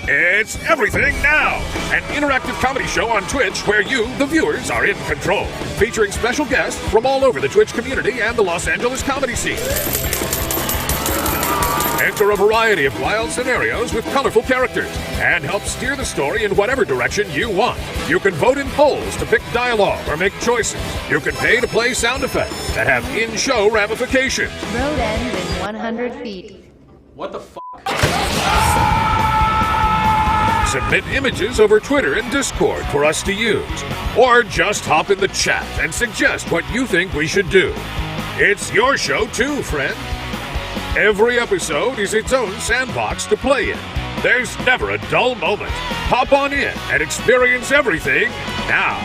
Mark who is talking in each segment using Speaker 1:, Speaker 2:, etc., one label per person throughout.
Speaker 1: It's Everything Now, an interactive comedy show on Twitch where you, the viewers, are in control, featuring special guests from all over the Twitch community and the Los Angeles comedy scene. Enter a variety of wild scenarios with colorful characters and help steer the story in whatever direction you want. You can vote in polls to pick dialogue or make choices. You can pay to play sound effects that have in-show ramifications.
Speaker 2: Road ends in 100 feet.
Speaker 3: What the fuck?
Speaker 1: Submit images over Twitter and Discord for us to use. Or just hop in the chat and suggest what you think we should do. It's your show too, friend. Every episode is its own sandbox to play in. There's never a dull moment. Hop on in and experience everything now.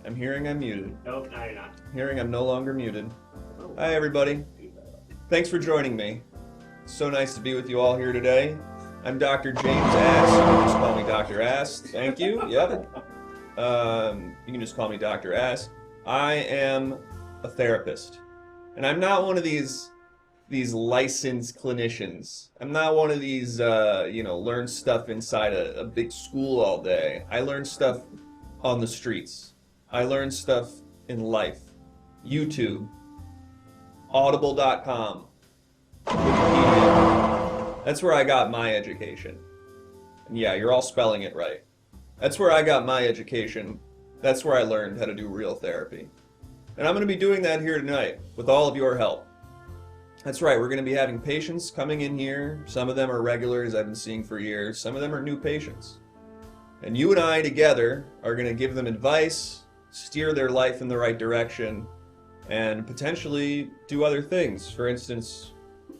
Speaker 4: I'm hearing I'm muted.
Speaker 3: Nope, no, you're not.
Speaker 4: Hearing I'm no longer muted. Hi, everybody. Thanks for joining me. So nice to be with you all here today. I'm Dr. James Ass. You can just call me Dr. Ass. Thank you. Yep. You can just call me Dr. Ass. I am a therapist. And I'm not one of these licensed clinicians. I'm not one of these, learn stuff inside a big school all day. I learn stuff on the streets. I learn stuff in life. YouTube. Audible.com. Wikipedia. That's where I got my education. And yeah, you're all spelling it right. That's where I got my education. That's where I learned how to do real therapy. And I'm going to be doing that here tonight with all of your help. That's right, we're going to be having patients coming in here. Some of them are regulars I've been seeing for years. Some of them are new patients. And you and I together are going to give them advice, steer their life in the right direction, and potentially do other things. For instance,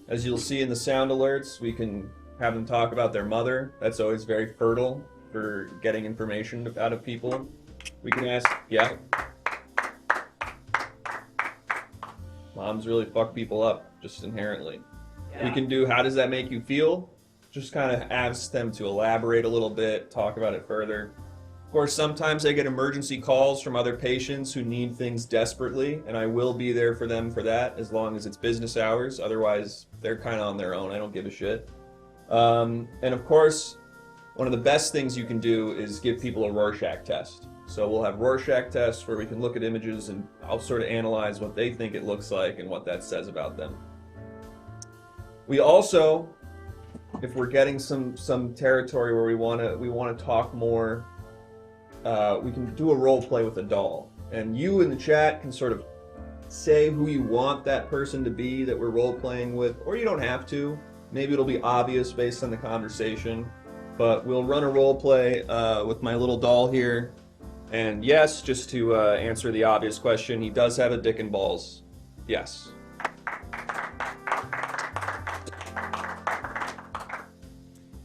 Speaker 4: as you'll see in the sound alerts, we can have them talk about their mother. That's always very fertile for getting information out of people. We can ask, yeah. Moms really fuck people up, just inherently. Yeah. We can do, how does that make you feel? Just kind of ask them to elaborate a little bit, talk about it further. Of course, sometimes I get emergency calls from other patients who need things desperately, and I will be there for them for that, as long as it's business hours. Otherwise, they're kind of on their own. I don't give a shit. And of course, one of the best things you can do is give people a Rorschach test. So we'll have Rorschach tests where we can look at images and I'll sort of analyze what they think it looks like and what that says about them. We also, if we're getting some territory where we want to talk more, we can do a role play with a doll, and you in the chat can sort of say who you want that person to be that we're role playing with, or you don't have to. Maybe it'll be obvious based on the conversation, but we'll run a role play with my little doll here. And yes, just to answer the obvious question, he does have a dick and balls. Yes.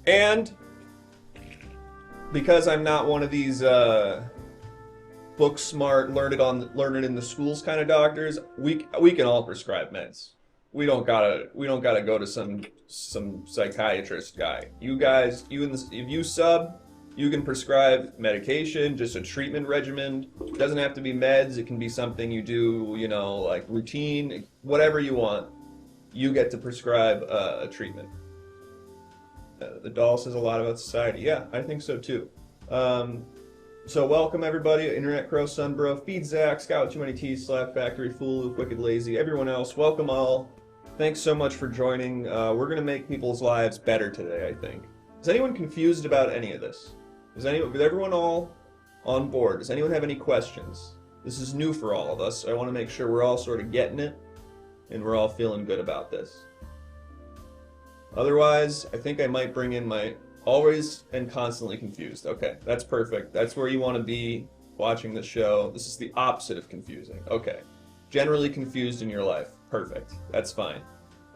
Speaker 4: And because I'm not one of these book smart, learn it in the schools kind of doctors, we can all prescribe meds. We don't gotta go to some psychiatrist guy. You guys, if you sub, you can prescribe medication, just a treatment regimen. It doesn't have to be meds. It can be something you do, like routine, whatever you want. You get to prescribe a treatment. The doll says a lot about society. Yeah, I think so too. So welcome everybody, Internet Crow, Sunbro, Feed Zach, Scout Too Many Teeth, Slap Factory, Fool, Wicked Lazy, everyone else, welcome all. Thanks so much for joining. We're gonna make people's lives better today, I think. Is anyone confused about any of this? Is everyone all on board? Does anyone have any questions? This is new for all of us, so I want to make sure we're all sort of getting it and we're all feeling good about this. Otherwise, I think I might bring in my always and constantly confused. Okay, that's perfect. That's where you want to be watching the show. This is the opposite of confusing. Okay, generally confused in your life. Perfect. That's fine.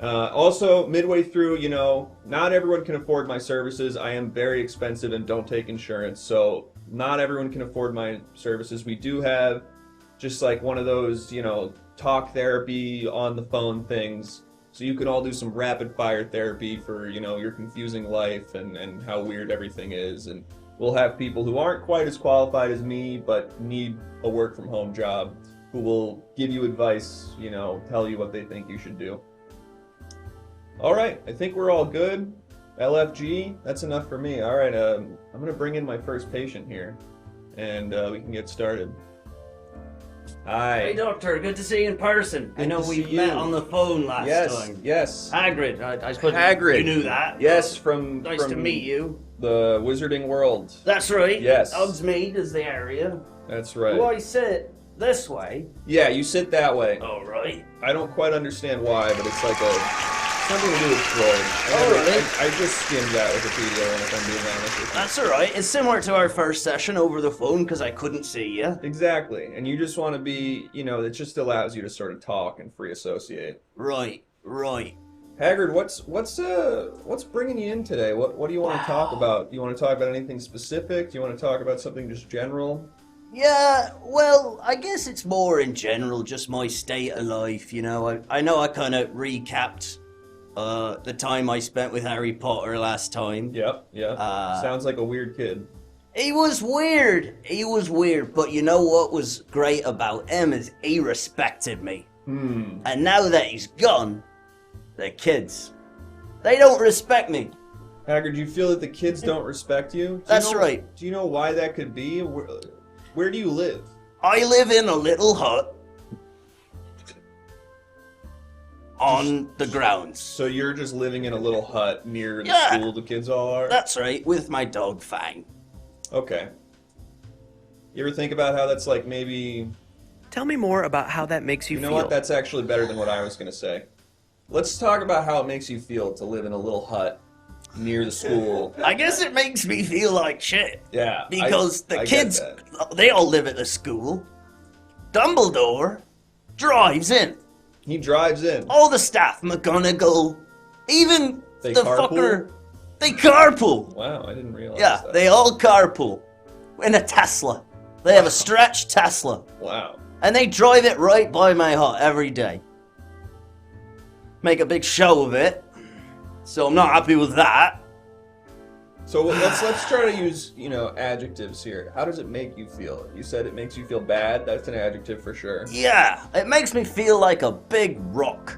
Speaker 4: Also, midway through, not everyone can afford my services. I am very expensive and don't take insurance, so not everyone can afford my services. We do have just like one of those, talk therapy on the phone things. So you can all do some rapid fire therapy for, your confusing life and how weird everything is. And We'll have people who aren't quite as qualified as me, but need a work from home job, who will give you advice, you know, tell you what they think you should do. All right, I think we're all good. LFG, that's enough for me. All right, I'm going to bring in my first patient here, and we can get started. Hi.
Speaker 3: Hey, Doctor, good to see you in person. I
Speaker 4: Good
Speaker 3: know
Speaker 4: to
Speaker 3: we
Speaker 4: see
Speaker 3: met
Speaker 4: you.
Speaker 3: on the phone last time.
Speaker 4: Yes.
Speaker 3: Hagrid, I suppose
Speaker 4: Hagrid.
Speaker 3: you knew that.
Speaker 4: Yes, from
Speaker 3: Nice to meet you.
Speaker 4: the Wizarding World.
Speaker 3: That's right.
Speaker 4: Yes.
Speaker 3: Hogsmeade is the area.
Speaker 4: That's right.
Speaker 3: Do I sit this way?
Speaker 4: Yeah, you sit that way.
Speaker 3: All right.
Speaker 4: I don't quite understand why, but it's like something to do with Freud.
Speaker 3: Oh, really?
Speaker 4: I just skimmed that Wikipedia one, if I'm being honest with you.
Speaker 3: That's all right. It's similar to our first session over the phone because I couldn't see you.
Speaker 4: Exactly, and you just want to be, you know, it just allows you to sort of talk and free associate.
Speaker 3: Right.
Speaker 4: Hagrid, what's bringing you in today? What do you want to talk about? Do you want to talk about anything specific? Do you want to talk about something just general?
Speaker 3: Yeah, well, I guess it's more in general, just my state of life, you know. I know I kind of recapped the time I spent with Harry Potter last time.
Speaker 4: Yep. Sounds like a weird kid.
Speaker 3: He was weird, but you know what was great about him is he respected me. And now that he's gone, the kids, they don't respect me.
Speaker 4: Hagrid, do you feel that the kids don't respect you?
Speaker 3: That's right.
Speaker 4: Do you know why that could be? Where do you live?
Speaker 3: I live in a little hut on the grounds.
Speaker 4: So you're just living in a little hut near the
Speaker 3: Yeah.
Speaker 4: school the kids all are?
Speaker 3: That's right, with my dog Fang.
Speaker 4: Okay. You ever think about how that's like maybe...
Speaker 5: Tell me more about how that makes you
Speaker 4: You know
Speaker 5: feel.
Speaker 4: what? That's actually better than what I was going to say. Let's talk about how it makes you feel to live in a little hut near the school.
Speaker 3: I guess it makes me feel like shit.
Speaker 4: Yeah.
Speaker 3: Because the
Speaker 4: I
Speaker 3: kids,
Speaker 4: get
Speaker 3: they all live at the school. Dumbledore drives in.
Speaker 4: He drives in.
Speaker 3: All the staff, McGonagall, even
Speaker 4: They
Speaker 3: the
Speaker 4: carpool?
Speaker 3: fucker, they carpool.
Speaker 4: Wow, I didn't realize
Speaker 3: Yeah,
Speaker 4: that.
Speaker 3: they all carpool in a Tesla. They have a stretched Tesla,
Speaker 4: Wow.
Speaker 3: and they drive it right by my hut every day. Make a big show of it, so I'm not happy with that.
Speaker 4: So let's try to use, you know, adjectives here. How does it make you feel? You said it makes you feel bad. That's an adjective for sure.
Speaker 3: Yeah, it makes me feel like a big rock.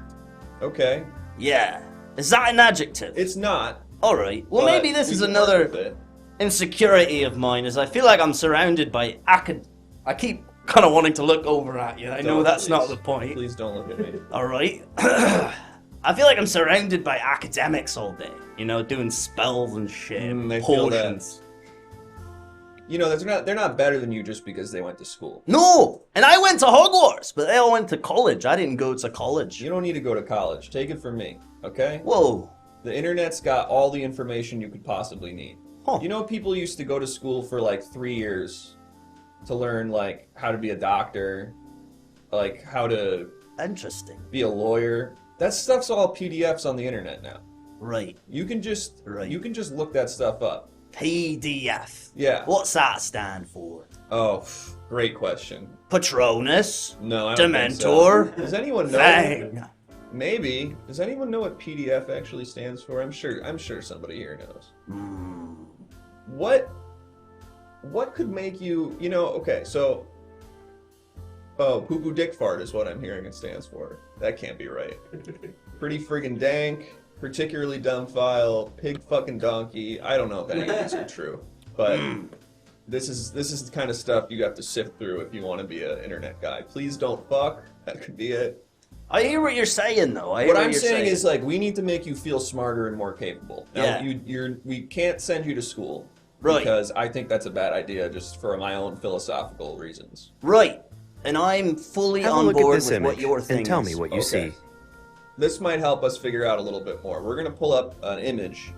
Speaker 4: Okay.
Speaker 3: Yeah, is that an adjective?
Speaker 4: It's not.
Speaker 3: All right. Well,
Speaker 4: but
Speaker 3: maybe this
Speaker 4: we
Speaker 3: is
Speaker 4: can
Speaker 3: another
Speaker 4: work with it.
Speaker 3: insecurity of mine, is I feel like I'm surrounded by I keep kind of wanting to look over at you. I know
Speaker 4: Don't,
Speaker 3: that's not
Speaker 4: please.
Speaker 3: the point.
Speaker 4: Please don't look at me.
Speaker 3: All right. I feel like I'm surrounded by academics all day. You know, doing spells and shit,
Speaker 4: I feel that.
Speaker 3: potions.
Speaker 4: You know, they're not better than you just because they went to school.
Speaker 3: No, and I went to Hogwarts, but they all went to college. I didn't go to college.
Speaker 4: You don't need to go to college. Take it from me, okay?
Speaker 3: Whoa.
Speaker 4: The internet's got all the information you could possibly need.
Speaker 3: Huh.
Speaker 4: You know, people used to go to school for like 3 years to learn like how to be a doctor, like how to
Speaker 3: Interesting.
Speaker 4: be a lawyer. That stuff's all PDFs on the internet now.
Speaker 3: Right.
Speaker 4: You can just
Speaker 3: Right.
Speaker 4: look that stuff up.
Speaker 3: PDF.
Speaker 4: Yeah.
Speaker 3: What's that stand for?
Speaker 4: Oh, great question.
Speaker 3: Patronus.
Speaker 4: No, I don't think so.
Speaker 3: Dementor.
Speaker 4: Does anyone know?
Speaker 3: Fang.
Speaker 4: Maybe. Does anyone know what PDF actually stands for? I'm sure somebody here knows. What could make you, you know, okay, so poo-poo dick fart is what I'm hearing it stands for. That can't be right. Pretty friggin' dank, particularly dumb file, pig fucking donkey. I don't know if any of these are true, but this is the kind of stuff you have to sift through if you want to be an internet guy. Please don't fuck. That could be it.
Speaker 3: I hear what you're saying, though.
Speaker 4: What I'm saying is, like, we need to make you feel smarter and more capable. Now,
Speaker 3: Yeah.
Speaker 4: we can't send you to school.
Speaker 3: Right.
Speaker 4: Because I think that's a bad idea just for my own philosophical reasons.
Speaker 3: Right. And I'm fully
Speaker 5: Have a
Speaker 3: on
Speaker 5: look at
Speaker 3: board
Speaker 5: this
Speaker 3: with what
Speaker 5: image
Speaker 3: your thing
Speaker 5: and tell
Speaker 3: is.
Speaker 5: me what you
Speaker 4: Okay.
Speaker 5: see.
Speaker 4: This might help us figure out a little bit more. We're going to pull up an image,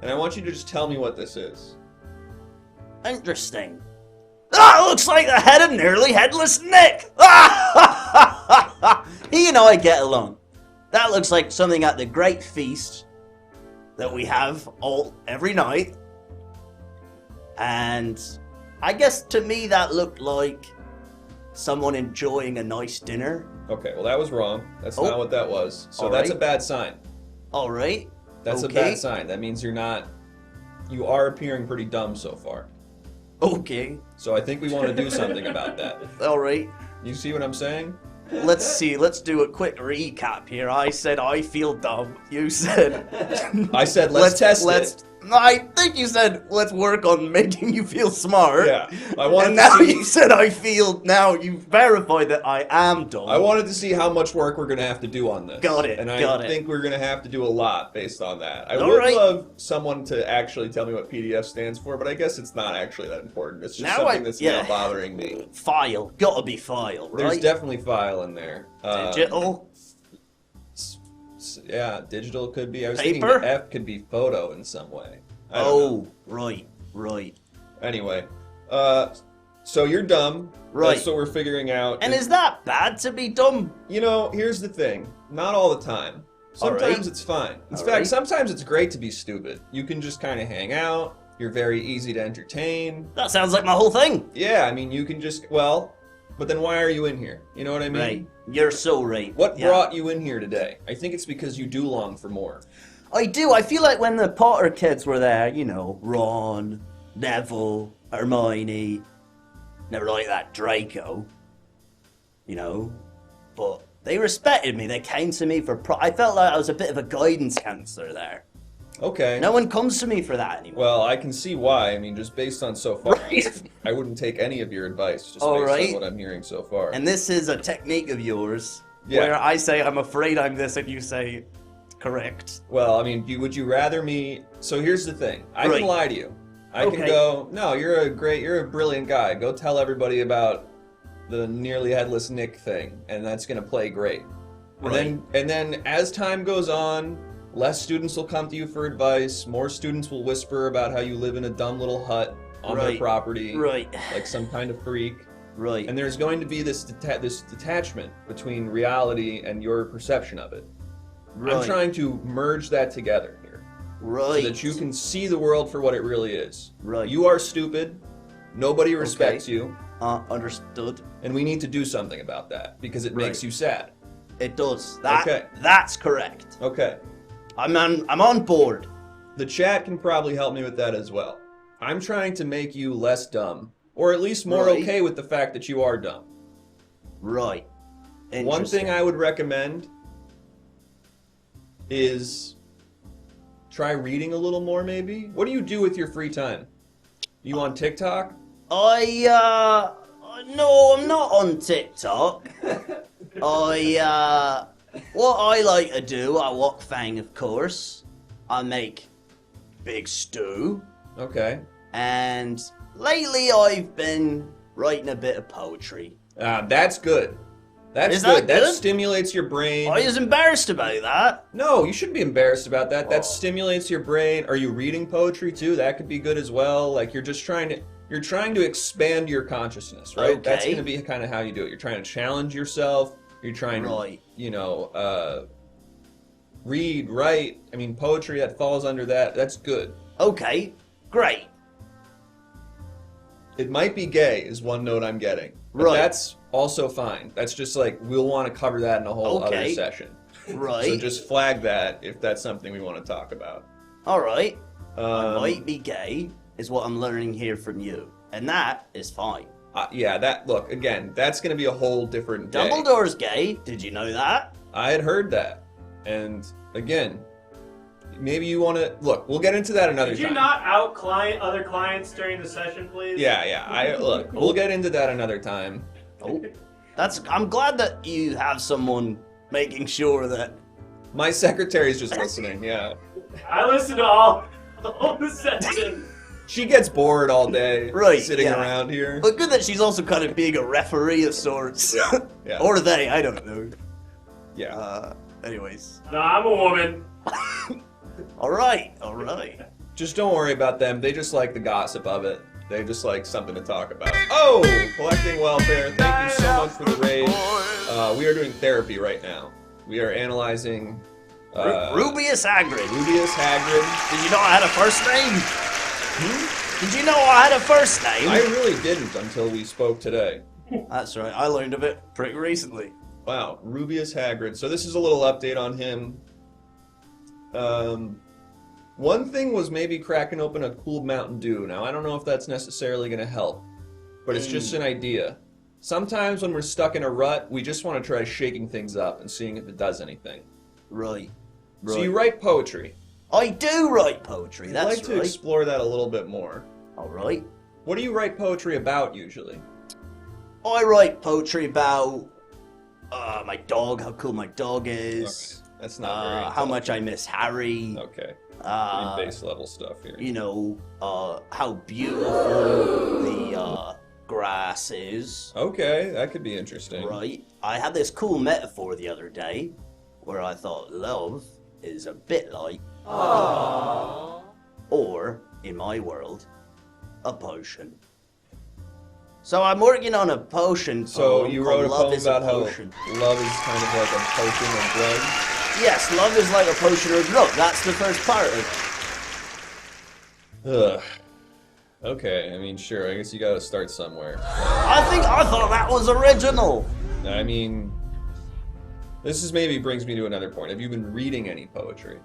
Speaker 4: and I want you to just tell me what this is.
Speaker 3: Interesting. Ah, looks like the head of nearly headless Nick. He and I get along. That looks like something at the great feast that we have every night. And I guess to me that looked like someone enjoying a nice dinner.
Speaker 4: Okay, well, that was wrong. That's
Speaker 3: Oh.
Speaker 4: not what that was. So
Speaker 3: All
Speaker 4: that's
Speaker 3: right.
Speaker 4: a bad sign.
Speaker 3: All right.
Speaker 4: That's
Speaker 3: Okay.
Speaker 4: a bad sign. That means you're not you are appearing pretty dumb so far.
Speaker 3: Okay.
Speaker 4: So I think we want to do something about that.
Speaker 3: All right.
Speaker 4: You see what I'm saying?
Speaker 3: Let's see. Let's do a quick recap here. I said I feel dumb. You said.
Speaker 4: I said let's test it.
Speaker 3: I think you said let's work on making you feel smart.
Speaker 4: Yeah. I wanted
Speaker 3: And
Speaker 4: to
Speaker 3: now
Speaker 4: see,
Speaker 3: you said I feel. Now you verified that I am dumb.
Speaker 4: I wanted to see how much work we're going to have to do on this.
Speaker 3: Got it,
Speaker 4: And I
Speaker 3: got it.
Speaker 4: think we're going to have to do a lot based on that. I
Speaker 3: All
Speaker 4: would
Speaker 3: right.
Speaker 4: love someone to actually tell me what PDF stands for, but I guess it's not actually that important. It's just
Speaker 3: Now
Speaker 4: something that's
Speaker 3: yeah.
Speaker 4: now bothering me.
Speaker 3: File. Gotta be file, right?
Speaker 4: There's definitely file in there.
Speaker 3: Digital.
Speaker 4: Yeah, digital could be. I was thinking
Speaker 3: Paper?
Speaker 4: the F could be photo in some way. I don't know.
Speaker 3: Right.
Speaker 4: Anyway, so you're dumb.
Speaker 3: Right.
Speaker 4: That's what we're figuring out.
Speaker 3: And is that bad to be dumb?
Speaker 4: You know, here's the thing. Not all the time. Sometimes
Speaker 3: Alright.
Speaker 4: it's fine. In fact,
Speaker 3: Alright.
Speaker 4: sometimes it's great to be stupid. You can just kind of hang out. You're very easy to entertain.
Speaker 3: That sounds like my whole thing.
Speaker 4: Yeah, I mean, you can just, well, but then why are you in here? You know what I mean?
Speaker 3: Right. You're so right.
Speaker 4: What
Speaker 3: Yeah.
Speaker 4: brought you in here today? I think it's because you do long for more.
Speaker 3: I do. I feel like when the Potter kids were there, you know, Ron, Neville, Hermione, never like that Draco, you know, but they respected me. They came to me for I felt like I was a bit of a guidance counselor there.
Speaker 4: Okay.
Speaker 3: No one comes to me for that anymore.
Speaker 4: Well, I can see why. I mean, just based on so far,
Speaker 3: Right.
Speaker 4: I wouldn't take any of your advice just
Speaker 3: All
Speaker 4: based
Speaker 3: right.
Speaker 4: on what I'm hearing so far.
Speaker 3: And this is a technique of yours
Speaker 4: Yeah.
Speaker 3: where I say I'm afraid I'm this and you say correct.
Speaker 4: Well, I mean, would you rather me? So here's the thing. I
Speaker 3: Right.
Speaker 4: can lie to you. I can
Speaker 3: Okay.
Speaker 4: go, no, you're a brilliant guy. Go tell everybody about the nearly headless Nick thing, and that's gonna play great. And then as time goes on, less students will come to you for advice. More students will whisper about how you live in a dumb little hut on their
Speaker 3: Right.
Speaker 4: property,
Speaker 3: Right.
Speaker 4: like some kind of freak.
Speaker 3: Right.
Speaker 4: And there's going to be this detachment between reality and your perception of it.
Speaker 3: right.
Speaker 4: I'm trying to merge that together here.
Speaker 3: Right.
Speaker 4: So that you can see the world for what it really is.
Speaker 3: Right.
Speaker 4: You are stupid. Nobody respects you.
Speaker 3: Understood.
Speaker 4: And we need to do something about that because it makes
Speaker 3: Right.
Speaker 4: you sad.
Speaker 3: It does.
Speaker 4: Okay.
Speaker 3: That's correct.
Speaker 4: Okay.
Speaker 3: I'm on board.
Speaker 4: The chat can probably help me with that as well. I'm trying to make you less dumb. Or at least more
Speaker 3: Right.
Speaker 4: okay with the fact that you are dumb.
Speaker 3: Right.
Speaker 4: One thing I would recommend is try reading a little more maybe. What do you do with your free time? You on TikTok?
Speaker 3: No, I'm not on TikTok. What I like to do, I walk fang, of course. I make big stew.
Speaker 4: Okay.
Speaker 3: And lately I've been writing a bit of poetry.
Speaker 4: That's good. That's
Speaker 3: Is that
Speaker 4: That
Speaker 3: good?
Speaker 4: stimulates your brain.
Speaker 3: I was embarrassed about that.
Speaker 4: No, you shouldn't be embarrassed about that.
Speaker 3: Oh.
Speaker 4: That stimulates your brain. Are you reading poetry too? That could be good as well. Like you're trying to expand your consciousness, right?
Speaker 3: Okay.
Speaker 4: That's going to be kind of how you do it. You're trying to challenge yourself. You're trying
Speaker 3: Right.
Speaker 4: to, read, write. I mean, poetry that falls under that. That's good.
Speaker 3: Okay, great.
Speaker 4: It might be gay, is one note I'm getting. But
Speaker 3: Right.
Speaker 4: that's also fine. That's just like we'll want to cover that in a whole other
Speaker 3: Okay.
Speaker 4: session.
Speaker 3: Right.
Speaker 4: So just flag that if that's something we want to talk about.
Speaker 3: All right. I
Speaker 4: Um,
Speaker 3: might be gay, is what I'm learning here from you. And that is fine.
Speaker 4: Yeah, look, again, that's going to be a whole different day.
Speaker 3: Dumbledore's gay. Did you know that?
Speaker 4: I had heard that. And again, maybe you want to, look, we'll get into that another
Speaker 6: Could you
Speaker 4: time.
Speaker 6: not out other clients during the session, please?
Speaker 4: Yeah, look, we'll get into that another time.
Speaker 3: Oh. I'm glad that you have someone making sure that.
Speaker 4: My secretary's just listening, yeah.
Speaker 6: I listen to all the session.
Speaker 4: She gets bored all day
Speaker 3: Right,
Speaker 4: sitting
Speaker 3: yeah.
Speaker 4: around here.
Speaker 3: But good that she's also kind of being a referee of sorts.
Speaker 4: Yeah.
Speaker 3: Or they, I don't know.
Speaker 4: Yeah.
Speaker 3: Anyways.
Speaker 6: No, I'm a woman.
Speaker 3: Alright.
Speaker 4: Just don't worry about them. They just like the gossip of it. They just like something to talk about. Oh, collecting welfare. Thank you so much for the raid. We are doing therapy right now. We are analyzing
Speaker 3: Rubius Hagrid.
Speaker 4: Rubius Hagrid.
Speaker 3: Did you know I had a first name? Did you know I had a first name?
Speaker 4: I really didn't until we spoke today.
Speaker 3: That's right. I learned of it pretty recently.
Speaker 4: Wow, Rubius Hagrid. So this is a little update on him. One thing was maybe cracking open a cool Mountain Dew. Now, I don't know if that's necessarily going to help, but it's just an idea. Sometimes when we're stuck in a rut, we just want to try shaking things up and seeing if it does anything.
Speaker 3: Right.
Speaker 4: So you write poetry.
Speaker 3: I do write poetry, that's
Speaker 4: I'd like to explore that a little bit more.
Speaker 3: Alright.
Speaker 4: What do you write poetry about, usually?
Speaker 3: I write poetry about my dog, how cool my dog is.
Speaker 4: Okay. That's not very
Speaker 3: how much I miss Harry.
Speaker 4: Okay. Pretty base level stuff here.
Speaker 3: You know, how beautiful the grass is.
Speaker 4: Okay, that could be interesting.
Speaker 3: Right. I had this cool metaphor the other day where I thought love is a bit like or, in my world, a potion. So I'm working on a potion.
Speaker 4: So you wrote a
Speaker 3: Love
Speaker 4: poem
Speaker 3: is a
Speaker 4: about how
Speaker 3: Potion.
Speaker 4: love is kind of like a potion of drugs?
Speaker 3: Yes, love is like a potion or drug. That's the first part of it.
Speaker 4: Ugh. Okay, I mean, sure, I guess you gotta start somewhere.
Speaker 3: I thought that was original.
Speaker 4: I mean, this maybe brings me to another point. Have you been reading any poetry?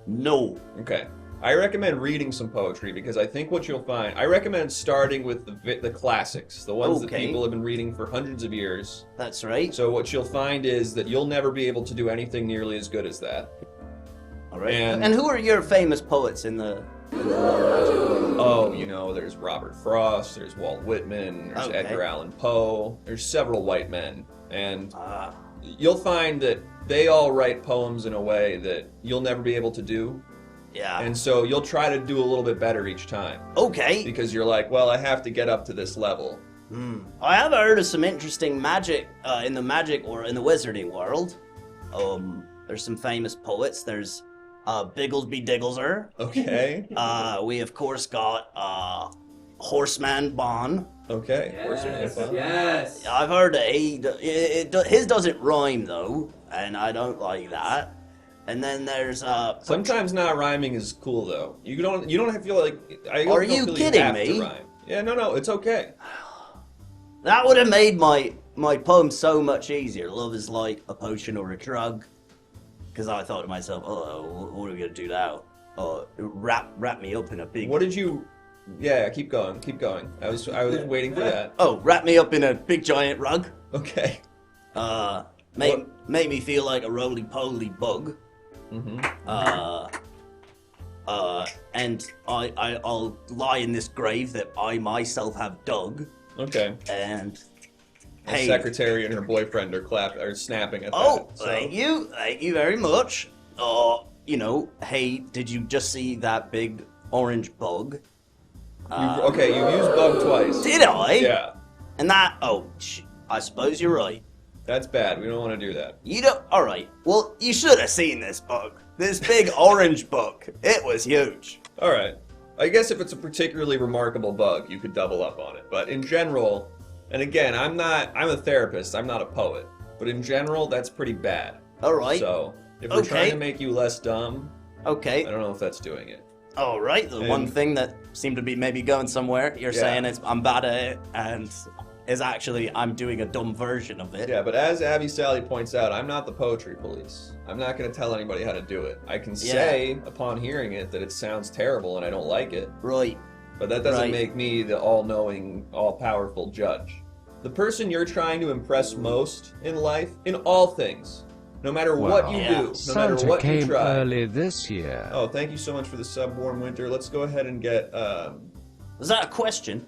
Speaker 3: No.
Speaker 4: Okay. I recommend reading some poetry because I think what you'll find... I recommend starting with the classics, the ones that people have been reading for hundreds of years.
Speaker 3: That's right.
Speaker 4: So what you'll find is that you'll never be able to do anything nearly as good as that.
Speaker 3: All right.
Speaker 4: And
Speaker 3: who are your famous poets in the magic world?
Speaker 4: Oh, you know, there's Robert Frost, there's Walt Whitman, there's Edgar Allan Poe, there's several white men. And you'll find that they all write poems in a way that you'll never be able to do.
Speaker 3: Yeah.
Speaker 4: And so you'll try to do a little bit better each time.
Speaker 3: Okay.
Speaker 4: Because you're like, well, I have to get up to this level.
Speaker 3: I have heard of some interesting magic in the magic or in the wizarding world. There's some famous poets. There's Bigglesby Diggleser.
Speaker 4: Okay.
Speaker 3: We of course got Horseman Bon.
Speaker 4: Okay.
Speaker 6: Yes.
Speaker 3: I've heard that his doesn't rhyme though, and I don't like that. And then there's
Speaker 4: sometimes not rhyming is cool though. You don't have to feel like
Speaker 3: Are you kidding me?
Speaker 4: to rhyme. Yeah, no, it's okay.
Speaker 3: That would have made my poem so much easier. Love is like a potion or a drug. Because I thought to myself, what are we gonna do now? Wrap me up in a big.
Speaker 4: What did you? Yeah, keep going. I was waiting for that.
Speaker 3: Oh, wrap me up in a big giant rug.
Speaker 4: Okay.
Speaker 3: Make me feel like a roly-poly bug. And I'll lie in this grave that I myself have dug.
Speaker 4: Okay.
Speaker 3: And
Speaker 4: The
Speaker 3: hey,
Speaker 4: secretary and her boyfriend are snapping at
Speaker 3: oh,
Speaker 4: that. So.
Speaker 3: thank you very much. You know, hey, did you just see that big orange bug?
Speaker 4: Okay, you used bug twice.
Speaker 3: Did I?
Speaker 4: Yeah.
Speaker 3: And that, I suppose you're right.
Speaker 4: That's bad. We don't want to do that.
Speaker 3: You don't, alright. Well, you should have seen this bug. This big orange bug. It was huge.
Speaker 4: All right. I guess if it's a particularly remarkable bug, you could double up on it. But in general, and again, I'm a therapist, I'm not a poet. But in general, that's pretty bad.
Speaker 3: Alright.
Speaker 4: So, if we're trying to make you less dumb,
Speaker 3: okay.
Speaker 4: I don't know if that's doing it.
Speaker 3: Alright, the one thing that seemed to be maybe going somewhere, you're saying I'm bad at it, and is actually I'm doing a dumb version of it.
Speaker 4: Yeah, but as Abby Sally points out, I'm not the poetry police. I'm not going to tell anybody how to do it. I can say, upon hearing it, that it sounds terrible and I don't like it.
Speaker 3: Right.
Speaker 4: But that doesn't make me the all-knowing, all-powerful judge. The person you're trying to impress most in life, in all things, no matter what you do, no matter what you try.
Speaker 7: Early this year.
Speaker 4: Oh, thank you so much for the sub, Warm Winter. Let's go ahead and get...
Speaker 3: Was that a question?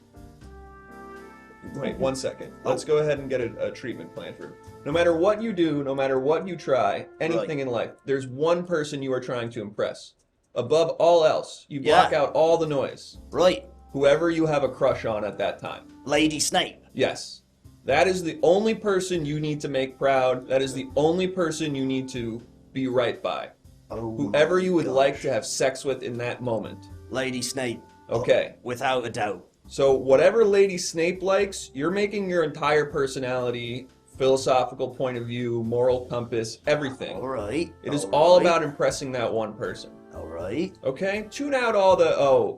Speaker 4: Wait, 1 second. Let's go ahead and get a treatment plan for... No matter what you do, no matter what you try, anything in life, there's one person you are trying to impress. Above all else, you block out all the noise.
Speaker 3: Right.
Speaker 4: Whoever you have a crush on at that time.
Speaker 3: Lady Snape.
Speaker 4: Yes. That is the only person you need to make proud. That is the only person you need to be right by.
Speaker 3: Oh,
Speaker 4: whoever you would like to have sex with in that moment.
Speaker 3: Lady Snape.
Speaker 4: Okay.
Speaker 3: Without a doubt.
Speaker 4: So whatever Lady Snape likes, you're making your entire personality, philosophical point of view, moral compass, everything.
Speaker 3: All right.
Speaker 4: It is all about impressing that one person.
Speaker 3: All right.
Speaker 4: Okay? Tune out all the,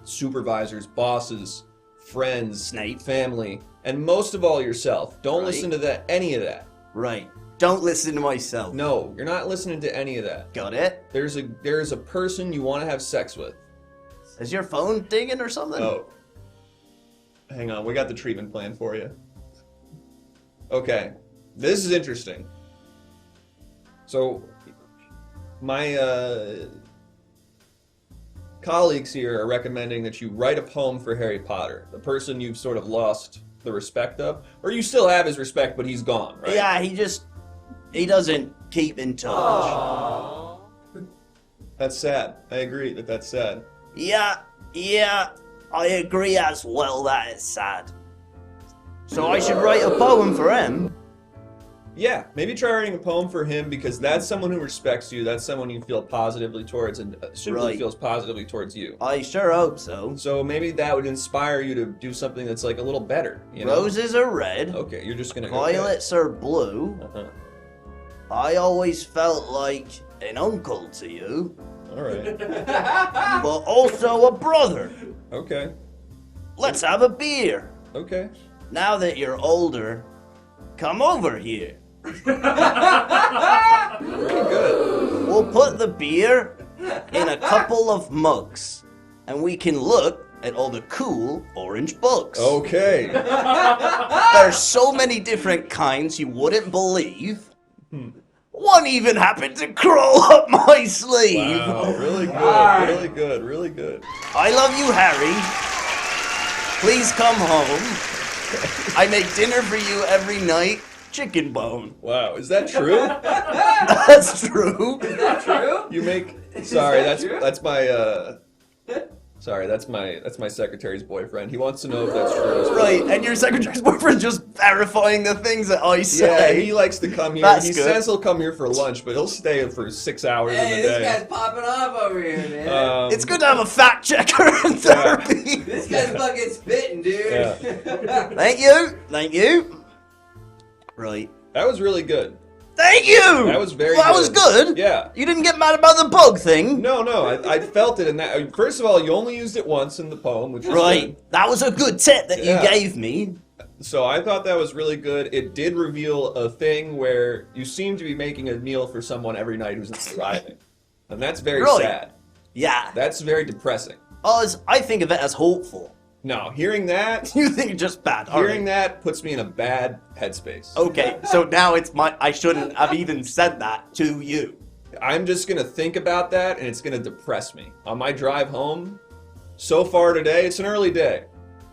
Speaker 4: supervisors, bosses, friends,
Speaker 3: Snape,
Speaker 4: family, and most of all yourself. Don't listen to any of that.
Speaker 3: Right. don't listen to myself.
Speaker 4: No, you're not listening to any of that.
Speaker 3: Got it?
Speaker 4: There's a person you want to have sex with.
Speaker 3: Is your phone dinging or something?
Speaker 4: Oh. Hang on, we got the treatment plan for you. Okay, this is interesting. So, my colleagues here are recommending that you write a poem for Harry Potter, the person you've sort of lost the respect of. Or you still have his respect, but he's gone, right?
Speaker 3: Yeah, he doesn't keep in touch.
Speaker 6: Aww.
Speaker 4: That's sad. I agree that that's sad.
Speaker 3: Yeah, I agree as well that it's sad. So I should write a poem for him.
Speaker 4: Yeah, maybe try writing a poem for him because that's someone who respects you. That's someone you feel positively towards and simply
Speaker 3: Right.
Speaker 4: feels positively towards you.
Speaker 3: I sure hope so.
Speaker 4: So maybe that would inspire you to do something that's like a little better. You know?
Speaker 3: Roses are red,
Speaker 4: Okay, you're just gonna.
Speaker 3: violets are blue.
Speaker 4: Okay.
Speaker 3: I always felt like an uncle to you,
Speaker 4: All right.
Speaker 3: but also a brother.
Speaker 4: Okay.
Speaker 3: Let's have a beer.
Speaker 4: Okay.
Speaker 3: Now that you're older, come over here.
Speaker 4: Very good.
Speaker 3: We'll put the beer in a couple of mugs, and we can look at all the cool orange books.
Speaker 4: Okay.
Speaker 3: There's so many different kinds you wouldn't believe. One even happened to crawl up my sleeve.
Speaker 4: Wow. Really good.
Speaker 6: Alright.
Speaker 4: Really good. Really good.
Speaker 3: I love you, Harry. Please come home. I make dinner for you every night. Chicken bone.
Speaker 4: Wow. Is that true?
Speaker 3: That's true.
Speaker 6: True?
Speaker 4: You make. Sorry.
Speaker 6: that true?
Speaker 4: That's my. Sorry. That's my secretary's boyfriend. He wants to know if that's true.
Speaker 3: Right, and your secretary's boyfriend just verifying the things that I
Speaker 4: Yeah,
Speaker 3: say.
Speaker 4: he likes to come here.
Speaker 3: That's
Speaker 4: He
Speaker 3: good.
Speaker 4: says he'll come here for lunch, but he'll stay for 6 hours in
Speaker 6: Hey,
Speaker 4: the
Speaker 6: this
Speaker 4: day.
Speaker 6: guy's popping off over here, man.
Speaker 3: It's good to have a fact checker in therapy.
Speaker 6: This guy's fucking spitting, dude.
Speaker 4: Yeah.
Speaker 3: Thank you. Right.
Speaker 4: That was really good.
Speaker 3: Thank you!
Speaker 4: That was very
Speaker 3: Well, that was
Speaker 4: good.
Speaker 3: good.
Speaker 4: Yeah.
Speaker 3: You didn't get mad about the bug thing.
Speaker 4: No, I felt it in that. First of all, you only used it once in the poem, which was
Speaker 3: Right. That was a good tip that
Speaker 4: Yeah.
Speaker 3: you gave me.
Speaker 4: good. So I thought that was really good. It did reveal a thing where you seem to be making a meal for someone every night who's not arriving. And that's very
Speaker 3: Right.
Speaker 4: sad.
Speaker 3: Yeah.
Speaker 4: That's very depressing.
Speaker 3: I think of it as hopeful.
Speaker 4: No, hearing that,
Speaker 3: You think just bad. All
Speaker 4: hearing
Speaker 3: right.
Speaker 4: that puts me in a bad headspace.
Speaker 3: Okay, so now I shouldn't have even said that to you.
Speaker 4: I'm just gonna think about that and it's gonna depress me. On my drive home, so far today, it's an early day.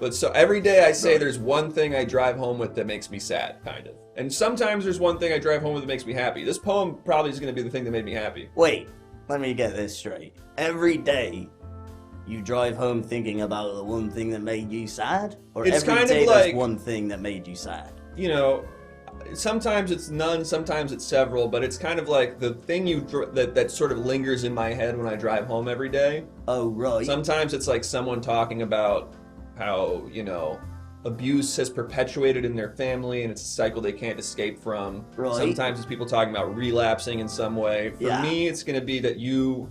Speaker 4: But so every day I say there's one thing I drive home with that makes me sad, kind of. And sometimes there's one thing I drive home with that makes me happy. This poem probably is gonna be the thing that made me happy.
Speaker 3: Wait, let me get this straight. Every day, you drive home thinking about the one thing that made you sad? Or
Speaker 4: It's
Speaker 3: every
Speaker 4: kind of
Speaker 3: day
Speaker 4: like-
Speaker 3: there's one thing that made you sad?
Speaker 4: You know, sometimes it's none, sometimes it's several, but it's kind of like the thing that sort of lingers in my head when I drive home every day.
Speaker 3: Oh, right.
Speaker 4: Sometimes it's like someone talking about how, you know, abuse has perpetuated in their family and it's a cycle they can't escape from.
Speaker 3: Right.
Speaker 4: Sometimes it's people talking about relapsing in some way. For
Speaker 3: Yeah.
Speaker 4: me, it's going to be that you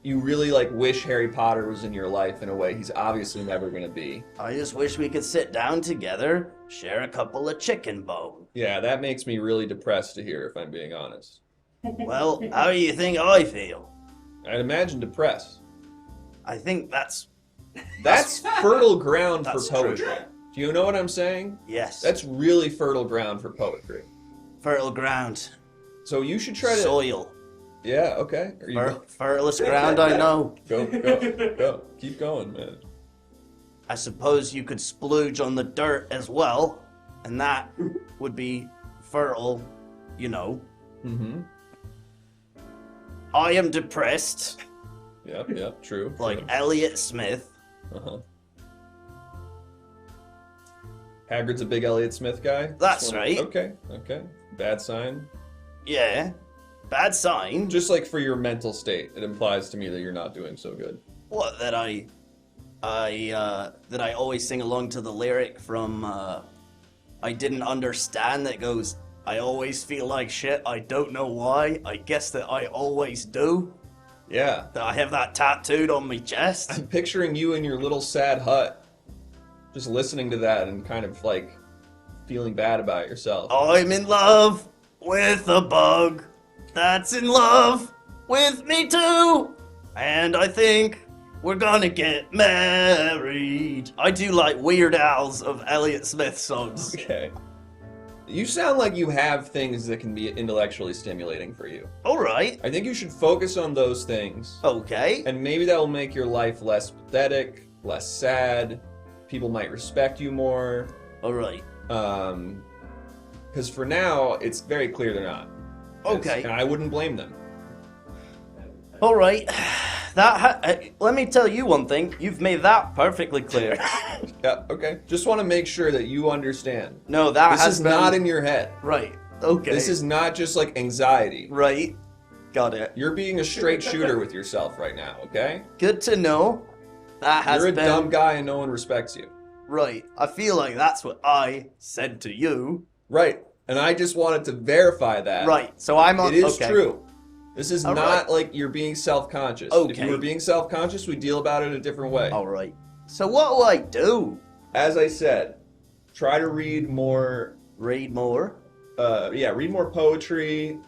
Speaker 4: really like wish Harry Potter was in your life in a way he's obviously never going to be.
Speaker 3: I just wish we could sit down together, share a couple of chicken bone.
Speaker 4: Yeah, that makes me really depressed to hear, if I'm being honest.
Speaker 3: Well, how do you think I feel?
Speaker 4: I'd imagine depressed.
Speaker 3: I think that's
Speaker 4: That's fertile ground for
Speaker 3: That's true.
Speaker 4: poetry. Do you know what I'm saying?
Speaker 3: yes.
Speaker 4: That's really fertile ground for poetry.
Speaker 3: fertile ground.
Speaker 4: So you should try to.
Speaker 3: Soil.
Speaker 4: Yeah. Okay. Are you
Speaker 3: Fertilest ground I know.
Speaker 4: go. Keep going, man.
Speaker 3: I suppose you could splooge on the dirt as well, and that would be fertile, you know.
Speaker 4: Mm-hmm.
Speaker 3: I am depressed,
Speaker 4: Yep. True.
Speaker 3: like Elliot Smith.
Speaker 4: Uh-huh. Hagrid's a big Elliott Smith guy.
Speaker 3: That's
Speaker 4: Just wanna-
Speaker 3: right.
Speaker 4: Okay. Bad sign.
Speaker 3: Yeah. Bad sign.
Speaker 4: Just like for your mental state, it implies to me that you're not doing so good.
Speaker 3: What, that I always sing along to the lyric from I Didn't Understand that goes, I always feel like shit, I don't know why, I guess that I always do.
Speaker 4: Yeah.
Speaker 3: That I have that tattooed on my chest.
Speaker 4: I'm picturing you in your little sad hut, just listening to that and kind of like feeling bad about yourself.
Speaker 3: I'm in love with a bug that's in love with me too. And I think we're gonna get married. I do like Weird Al's of Elliott Smith songs.
Speaker 4: Okay. You sound like you have things that can be intellectually stimulating for you.
Speaker 3: Alright.
Speaker 4: I think you should focus on those things.
Speaker 3: Okay.
Speaker 4: And maybe that will make your life less pathetic, less sad. People might respect you more.
Speaker 3: Alright.
Speaker 4: Because for now, it's very clear they're not.
Speaker 3: Okay.
Speaker 4: And I wouldn't blame them.
Speaker 3: Alright. Let me tell you one thing. You've made that perfectly clear.
Speaker 4: Yeah, okay. Just want to make sure that you understand.
Speaker 3: No, that
Speaker 4: This
Speaker 3: has
Speaker 4: is
Speaker 3: been...
Speaker 4: not in your head.
Speaker 3: Right. Okay.
Speaker 4: This is not just like anxiety.
Speaker 3: Right. Got it.
Speaker 4: You're being a straight shooter with yourself right now, okay?
Speaker 3: Good to know. That has
Speaker 4: You're a
Speaker 3: been...
Speaker 4: dumb guy and no one respects you.
Speaker 3: Right. I feel like that's what I said to you.
Speaker 4: Right. And I just wanted to verify that.
Speaker 3: Right. So I'm on...
Speaker 4: It is
Speaker 3: okay.
Speaker 4: true. This is
Speaker 3: All
Speaker 4: not
Speaker 3: right.
Speaker 4: like you're being self-conscious.
Speaker 3: Okay.
Speaker 4: If you were being self-conscious, we deal about it a different way.
Speaker 3: Alright. So what do I do?
Speaker 4: As I said, try to read more...
Speaker 3: Read more?
Speaker 4: read more poetry.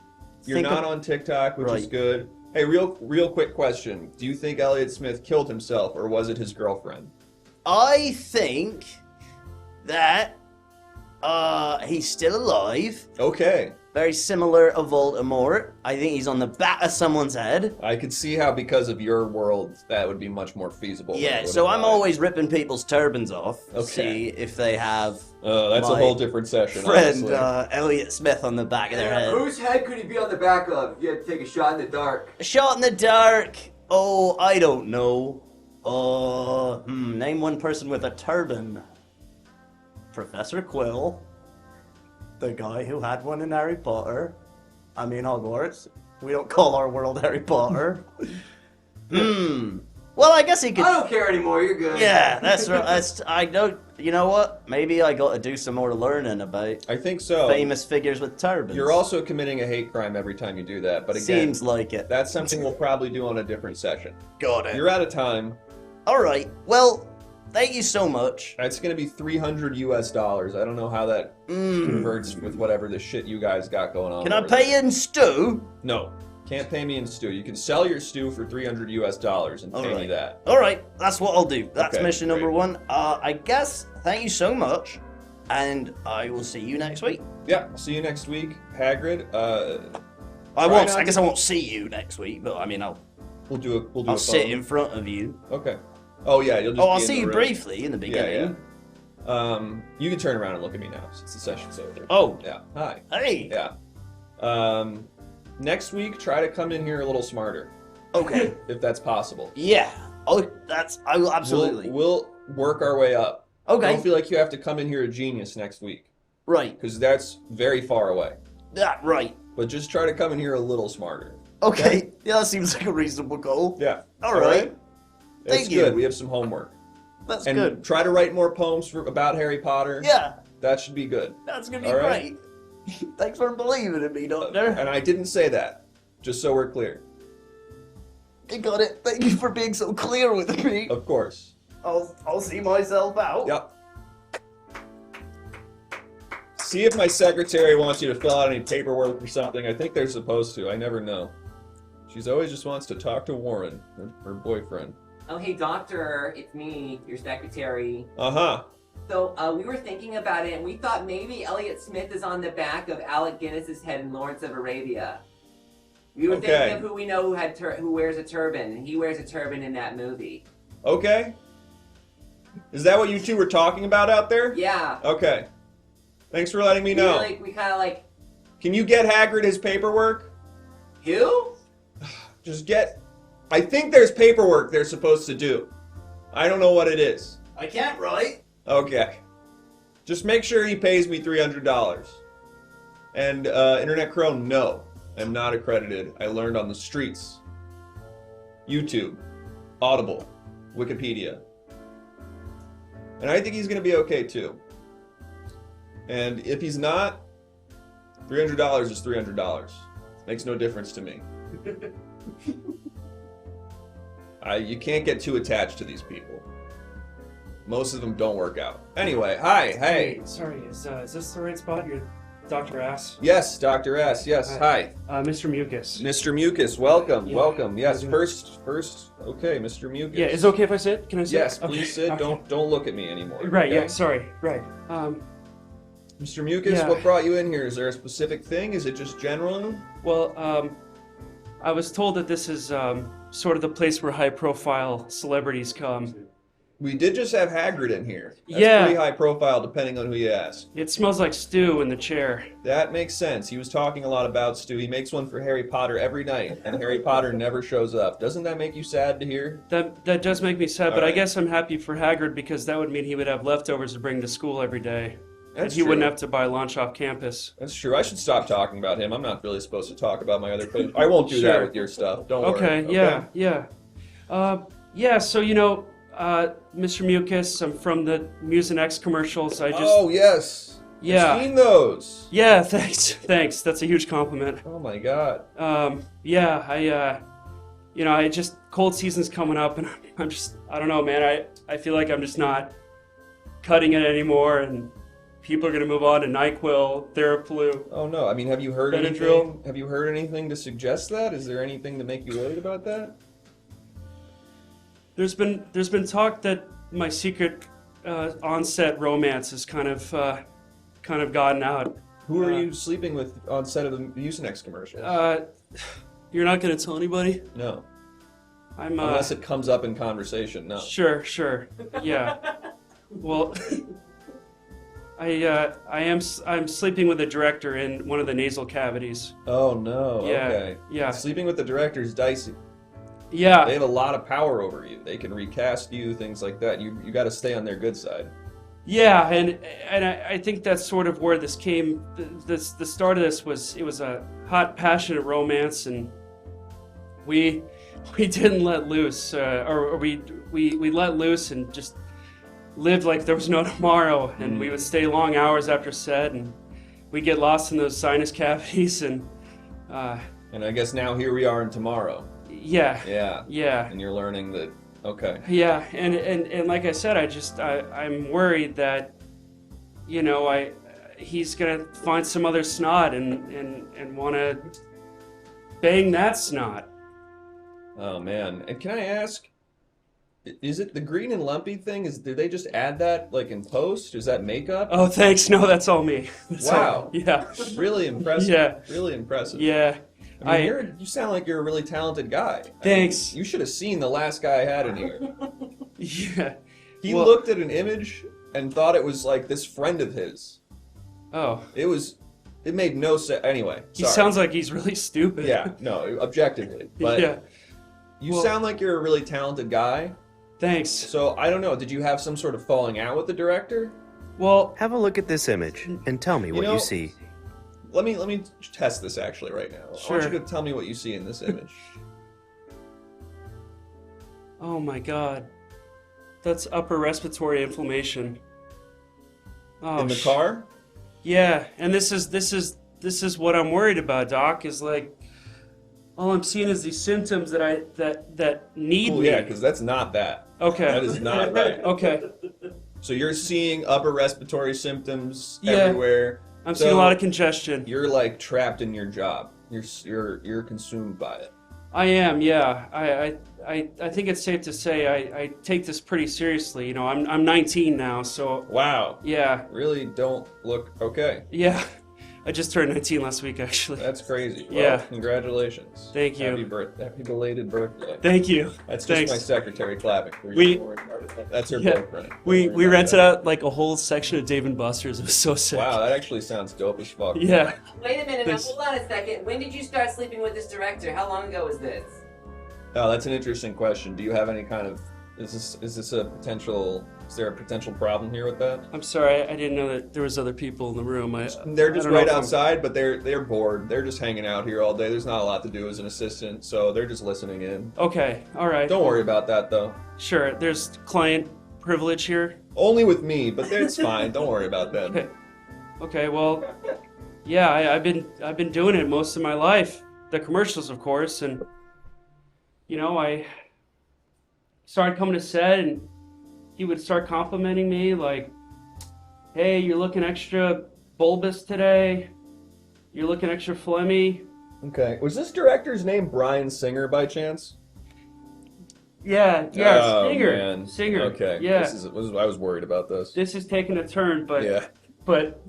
Speaker 4: You're
Speaker 3: Think
Speaker 4: not
Speaker 3: of-
Speaker 4: on TikTok, which is
Speaker 3: Right.
Speaker 4: good. Hey, real quick question. Do you think Elliott Smith killed himself, or was it his girlfriend?
Speaker 3: I think that he's still alive.
Speaker 4: Okay.
Speaker 3: Very similar to Voldemort. I think he's on the back of someone's head.
Speaker 4: I could see how, because of your world, that would be much more feasible. than it
Speaker 3: Yeah,
Speaker 4: would
Speaker 3: so I'm
Speaker 4: apply.
Speaker 3: always ripping people's turbans off.
Speaker 4: Okay.
Speaker 3: See if they have
Speaker 4: That's a
Speaker 3: my
Speaker 4: whole different session,
Speaker 3: friend
Speaker 4: honestly.
Speaker 3: Elliott Smith on the back of their head.
Speaker 7: Whose head could he be on the back of if you had to take a shot in the dark?
Speaker 3: A shot in the dark. Oh, I don't know. Name one person with a turban. Professor Quill. The guy who had one in Harry Potter. I mean Hogwarts. We don't call our world Harry Potter. Well, I guess he could.
Speaker 7: I don't care anymore. You're good.
Speaker 3: Yeah, that's right. I know. You know what? Maybe I got to do some more learning about
Speaker 4: I think so.
Speaker 3: famous figures with turbans.
Speaker 4: You're also committing a hate crime every time you do that, but again,
Speaker 3: Seems like it.
Speaker 4: that's something we'll probably do on a different session.
Speaker 3: Got it.
Speaker 4: You're out of time.
Speaker 3: All right. Well, thank you so much.
Speaker 4: It's going to be $300 US. I don't know how that converts with whatever the shit you guys got going on.
Speaker 3: Can I
Speaker 4: over
Speaker 3: pay
Speaker 4: there.
Speaker 3: you in stew?
Speaker 4: No. Can't pay me in stew. You can sell your stew for $300 US and pay me
Speaker 3: Alright.
Speaker 4: that.
Speaker 3: All right, that's what I'll do. That's
Speaker 4: Okay,
Speaker 3: mission number
Speaker 4: great.
Speaker 3: one. I guess. Thank you so much, and I will see you next week.
Speaker 4: Yeah, see you next week, Hagrid.
Speaker 3: I
Speaker 4: Try
Speaker 3: won't.
Speaker 4: not
Speaker 3: I guess
Speaker 4: to-
Speaker 3: I won't see you next week, but I mean, I'll
Speaker 4: We'll do a
Speaker 3: I'll sit
Speaker 4: phone.
Speaker 3: in front of you.
Speaker 4: Okay. Oh yeah, you'll just.
Speaker 3: Oh,
Speaker 4: be
Speaker 3: I'll
Speaker 4: in
Speaker 3: see
Speaker 4: the
Speaker 3: you
Speaker 4: room.
Speaker 3: briefly in the beginning.
Speaker 4: Yeah. You can turn around and look at me now since the session's over.
Speaker 3: Oh.
Speaker 4: Yeah. Hi.
Speaker 3: Hey.
Speaker 4: Yeah. Next week, try to come in here a little smarter,
Speaker 3: Okay.
Speaker 4: if that's possible.
Speaker 3: Yeah. Oh, I will absolutely.
Speaker 4: We'll work our way up.
Speaker 3: Okay.
Speaker 4: I don't feel like you have to come in here a genius next week,
Speaker 3: Right.
Speaker 4: because that's very far away.
Speaker 3: Yeah. Right.
Speaker 4: But just try to come in here a little smarter.
Speaker 3: Okay. Yeah, that seems like a reasonable goal.
Speaker 4: Yeah.
Speaker 3: All right.
Speaker 4: That's
Speaker 3: Thank you.
Speaker 4: good. We have some homework.
Speaker 3: That's
Speaker 4: And
Speaker 3: good.
Speaker 4: try to write more poems about Harry Potter.
Speaker 3: Yeah.
Speaker 4: That should be good.
Speaker 3: That's gonna be
Speaker 4: All right.
Speaker 3: great. Thanks for believing in me, Doctor.
Speaker 4: And I didn't say that, just so we're clear.
Speaker 3: I got it. Thank you for being so clear with me.
Speaker 4: Of course.
Speaker 3: I'll see myself out.
Speaker 4: Yep. See if my secretary wants you to fill out any paperwork or something. I think they're supposed to. I never know. She's always just wants to talk to Warren, her boyfriend.
Speaker 8: Oh, hey, doctor, it's me, your secretary.
Speaker 4: Uh-huh.
Speaker 8: So, we were thinking about it, and we thought maybe Elliott Smith is on the back of Alec Guinness's head in Lawrence of Arabia. We were
Speaker 4: Okay.
Speaker 8: thinking of who we know who wears a turban, and he wears a turban in that movie.
Speaker 4: Okay. Is that what you two were talking about out there?
Speaker 8: Yeah.
Speaker 4: Okay. Thanks for letting me know.
Speaker 8: We kind of like,
Speaker 4: Can you get Hagrid his paperwork?
Speaker 8: who?
Speaker 4: Just get... I think there's paperwork they're supposed to do. I don't know what it is.
Speaker 3: I can't write.
Speaker 4: Okay. Just make sure he pays me $300. And Internet Crow, no. I'm not accredited. I learned on the streets. YouTube. Audible. Wikipedia. And I think he's going to be okay too. And if he's not, $300 is $300. Makes no difference to me. You can't get too attached to these people. Most of them don't work out. Anyway, hi, hey.
Speaker 6: Sorry, is this the right spot?
Speaker 9: Dr. Ass?
Speaker 4: Yes, Dr. S. Yes, hi.
Speaker 9: Mr. Mucus.
Speaker 4: Mr. Mucus, welcome,
Speaker 9: Yeah.
Speaker 4: welcome. Yes, first, okay, Mr. Mucus.
Speaker 9: Yeah, is it okay if I sit? Can I sit?
Speaker 4: Yes,
Speaker 9: Okay,
Speaker 4: please sit.
Speaker 9: okay.
Speaker 4: Don't look at me anymore.
Speaker 9: Right,
Speaker 4: okay?
Speaker 9: yeah, sorry. Right.
Speaker 4: Mr. Mucus,
Speaker 9: Yeah.
Speaker 4: what brought you in here? Is there a specific thing? Is it just general?
Speaker 9: Well, I was told that this is sort of the place where high-profile celebrities come.
Speaker 4: We did just have Hagrid in here. That's
Speaker 9: Yeah.
Speaker 4: pretty high profile depending on who you ask.
Speaker 9: It smells like stew in the chair.
Speaker 4: That makes sense. He was talking a lot about Stu. He makes one for Harry Potter every night, and Harry Potter never shows up. Doesn't that make you sad to hear?
Speaker 9: That does make me sad, but I
Speaker 4: Alright.
Speaker 9: guess I'm happy for Hagrid because that would mean he would have leftovers to bring to school every day. And
Speaker 4: That's
Speaker 9: he wouldn't
Speaker 4: true.
Speaker 9: have to buy lunch off campus.
Speaker 4: That's true. I should stop talking about him. I'm not really supposed to talk about my other page. I won't do that
Speaker 9: Sure.
Speaker 4: with your stuff. Don't
Speaker 9: Okay,
Speaker 4: worry.
Speaker 9: yeah. Yeah, so Mr. Mucus, I'm from the Mucinex commercials. I just
Speaker 4: Oh, yes.
Speaker 9: Yeah.
Speaker 4: I've seen those.
Speaker 9: Yeah, thanks. That's a huge compliment.
Speaker 4: Oh my god.
Speaker 9: Yeah, I just cold season's coming up, and I don't know, man. I feel like I'm just not cutting it anymore, and people are gonna move on to NyQuil, Theraflu.
Speaker 4: Oh no. I mean, have you heard
Speaker 9: Benadryl.
Speaker 4: anything? Have you heard anything to suggest that? Is there anything to make you worried about that?
Speaker 9: There's been talk that my secret on-set romance has kind of gotten out.
Speaker 4: Who are you sleeping with on set of the Mucinex commercial?
Speaker 9: You're not gonna tell anybody?
Speaker 4: No.
Speaker 9: I'm
Speaker 4: Unless it comes up in conversation, no.
Speaker 9: Sure. Yeah. Well, I'm sleeping with the director in one of the nasal cavities.
Speaker 4: Oh no.
Speaker 9: Yeah,
Speaker 4: Okay.
Speaker 9: yeah.
Speaker 4: Sleeping with the director is dicey.
Speaker 9: Yeah.
Speaker 4: They have a lot of power over you. They can recast you, things like that. You got to stay on their good side.
Speaker 9: Yeah, and I think that's sort of where this came. The start of this was a hot, passionate romance, and we didn't let loose, or we let loose and just lived like there was no tomorrow, and we would stay long hours after set, and we'd get lost in those sinus cavities, and
Speaker 4: And I guess now here we are in tomorrow.
Speaker 9: yeah.
Speaker 4: And you're learning that. Okay.
Speaker 9: Yeah, and like I said, I'm worried that, he's gonna find some other snot and want to bang that snot.
Speaker 4: Oh man. And can I ask? Is it the green and lumpy thing? Did they just add that like in post? Is that makeup?
Speaker 9: Oh, thanks. No, that's all me. That's
Speaker 4: Wow.
Speaker 9: all- yeah.
Speaker 4: Really impressive.
Speaker 9: Yeah.
Speaker 4: Really impressive.
Speaker 9: Yeah.
Speaker 4: I mean, you sound like you're a really talented guy.
Speaker 9: Thanks.
Speaker 4: I mean, you should have seen the last guy I had in here.
Speaker 9: Yeah.
Speaker 4: He
Speaker 9: Well-
Speaker 4: looked at an image and thought it was like this friend of his.
Speaker 9: Oh.
Speaker 4: It made no sense. Anyway,
Speaker 9: He
Speaker 4: sorry.
Speaker 9: sounds like he's really stupid.
Speaker 4: Yeah, no, objectively. But
Speaker 9: Yeah.
Speaker 4: you
Speaker 9: Well-
Speaker 4: sound like you're a really talented guy.
Speaker 9: Thanks.
Speaker 4: So I don't know. Did you have some sort of falling out with the director?
Speaker 9: Well,
Speaker 5: Have a look at this image and tell me what
Speaker 4: know-
Speaker 5: you see.
Speaker 4: Let me test this actually right now. I
Speaker 9: Sure.
Speaker 4: want you to tell me what you see in this image.
Speaker 9: oh my God. That's upper respiratory inflammation. Oh,
Speaker 4: in the car?
Speaker 9: Yeah, and this is what I'm worried about, Doc. Is like all I'm seeing is these symptoms that need
Speaker 4: Cool,
Speaker 9: me.
Speaker 4: yeah, because that's not that.
Speaker 9: Okay.
Speaker 4: That is not right.
Speaker 9: Okay.
Speaker 4: So you're seeing upper respiratory symptoms
Speaker 9: Yeah.
Speaker 4: everywhere.
Speaker 9: I'm
Speaker 4: So
Speaker 9: seeing a lot of congestion.
Speaker 4: You're like trapped in your job. You're consumed by it.
Speaker 9: I am, yeah. I think it's safe to say I take this pretty seriously. You know, I'm 19 now, so
Speaker 4: Wow.
Speaker 9: yeah,
Speaker 4: Really don't look okay.
Speaker 9: yeah. I just turned 19 last week, actually.
Speaker 4: That's crazy. Well,
Speaker 9: Yeah.
Speaker 4: Congratulations.
Speaker 9: Thank you.
Speaker 4: Happy belated birthday.
Speaker 9: Thank you.
Speaker 4: That's just
Speaker 9: Thanks.
Speaker 4: my secretary clapping. For
Speaker 9: We-
Speaker 4: you. That's her
Speaker 9: Yeah.
Speaker 4: boyfriend.
Speaker 9: We
Speaker 4: Don't worry about
Speaker 9: rented
Speaker 4: that.
Speaker 9: out like a whole section of Dave and Buster's. It was so sick.
Speaker 4: Wow, that actually sounds dope as fuck.
Speaker 9: Yeah.
Speaker 8: Wait a minute, now
Speaker 9: Thanks.
Speaker 8: hold on a second. When did you start sleeping with this director? How long ago was this?
Speaker 4: Oh, that's an interesting question. Do you have any kind of is there a potential problem here with that?
Speaker 9: I'm sorry, I didn't know that there was other people in the room.
Speaker 4: They're just
Speaker 9: I don't know
Speaker 4: right
Speaker 9: if I'm-
Speaker 4: outside, but they're bored. They're just hanging out here all day. There's not a lot to do as an assistant, so they're just listening in.
Speaker 9: Okay, all right.
Speaker 4: Don't worry about that though.
Speaker 9: Sure, there's client privilege here.
Speaker 4: Only with me, but it's fine. Don't worry about that.
Speaker 9: Okay. Okay, well, yeah, I've been doing it most of my life. The commercials, of course, and I started coming to set, and he would start complimenting me like, "Hey, you're looking extra bulbous today. You're looking extra phlegmy.
Speaker 4: Okay. Was this director's name Bryan Singer by chance?
Speaker 9: Yeah,
Speaker 4: Oh,
Speaker 9: Singer.
Speaker 4: man.
Speaker 9: Singer.
Speaker 4: Okay.
Speaker 9: Yeah.
Speaker 4: I was worried about this.
Speaker 9: This is taking a turn, but
Speaker 4: Yeah.
Speaker 9: but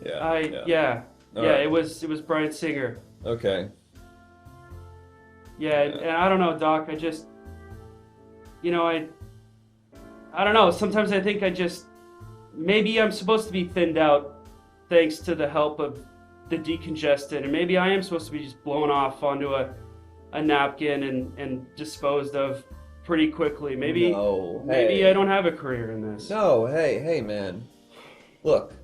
Speaker 4: Yeah. All right.
Speaker 9: it was Bryan Singer.
Speaker 4: Okay.
Speaker 9: Yeah, and I don't know, Doc. I just, I don't know. Sometimes I think maybe I'm supposed to be thinned out thanks to the help of the decongestant, and maybe I am supposed to be just blown off onto a napkin and disposed of pretty quickly. Maybe I don't have a career in this.
Speaker 4: No, hey, man. Look,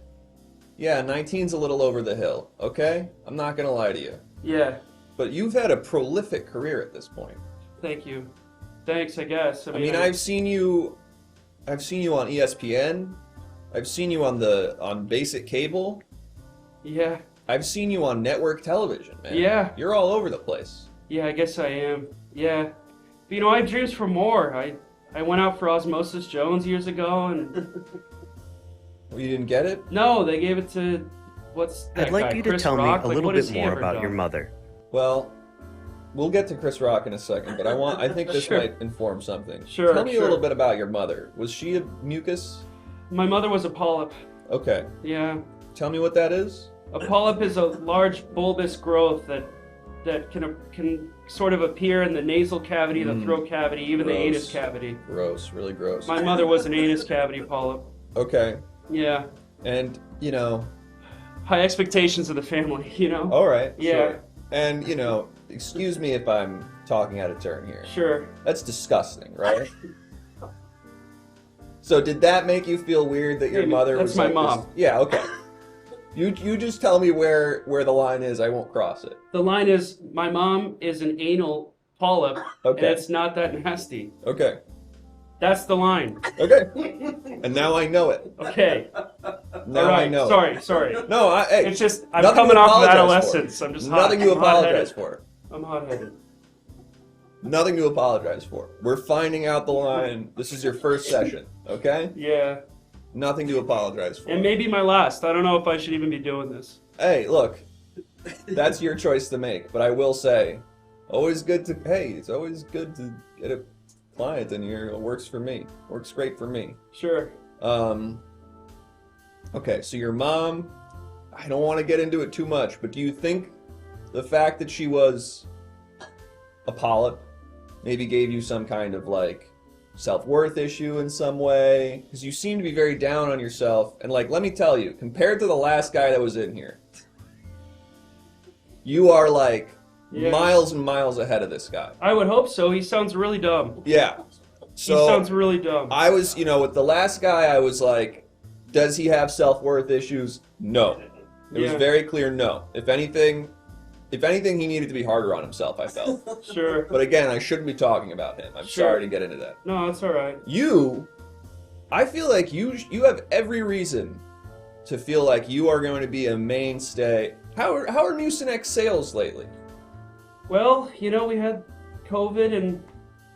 Speaker 4: yeah, 19's a little over the hill, okay? I'm not gonna lie to you.
Speaker 9: Yeah.
Speaker 4: But you've had a prolific career at this point.
Speaker 9: Thank you. Thanks, I guess.
Speaker 4: I mean, I've seen you on ESPN. I've seen you on basic cable.
Speaker 9: Yeah.
Speaker 4: I've seen you on network television, man.
Speaker 9: Yeah.
Speaker 4: You're all over the place.
Speaker 9: Yeah, I guess I am. Yeah. But, I have dreams for more. I went out for Osmosis Jones years ago, and...
Speaker 4: Well, you didn't get it?
Speaker 9: No, they gave it to... What's that
Speaker 5: I'd like
Speaker 9: guy,
Speaker 5: you to
Speaker 9: Chris
Speaker 5: tell
Speaker 9: Rock?
Speaker 5: me a
Speaker 9: Like,
Speaker 5: little
Speaker 9: what has
Speaker 5: bit
Speaker 9: he
Speaker 5: more
Speaker 9: ever
Speaker 5: about
Speaker 9: done?
Speaker 5: your mother.
Speaker 4: Well, we'll get to Chris Rock in a second, but I think this
Speaker 9: Sure.
Speaker 4: might inform something.
Speaker 9: Sure,
Speaker 4: Tell me
Speaker 9: sure.
Speaker 4: a little bit about your mother. Was she a mucus?
Speaker 9: My mother was a polyp.
Speaker 4: Okay.
Speaker 9: Yeah.
Speaker 4: Tell me what that is.
Speaker 9: A polyp is a large bulbous growth that can sort of appear in the nasal cavity, the throat cavity, even the
Speaker 4: Gross.
Speaker 9: anus cavity.
Speaker 4: Gross, really gross.
Speaker 9: My mother was an anus cavity polyp.
Speaker 4: Okay.
Speaker 9: Yeah.
Speaker 4: And,
Speaker 9: High expectations of the family,
Speaker 4: all right.
Speaker 9: Yeah.
Speaker 4: Sure. And, excuse me if I'm talking out of turn here.
Speaker 9: Sure.
Speaker 4: That's disgusting, right? So did that make you feel weird that your
Speaker 9: Maybe.
Speaker 4: mother
Speaker 9: That's
Speaker 4: was
Speaker 9: my
Speaker 4: like
Speaker 9: mom.
Speaker 4: This? Yeah, okay. You just tell me where the line is, I won't cross it.
Speaker 9: The line is, my mom is an anal polyp,
Speaker 4: Okay.
Speaker 9: and it's not that nasty.
Speaker 4: Okay.
Speaker 9: That's the line.
Speaker 4: Okay. And now I know it.
Speaker 9: Okay.
Speaker 4: Now
Speaker 9: All right.
Speaker 4: I know it.
Speaker 9: Sorry.
Speaker 4: No, hey,
Speaker 9: It's just, I'm
Speaker 4: nothing
Speaker 9: coming
Speaker 4: to
Speaker 9: off of
Speaker 4: apologize
Speaker 9: adolescence.
Speaker 4: for.
Speaker 9: I'm just hot.
Speaker 4: Nothing to
Speaker 9: I'm
Speaker 4: apologize
Speaker 9: hot-headed.
Speaker 4: for.
Speaker 9: I'm hot-headed.
Speaker 4: Nothing to apologize for. We're finding out the line. This is your first session, okay?
Speaker 9: Yeah.
Speaker 4: Nothing to apologize for.
Speaker 9: And maybe my last. I don't know if I should even be doing this.
Speaker 4: Hey, look, that's your choice to make. But I will say, it's always good to get a client in here. It works for me. Works great for me.
Speaker 9: Sure.
Speaker 4: Okay, so your mom, I don't want to get into it too much, but do you think the fact that she was a polyp maybe gave you some kind of self-worth issue in some way? Because you seem to be very down on yourself. And let me tell you, compared to the last guy that was in here, you are miles and miles ahead of this guy.
Speaker 9: I would hope so. He sounds really dumb.
Speaker 4: Yeah. So
Speaker 9: He sounds really dumb.
Speaker 4: I was, with the last guy, I was like, does he have self-worth issues? No. It was
Speaker 9: Yeah.
Speaker 4: very clear no. If anything, he needed to be harder on himself, I felt.
Speaker 9: Sure.
Speaker 4: But again, I shouldn't be talking about him. I'm
Speaker 9: Sure.
Speaker 4: sorry to get into that.
Speaker 9: No, it's all right.
Speaker 4: I feel like you have every reason to feel like you are going to be a mainstay. How are Mucinex sales lately?
Speaker 9: Well, we had COVID and...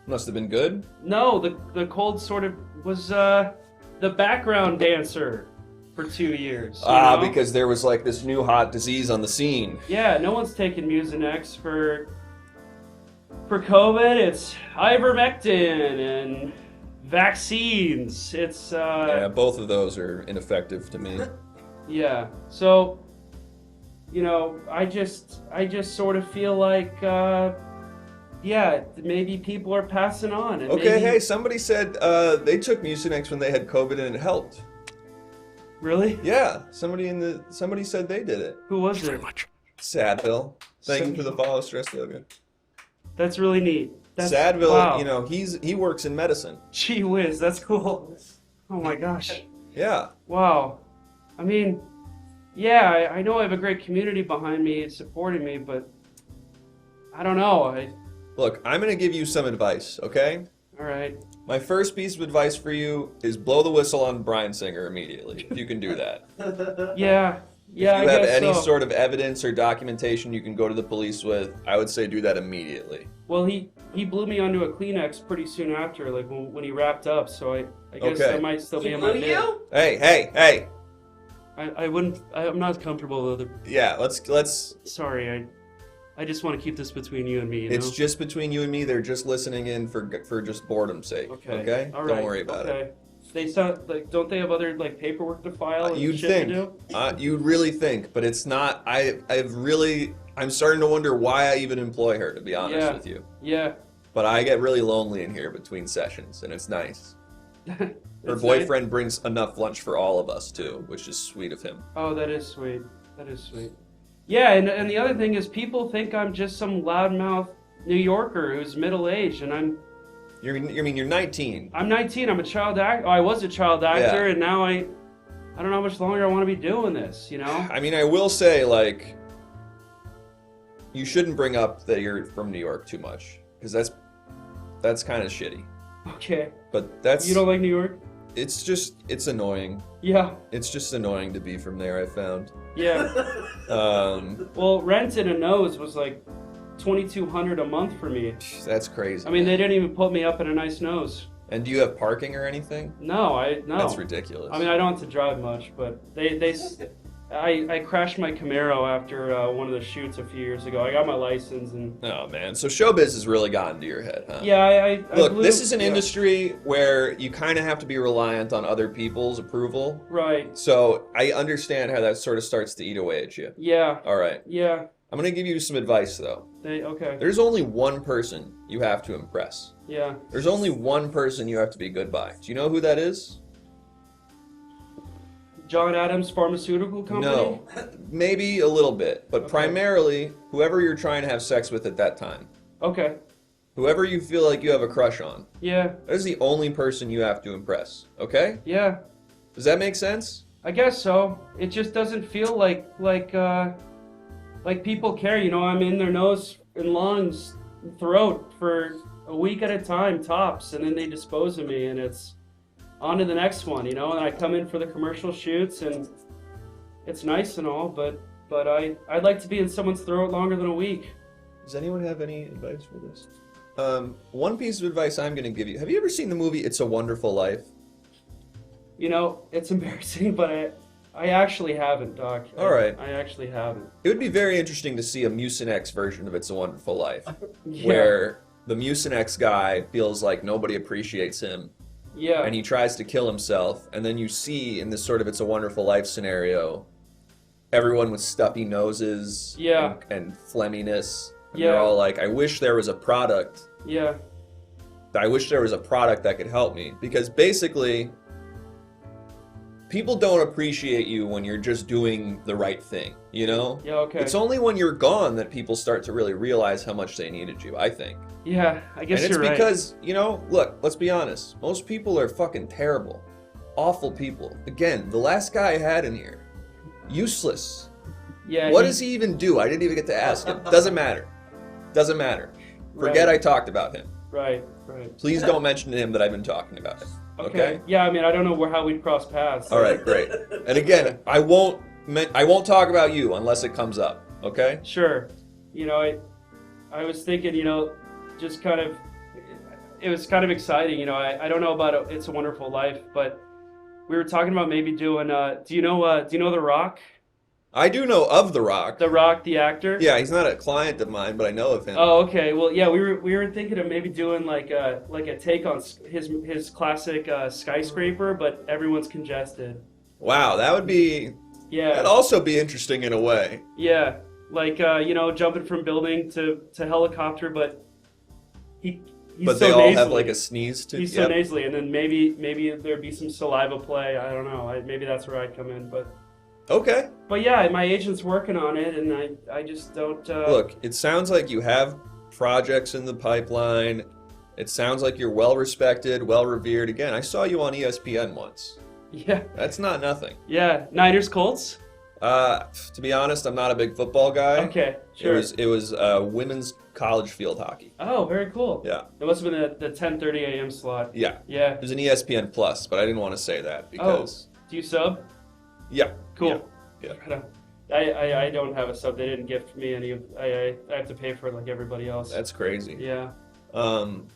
Speaker 4: Must have been good.
Speaker 9: No, the cold sort of was the background dancer for 2 years. you know?
Speaker 4: Because there was this new hot disease on the scene.
Speaker 9: Yeah, no one's taking Mucinex for COVID. It's ivermectin and vaccines. It's
Speaker 4: Yeah, both of those are ineffective to me.
Speaker 9: yeah. So, I just sort of feel like maybe people are passing on. And
Speaker 4: Okay,
Speaker 9: maybe...
Speaker 4: hey, somebody said they took Mucinex when they had COVID and it helped.
Speaker 9: Really?
Speaker 4: Yeah, somebody said they did it.
Speaker 9: Who was it?
Speaker 4: Sadville. Thank you for the follow, Stress Yoga.
Speaker 9: That's really neat.
Speaker 4: Sadville,
Speaker 9: wow.
Speaker 4: he works in medicine.
Speaker 9: Gee whiz, that's cool. Oh my gosh.
Speaker 4: Yeah.
Speaker 9: Wow. I mean, yeah, I know I have a great community behind me supporting me, but I don't know.
Speaker 4: Look, I'm going to give you some advice, okay?
Speaker 9: All right.
Speaker 4: My first piece of advice for you is blow the whistle on Bryan Singer immediately, if you can do that.
Speaker 9: Yeah. Yeah,
Speaker 4: If you
Speaker 9: I
Speaker 4: have
Speaker 9: guess
Speaker 4: any
Speaker 9: so.
Speaker 4: sort of evidence or documentation you can go to the police with, I would say do that immediately.
Speaker 9: Well, he blew me onto a Kleenex pretty soon after, when he wrapped up, so I guess
Speaker 4: Okay.
Speaker 9: I might still be
Speaker 8: He
Speaker 9: in my
Speaker 8: blew
Speaker 9: bid.
Speaker 8: you?
Speaker 4: Hey!
Speaker 9: I wouldn't. I'm not comfortable with other.
Speaker 4: Yeah, let's.
Speaker 9: Sorry, I just want to keep this between you and me. You
Speaker 4: It's
Speaker 9: know?
Speaker 4: just between you and me. They're just listening in for just boredom's sake.
Speaker 9: Okay. All right.
Speaker 4: Don't worry about
Speaker 9: it. They sound like. Don't they have other like paperwork to file? And
Speaker 4: you'd
Speaker 9: shit
Speaker 4: think.
Speaker 9: To do?
Speaker 4: You'd really think, but it's not. I'm starting to wonder why I even employ her. To be honest with you.
Speaker 9: Yeah.
Speaker 4: But I get really lonely in here between sessions, and it's nice. Her
Speaker 9: It's
Speaker 4: boyfriend brings enough lunch for all of us too, which is sweet of him.
Speaker 9: Oh, that is sweet. That is sweet. Yeah, and the other thing is people think I'm just some loudmouth New Yorker who's middle-aged, and I'm...
Speaker 4: You're 19.
Speaker 9: I'm 19. I'm a child actor. Oh, I was a child actor, and now I don't know how much longer I want to be doing this, you know?
Speaker 4: I mean, I will say, like, you shouldn't bring up that you're from New York too much, because that's kind of shitty.
Speaker 9: Okay.
Speaker 4: But that's...
Speaker 9: You don't like New York?
Speaker 4: It's annoying.
Speaker 9: Yeah.
Speaker 4: It's just annoying to be from there, I found.
Speaker 9: Yeah. Well, rent in a nose was like $2,200 a month for me.
Speaker 4: That's crazy.
Speaker 9: I mean, they didn't even put me up in a nice nose.
Speaker 4: And do you have parking or anything?
Speaker 9: No.
Speaker 4: That's ridiculous.
Speaker 9: I mean, I don't have to drive much, but I crashed my Camaro after one of the shoots a few years ago. I got my license and...
Speaker 4: Oh, man. So showbiz has really gotten to your head, huh?
Speaker 9: Yeah,
Speaker 4: Look, this is an industry where you kind of have to be reliant on other people's approval.
Speaker 9: Right.
Speaker 4: So I understand how that sort of starts to eat away at you.
Speaker 9: Yeah.
Speaker 4: All right.
Speaker 9: Yeah.
Speaker 4: I'm going to give you some advice, though.
Speaker 9: Okay.
Speaker 4: There's only one person you have to impress.
Speaker 9: Yeah.
Speaker 4: There's only one person you have to be good by. Do you know who that is?
Speaker 9: John Adams Pharmaceutical Company?
Speaker 4: No, maybe a little bit, but primarily whoever you're trying to have sex with at that time.
Speaker 9: Okay.
Speaker 4: Whoever you feel like you have a crush on.
Speaker 9: Yeah.
Speaker 4: That is the only person you have to impress, okay?
Speaker 9: Yeah.
Speaker 4: Does that make sense?
Speaker 9: I guess so. It just doesn't feel like people care, you know, I'm in their nose and lungs and throat for a week at a time, tops, and then they dispose of me, and it's on to the next one, you know, and I come in for the commercial shoots, and it's nice and all, but I'd like to be in someone's throat longer than a week.
Speaker 4: Does anyone have any advice for this? One piece of advice I'm going to give you. Have you ever seen the movie It's a Wonderful Life?
Speaker 9: You know, it's embarrassing, but I actually haven't, Doc.
Speaker 4: All right.
Speaker 9: I actually haven't.
Speaker 4: It would be very interesting to see a Mucinex version of It's a Wonderful Life,
Speaker 9: Yeah.
Speaker 4: where the Mucinex guy feels like nobody appreciates him.
Speaker 9: Yeah.
Speaker 4: And he tries to kill himself, and then you see in this sort of It's a Wonderful Life scenario, everyone with stuffy noses and phlegminess. And they're all like, I wish there was a product.
Speaker 9: Yeah.
Speaker 4: I wish there was a product that could help me. Because basically, people don't appreciate you when you're just doing the right thing, you know?
Speaker 9: Yeah, okay.
Speaker 4: It's only when you're gone that people start to really realize how much they needed you, I think.
Speaker 9: Yeah, I guess
Speaker 4: you're right. And it's because,
Speaker 9: right.
Speaker 4: you know, look, let's be honest. Most people are fucking terrible. Awful people. Again, the last guy I had in here, useless.
Speaker 9: Yeah.
Speaker 4: What does he even do? I didn't even get to ask him. Doesn't matter. Doesn't matter. Forget I talked about him.
Speaker 9: Right.
Speaker 4: Please don't mention to him that I've been talking about him. Okay?
Speaker 9: Yeah, I mean, I don't know how we'd cross paths.
Speaker 4: All right, great. And again, I won't talk about you unless it comes up. Okay?
Speaker 9: Sure. You know, I was thinking, you know, just kind of, it was kind of exciting. You know, I don't know about It's a Wonderful Life, but we were talking about maybe doing. Do you know The Rock?
Speaker 4: I do know of The Rock.
Speaker 9: The Rock, the actor.
Speaker 4: Yeah, he's not a client of mine, but I know of him.
Speaker 9: Oh, okay. Well, yeah, we were thinking of maybe doing like a take on his classic Skyscraper, but everyone's congested.
Speaker 4: Wow, that would be.
Speaker 9: Yeah.
Speaker 4: That'd also be interesting in a way.
Speaker 9: Yeah, like you know, jumping from building to helicopter, but
Speaker 4: But they all have like a sneeze too.
Speaker 9: He's so nasally, and then maybe there'd be some saliva play. I don't know. Maybe that's where I'd come in, but.
Speaker 4: Okay.
Speaker 9: But yeah, my agent's working on it, and I just don't...
Speaker 4: Look, it sounds like you have projects in the pipeline. It sounds like you're well-respected, well-revered. Again, I saw you on ESPN once.
Speaker 9: Yeah.
Speaker 4: That's not nothing.
Speaker 9: Yeah. Niners, Colts?
Speaker 4: To be honest, I'm not a big football guy.
Speaker 9: Okay, sure.
Speaker 4: It was women's college field hockey.
Speaker 9: Oh, very cool.
Speaker 4: Yeah.
Speaker 9: It must have been the 10:30 a.m. slot.
Speaker 4: Yeah.
Speaker 9: Yeah.
Speaker 4: It was an ESPN Plus, but I didn't want to say that because...
Speaker 9: Oh, do you sub?
Speaker 4: Yeah.
Speaker 9: Cool.
Speaker 4: Yeah.
Speaker 9: I don't have a sub. They didn't gift me any. I have to pay for it like everybody else.
Speaker 4: That's crazy.
Speaker 9: Yeah.
Speaker 4: So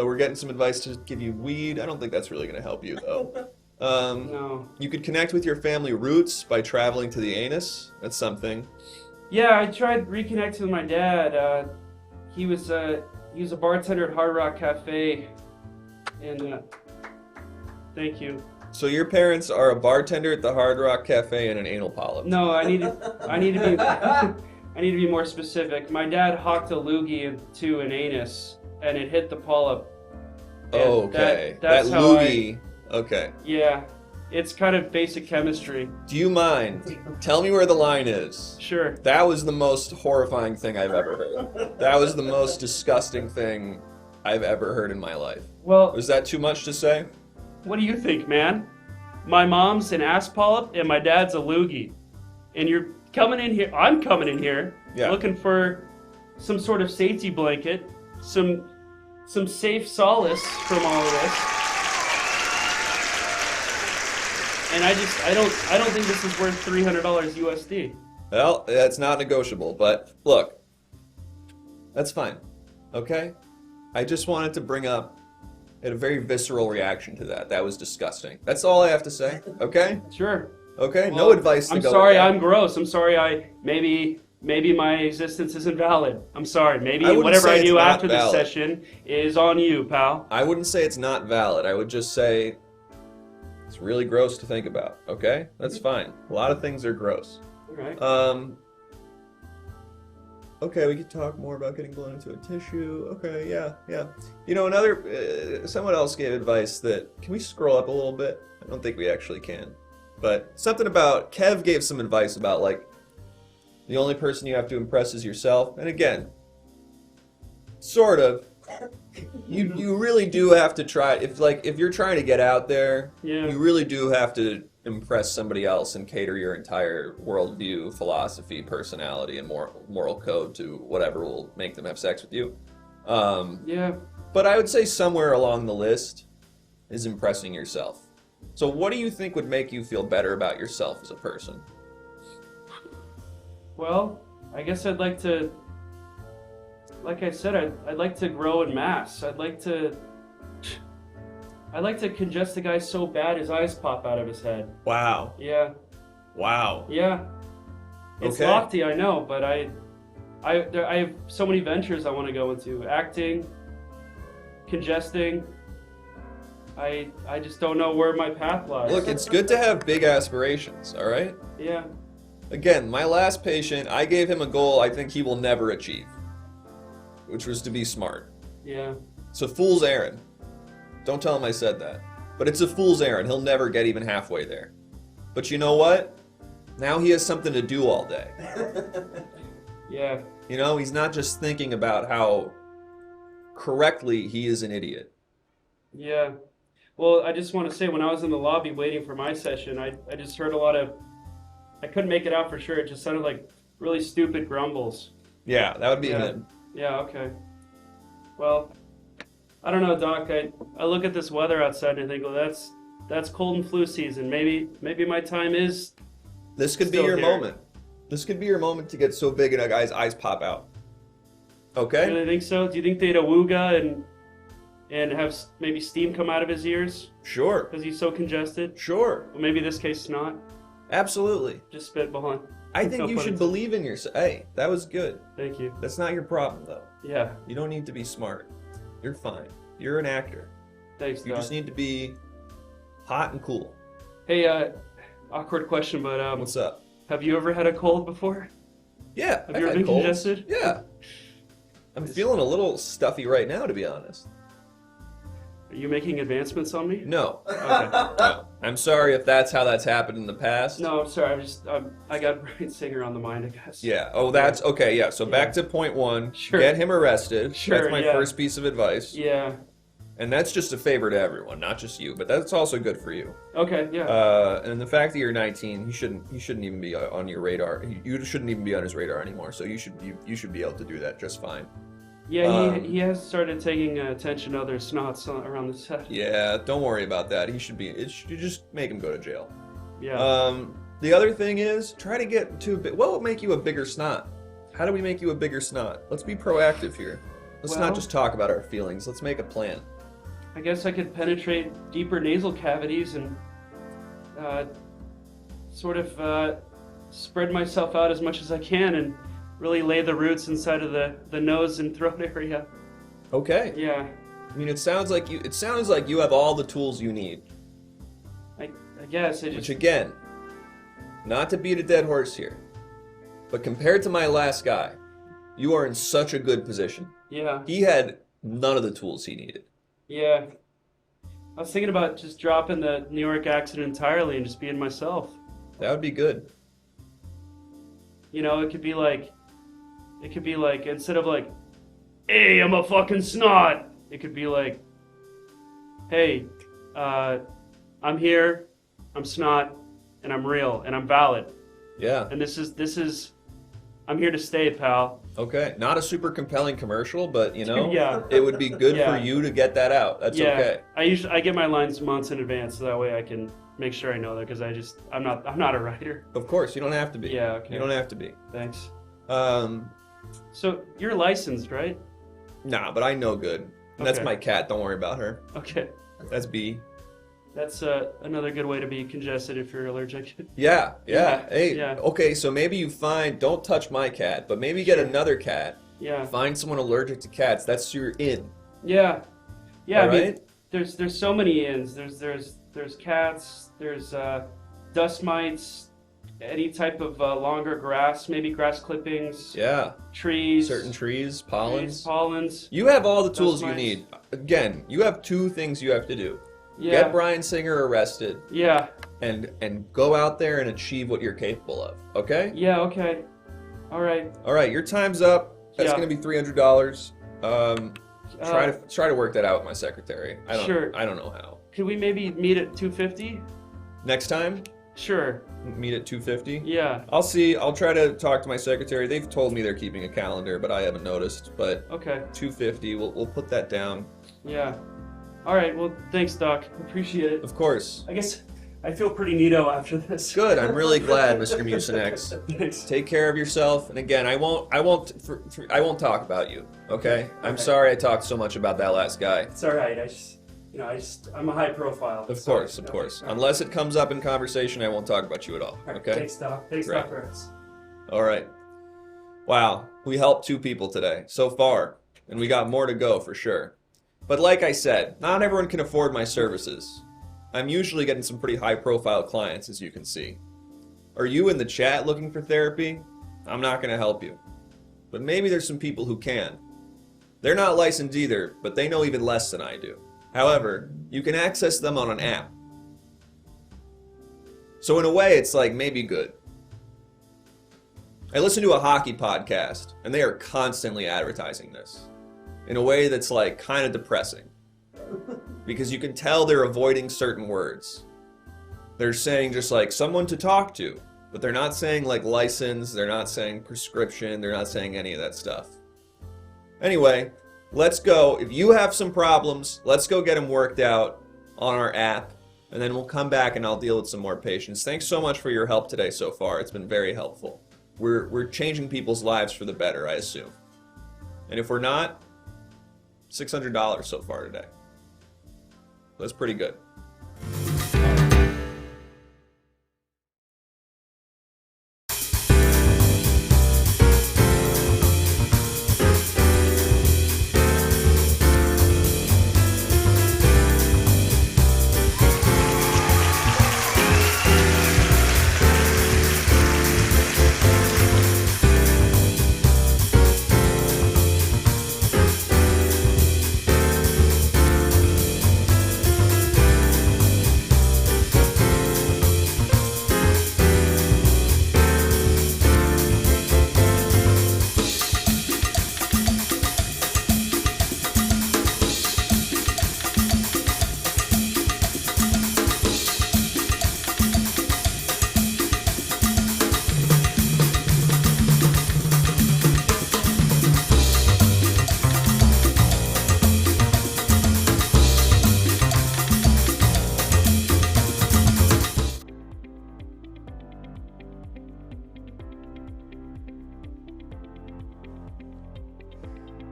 Speaker 4: we're getting some advice to give you weed. I don't think that's really going to help you, though.
Speaker 9: No.
Speaker 4: You could connect with your family roots by traveling to the anus. That's something.
Speaker 9: Yeah, I tried reconnecting with my dad. He was a bartender at Hard Rock Cafe, and thank you.
Speaker 4: So your parents are a bartender at the Hard Rock Cafe and an anal polyp.
Speaker 9: No, I need to be more specific. My dad hawked a loogie into an anus, and it hit the polyp.
Speaker 4: Oh, okay.
Speaker 9: That's
Speaker 4: that
Speaker 9: how
Speaker 4: loogie. Okay.
Speaker 9: Yeah, it's kind of basic chemistry.
Speaker 4: Do you mind? Tell me where the line is.
Speaker 9: Sure.
Speaker 4: That was the most horrifying thing I've ever heard. That was the most disgusting thing I've ever heard in my life.
Speaker 9: Well,
Speaker 4: Was that too much to say?
Speaker 9: what do you think, man? My mom's an ass polyp, and my dad's a loogie. And you're coming in here, I'm coming in here,
Speaker 4: Yeah.
Speaker 9: looking for some sort of safety blanket, some safe solace from all of this. And I don't think this is worth $300 USD.
Speaker 4: Well, that's not negotiable, but look, that's fine, okay? I just wanted to bring up a very visceral reaction to that. That was disgusting. That's all I have to say, okay?
Speaker 9: Sure.
Speaker 4: Okay,
Speaker 9: Well,
Speaker 4: no advice to
Speaker 9: I'm
Speaker 4: go
Speaker 9: sorry,
Speaker 4: with that.
Speaker 9: I'm gross. I'm sorry, maybe my existence isn't valid. I'm sorry. Maybe
Speaker 4: I wouldn't
Speaker 9: whatever
Speaker 4: say
Speaker 9: I
Speaker 4: it's
Speaker 9: do
Speaker 4: not
Speaker 9: after this
Speaker 4: valid.
Speaker 9: session is on you, pal.
Speaker 4: I wouldn't say it's not valid. I would just say it's really gross to think about, okay? That's fine. A lot of things are gross.
Speaker 9: All right.
Speaker 4: Okay, we could talk more about getting blown into a tissue. Okay, yeah. You know, someone else gave advice that, can we scroll up a little bit? I don't think we actually can. But something about, Kev gave some advice about, like, the only person you have to impress is yourself. And again, sort of. You really do have to try, if you're trying to get out there,
Speaker 9: Yeah.
Speaker 4: you really do have to impress somebody else and cater your entire worldview, philosophy, personality, and moral code to whatever will make them have sex with you.
Speaker 9: Yeah.
Speaker 4: But I would say somewhere along the list is impressing yourself. So what do you think would make you feel better about yourself as a person?
Speaker 9: Well, I guess I'd like to, like I said, I'd like to grow in mass. I'd like to congest the guy so bad his eyes pop out of his head.
Speaker 4: Wow.
Speaker 9: Yeah.
Speaker 4: Wow.
Speaker 9: Yeah. It's
Speaker 4: Okay.
Speaker 9: lofty, I know, but I have so many ventures I want to go into. Acting, congesting. I just don't know where my path lies.
Speaker 4: Look, it's good to have big aspirations, all right?
Speaker 9: Yeah.
Speaker 4: Again, my last patient, I gave him a goal I think he will never achieve, which was to be smart.
Speaker 9: Yeah.
Speaker 4: It's a fool's errand. Don't tell him I said that. But it's a fool's errand. He'll never get even halfway there. But you know what? Now he has something to do all day.
Speaker 9: Yeah.
Speaker 4: You know, he's not just thinking about how correctly he is an idiot.
Speaker 9: Yeah. Well, I just want to say, when I was in the lobby waiting for my session, I just heard a lot of, I couldn't make it out for sure. It just sounded like really stupid grumbles.
Speaker 4: Yeah, that would be
Speaker 9: Yeah.
Speaker 4: him.
Speaker 9: Yeah, okay. Well, I don't know, Doc. I look at this weather outside and I think, well, that's cold and flu season. Maybe my time is.
Speaker 4: This could be
Speaker 9: Still
Speaker 4: your
Speaker 9: here.
Speaker 4: moment. This could be your moment to get so big and a guy's eyes pop out. Okay?
Speaker 9: Do you think so? Do you think they'd awooga and have maybe steam come out of his ears
Speaker 4: Sure.
Speaker 9: because he's so congested?
Speaker 4: Sure.
Speaker 9: Well, maybe this case not.
Speaker 4: Absolutely.
Speaker 9: Just spitballing.
Speaker 4: I think
Speaker 9: No
Speaker 4: you
Speaker 9: pun
Speaker 4: should
Speaker 9: intended.
Speaker 4: believe in yourself. Hey, that was good.
Speaker 9: Thank you.
Speaker 4: That's not your problem, though.
Speaker 9: Yeah.
Speaker 4: You don't need to be smart. You're fine. You're an actor.
Speaker 9: Thanks,
Speaker 4: You
Speaker 9: Doc.
Speaker 4: just need to be hot and cool.
Speaker 9: Hey, awkward question, but
Speaker 4: What's up?
Speaker 9: have you ever had a cold before?
Speaker 4: Yeah.
Speaker 9: Have you ever been congested?
Speaker 4: Yeah. I'm feeling a little stuffy right now, to be honest.
Speaker 9: Are you making advancements on me?
Speaker 4: No.
Speaker 9: Okay.
Speaker 4: No. I'm sorry if that's how that's happened in the past.
Speaker 9: No, I'm sorry. I got Brian Singer on the mind, I guess.
Speaker 4: Yeah. Oh, that's okay. Yeah. So back to point one.
Speaker 9: Sure.
Speaker 4: Get him arrested.
Speaker 9: Sure,
Speaker 4: That's my
Speaker 9: yeah.
Speaker 4: first piece of advice.
Speaker 9: Yeah.
Speaker 4: And that's just a favor to everyone, not just you. But that's also good for you.
Speaker 9: Okay. Yeah.
Speaker 4: And the fact that you're 19, he shouldn't even be on your radar. You shouldn't even be on his radar anymore. So you should be able to do that just fine.
Speaker 9: Yeah. He has started taking attention to other snots around the set.
Speaker 4: Yeah. Don't worry about that. He should be. You just make him go to jail.
Speaker 9: Yeah.
Speaker 4: The other thing is try to get to a bit. What would make you a bigger snot? How do we make you a bigger snot? Let's be proactive here. Let's
Speaker 9: Well-
Speaker 4: not just talk about our feelings. Let's make a plan.
Speaker 9: I guess I could penetrate deeper nasal cavities and sort of spread myself out as much as I can and really lay the roots inside of the nose and throat area.
Speaker 4: Okay.
Speaker 9: Yeah.
Speaker 4: I mean, it sounds like you have all the tools you need.
Speaker 9: I guess I just.
Speaker 4: Which again, not to beat a dead horse here, but compared to my last guy, you are in such a good position.
Speaker 9: Yeah.
Speaker 4: He had none of the tools he needed.
Speaker 9: Yeah. I was thinking about just dropping the New York accent entirely and just being myself.
Speaker 4: That would be good.
Speaker 9: You know, it could be like, instead of like, hey, I'm a fucking snot, it could be like, hey, I'm here, I'm snot, and I'm real, and I'm valid.
Speaker 4: Yeah.
Speaker 9: And this is, I'm here to stay, pal.
Speaker 4: Okay. Not a super compelling commercial, but you know,
Speaker 9: Yeah.
Speaker 4: it would be good
Speaker 9: Yeah.
Speaker 4: for you to get that out. That's okay.
Speaker 9: I get my lines months in advance, so that way I can make sure I know that, because I'm not a writer.
Speaker 4: Of course, you don't have to be.
Speaker 9: Yeah, okay.
Speaker 4: You don't have to be.
Speaker 9: Thanks.
Speaker 4: Um,
Speaker 9: So you're licensed, right?
Speaker 4: nah, but I know good. And that's
Speaker 9: Okay.
Speaker 4: my cat. Don't worry about her.
Speaker 9: Okay.
Speaker 4: That's B.
Speaker 9: That's another good way to be congested if you're allergic.
Speaker 4: Yeah.
Speaker 9: Yeah,
Speaker 4: Hey,
Speaker 9: yeah.
Speaker 4: okay, so maybe you don't touch my cat, but maybe get another cat.
Speaker 9: Yeah.
Speaker 4: Find someone allergic to cats. That's you're in.
Speaker 9: Yeah. Yeah,
Speaker 4: All
Speaker 9: I mean,
Speaker 4: right?
Speaker 9: there's so many inns. There's cats, there's dust mites, any type of longer grass, maybe grass clippings,
Speaker 4: Yeah.
Speaker 9: trees,
Speaker 4: Certain trees, pollens.
Speaker 9: pollens.
Speaker 4: You have all the
Speaker 9: Dust
Speaker 4: tools you
Speaker 9: mites.
Speaker 4: need. Again, you have two things you have to do.
Speaker 9: Yeah.
Speaker 4: Get Bryan Singer arrested
Speaker 9: Yeah.
Speaker 4: and go out there and achieve what you're capable of. Okay?
Speaker 9: Yeah, okay. All right.
Speaker 4: All right, your time's up. That's
Speaker 9: Yeah.
Speaker 4: going to be $300. Try to work that out with my secretary.
Speaker 9: Sure.
Speaker 4: I don't know how.
Speaker 9: Could we maybe meet at 250?
Speaker 4: Next time,
Speaker 9: Sure.
Speaker 4: meet at 250.
Speaker 9: Yeah.
Speaker 4: I'll see. I'll try to talk to my secretary. They've told me they're keeping a calendar, but I haven't noticed. But
Speaker 9: Okay.
Speaker 4: 250. We'll put that down.
Speaker 9: Yeah. All right. Well, thanks, Doc. Appreciate it.
Speaker 4: Of course.
Speaker 9: I guess I feel pretty neato after this.
Speaker 4: Good. I'm really glad, Mr. Mucinex.
Speaker 9: Thanks.
Speaker 4: Take care of yourself. And again, I won't talk about you. Okay? I'm sorry I talked so much about that last guy.
Speaker 9: It's all right. I'm a high profile.
Speaker 4: Of
Speaker 9: Sorry.
Speaker 4: course, of course.
Speaker 9: All right.
Speaker 4: Unless it comes up in conversation, I won't talk about you at all.
Speaker 9: All right.
Speaker 4: Okay?
Speaker 9: Thanks, Doc. Thanks,
Speaker 4: Right.
Speaker 9: Doc Rose.
Speaker 4: All right. Wow. We helped 2 people today so far, and we got more to go for sure. But like I said, not everyone can afford my services. I'm usually getting some pretty high-profile clients, as you can see. Are you in the chat looking for therapy? I'm not going to help you. But maybe there's some people who can. They're not licensed either, but they know even less than I do. However, you can access them on an app. So in a way, it's like maybe good. I listen to a hockey podcast, and they are constantly advertising this in a way that's like kind of depressing. Because you can tell they're avoiding certain words. They're saying just like someone to talk to, but they're not saying like license, they're not saying prescription, they're not saying any of that stuff. Anyway, let's go. If you have some problems, let's go get them worked out on our app, and then we'll come back and I'll deal with some more patients. Thanks so much for your help today so far. It's been very helpful. We're changing people's lives for the better, I assume. And if we're not, $600 so far today. That's pretty good.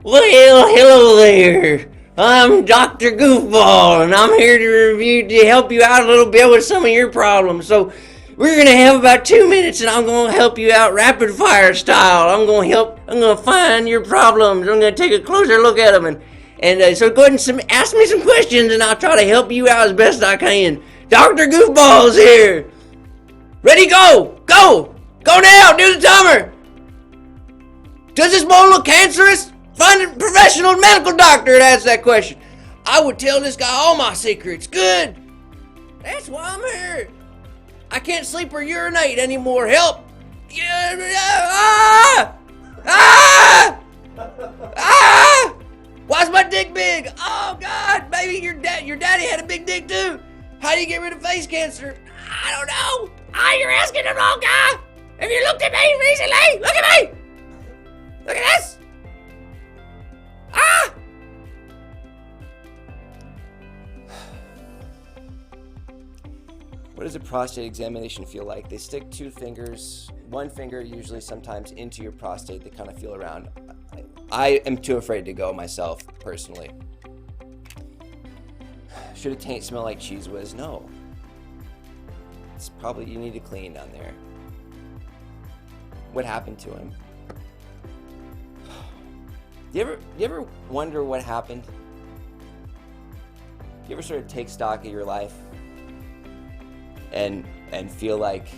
Speaker 10: Well, hello there. I'm Dr. Goofball, and I'm here to help you out a little bit with some of your problems. So we're gonna have about 2 minutes, and I'm gonna help you out rapid fire style. I'm gonna find your problems. I'm gonna take a closer look at them, and so go ahead and ask me some questions, and I'll try to help you out as best I can. Dr. Goofball's here. Ready, go! Go! Go now! Do the timer! Does this mole look cancerous? Find a professional medical doctor to ask that question. I would tell this guy all my secrets. Good. That's why I'm here. I can't sleep or urinate anymore. Help. Why's my dick big? Oh, God. Maybe your daddy had a big dick, too. How do you get rid of face cancer? I don't know. You're asking the wrong guy. Have you looked at me recently? Look at me. Look at this. What does a prostate examination feel like? They stick 2 fingers, 1 finger usually sometimes into your prostate. They kind of feel around. I am too afraid to go myself, personally. Should a taint smell like Cheese Whiz? No. It's probably, you need to clean down there. What happened to him? Do you ever wonder what happened? You ever sort of take stock of your life and feel like,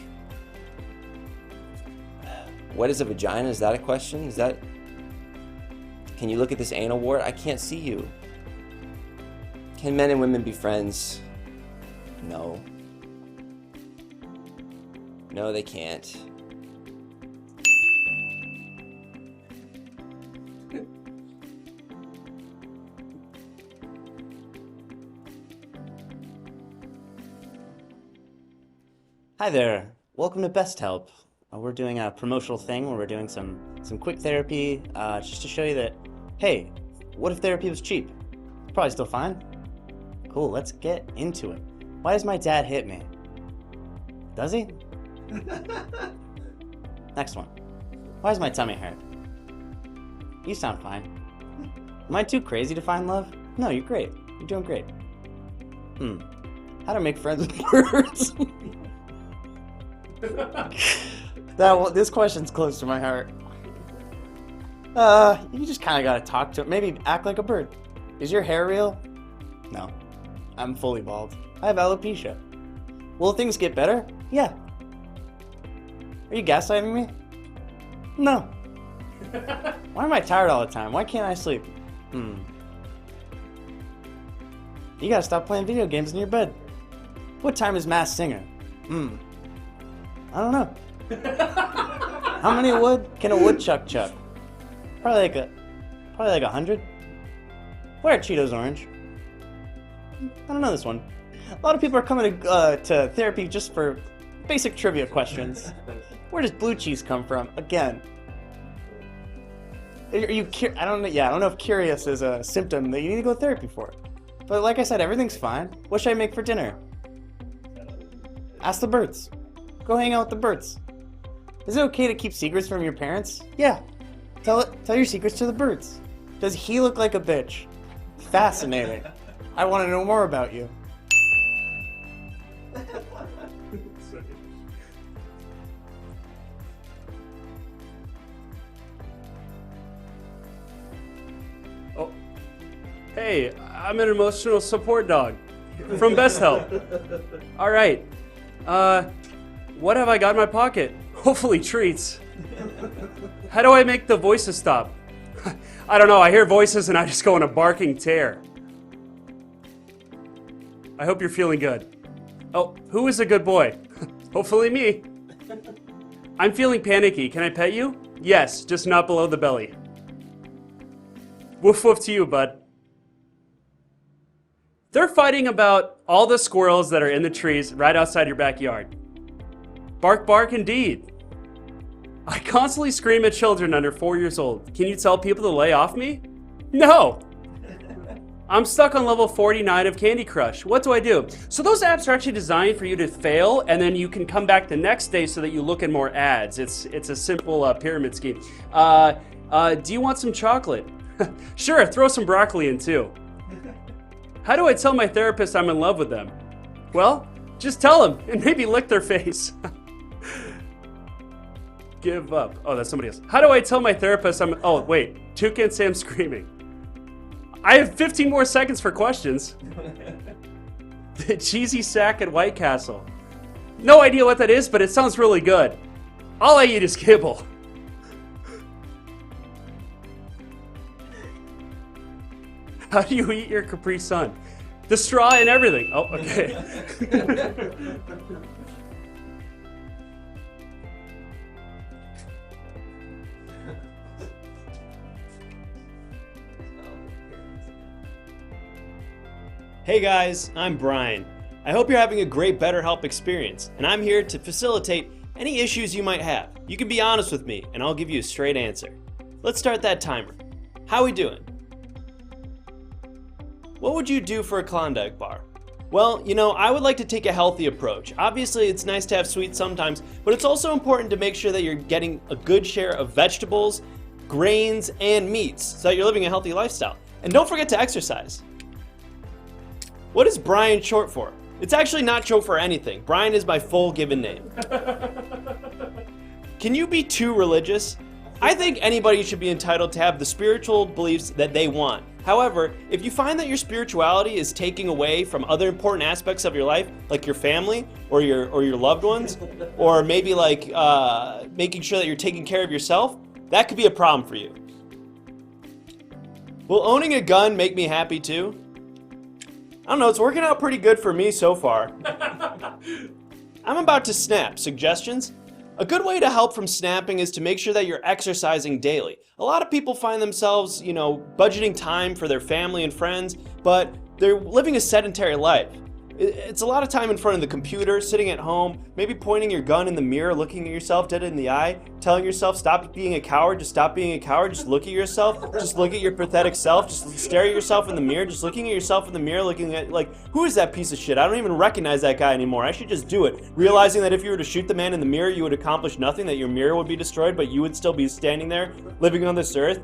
Speaker 10: what is a vagina? Is that a question? Can you look at this anal wart? I can't see you. Can men and women be friends? No. No, they can't.
Speaker 11: Hi there. Welcome to Best Help. We're doing a promotional thing where we're doing some quick therapy just to show you that, hey, what if therapy was cheap? Probably still fine. Cool, let's get into it. Why does my dad hit me? Does he? Next one. Why does my tummy hurt? You sound fine. Am I too crazy to find love? No, you're great. You're doing great. How to make friends with birds? This question's close to my heart. You just kind of gotta talk to it. Maybe act like a bird. Is your hair real? No. I'm fully bald. I have alopecia. Will things get better? Yeah. Are you gaslighting me? No. Why am I tired all the time? Why can't I sleep? You gotta stop playing video games in your bed. What time is Masked Singer? I don't know. How many wood can a woodchuck chuck? Probably like 100. Why are Cheetos orange? I don't know this one. A lot of people are coming to therapy just for basic trivia questions. Where does blue cheese come from? Again. Are you I don't know. Yeah, I don't know if curious is a symptom that you need to go to therapy for. But like I said, everything's fine. What should I make for dinner? Ask the birds. Go hang out with the birds. Is it okay to keep secrets from your parents? Yeah. Tell your secrets to the birds. Does he look like a bitch? Fascinating. I want to know more about you.
Speaker 9: Oh. Hey, I'm an emotional support dog from Best Help. All right. What have I got in my pocket? Hopefully treats. How do I make the voices stop? I don't know, I hear voices and I just go on a barking tear. I hope you're feeling good. Oh, who is a good boy? Hopefully me. I'm feeling panicky. Can I pet you? Yes, just not below the belly. Woof woof to you, bud. They're fighting about all the squirrels that are in the trees right outside your backyard. Bark, bark, indeed. I constantly scream at children under 4 years old. Can you tell people to lay off me? No! I'm stuck on level 49 of Candy Crush. What do I do? So those apps are actually designed for you to fail, and then you can come back the next day so that you look at more ads. It's a simple pyramid scheme. Do you want some chocolate? Sure, throw some broccoli in too. How do I tell my therapist I'm in love with them? Well, just tell them and maybe lick their face. Give up. Oh, that's somebody else. How do I tell my therapist I'm... Oh, wait. Toucan Sam screaming. I have 15 more seconds for questions. The cheesy sack at White Castle. No idea what that is, but it sounds really good. All I eat is kibble. How do you eat your Capri Sun? The straw and everything. Oh, okay.
Speaker 11: Hey guys, I'm Brian. I hope you're having a great BetterHelp experience, and I'm here to facilitate any issues you might have. You can be honest with me, and I'll give you a straight answer. Let's start that timer. How we doing? What would you do for a Klondike bar? Well, you know, I would like to take a healthy approach. Obviously, it's nice to have sweets sometimes, but it's also important to make sure that you're getting a good share of vegetables, grains, and meats so that you're living a healthy lifestyle. And don't forget to exercise. What is Brian short for? It's actually not short for anything. Brian is my full given name. Can you be too religious? I think anybody should be entitled to have the spiritual beliefs that they want. However, if you find that your spirituality is taking away from other important aspects of your life, like your family or your loved ones, or maybe like making sure that you're taking care of yourself, that could be a problem for you. Will owning a gun make me happy too? I don't know, it's working out pretty good for me so far. I'm about to snap. Suggestions? A good way to help from snapping is to make sure that you're exercising daily. A lot of people find themselves, you know, budgeting time for their family and friends, but they're living a sedentary life. It's a lot of time in front of the computer, sitting at home, maybe pointing your gun in the mirror, looking at yourself dead in the eye, telling yourself, stop being a coward, just stop being a coward, just look at yourself, just look at your pathetic self, just stare at yourself in the mirror, just looking at yourself in the mirror, looking at, like, who is that piece of shit? I don't even recognize that guy anymore. I should just do it. Realizing that if you were to shoot the man in the mirror, you would accomplish nothing, that your mirror would be destroyed, but you would still be standing there, living on this earth.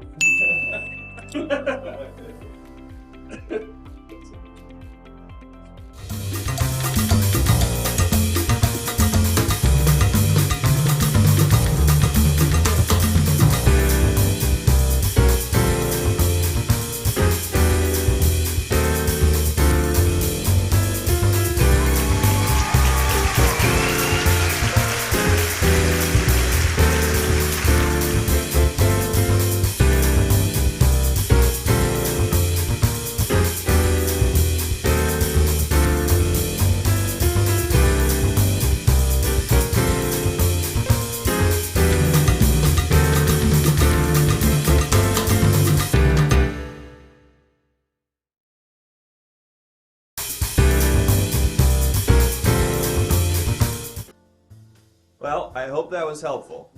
Speaker 4: Well, I hope that was helpful.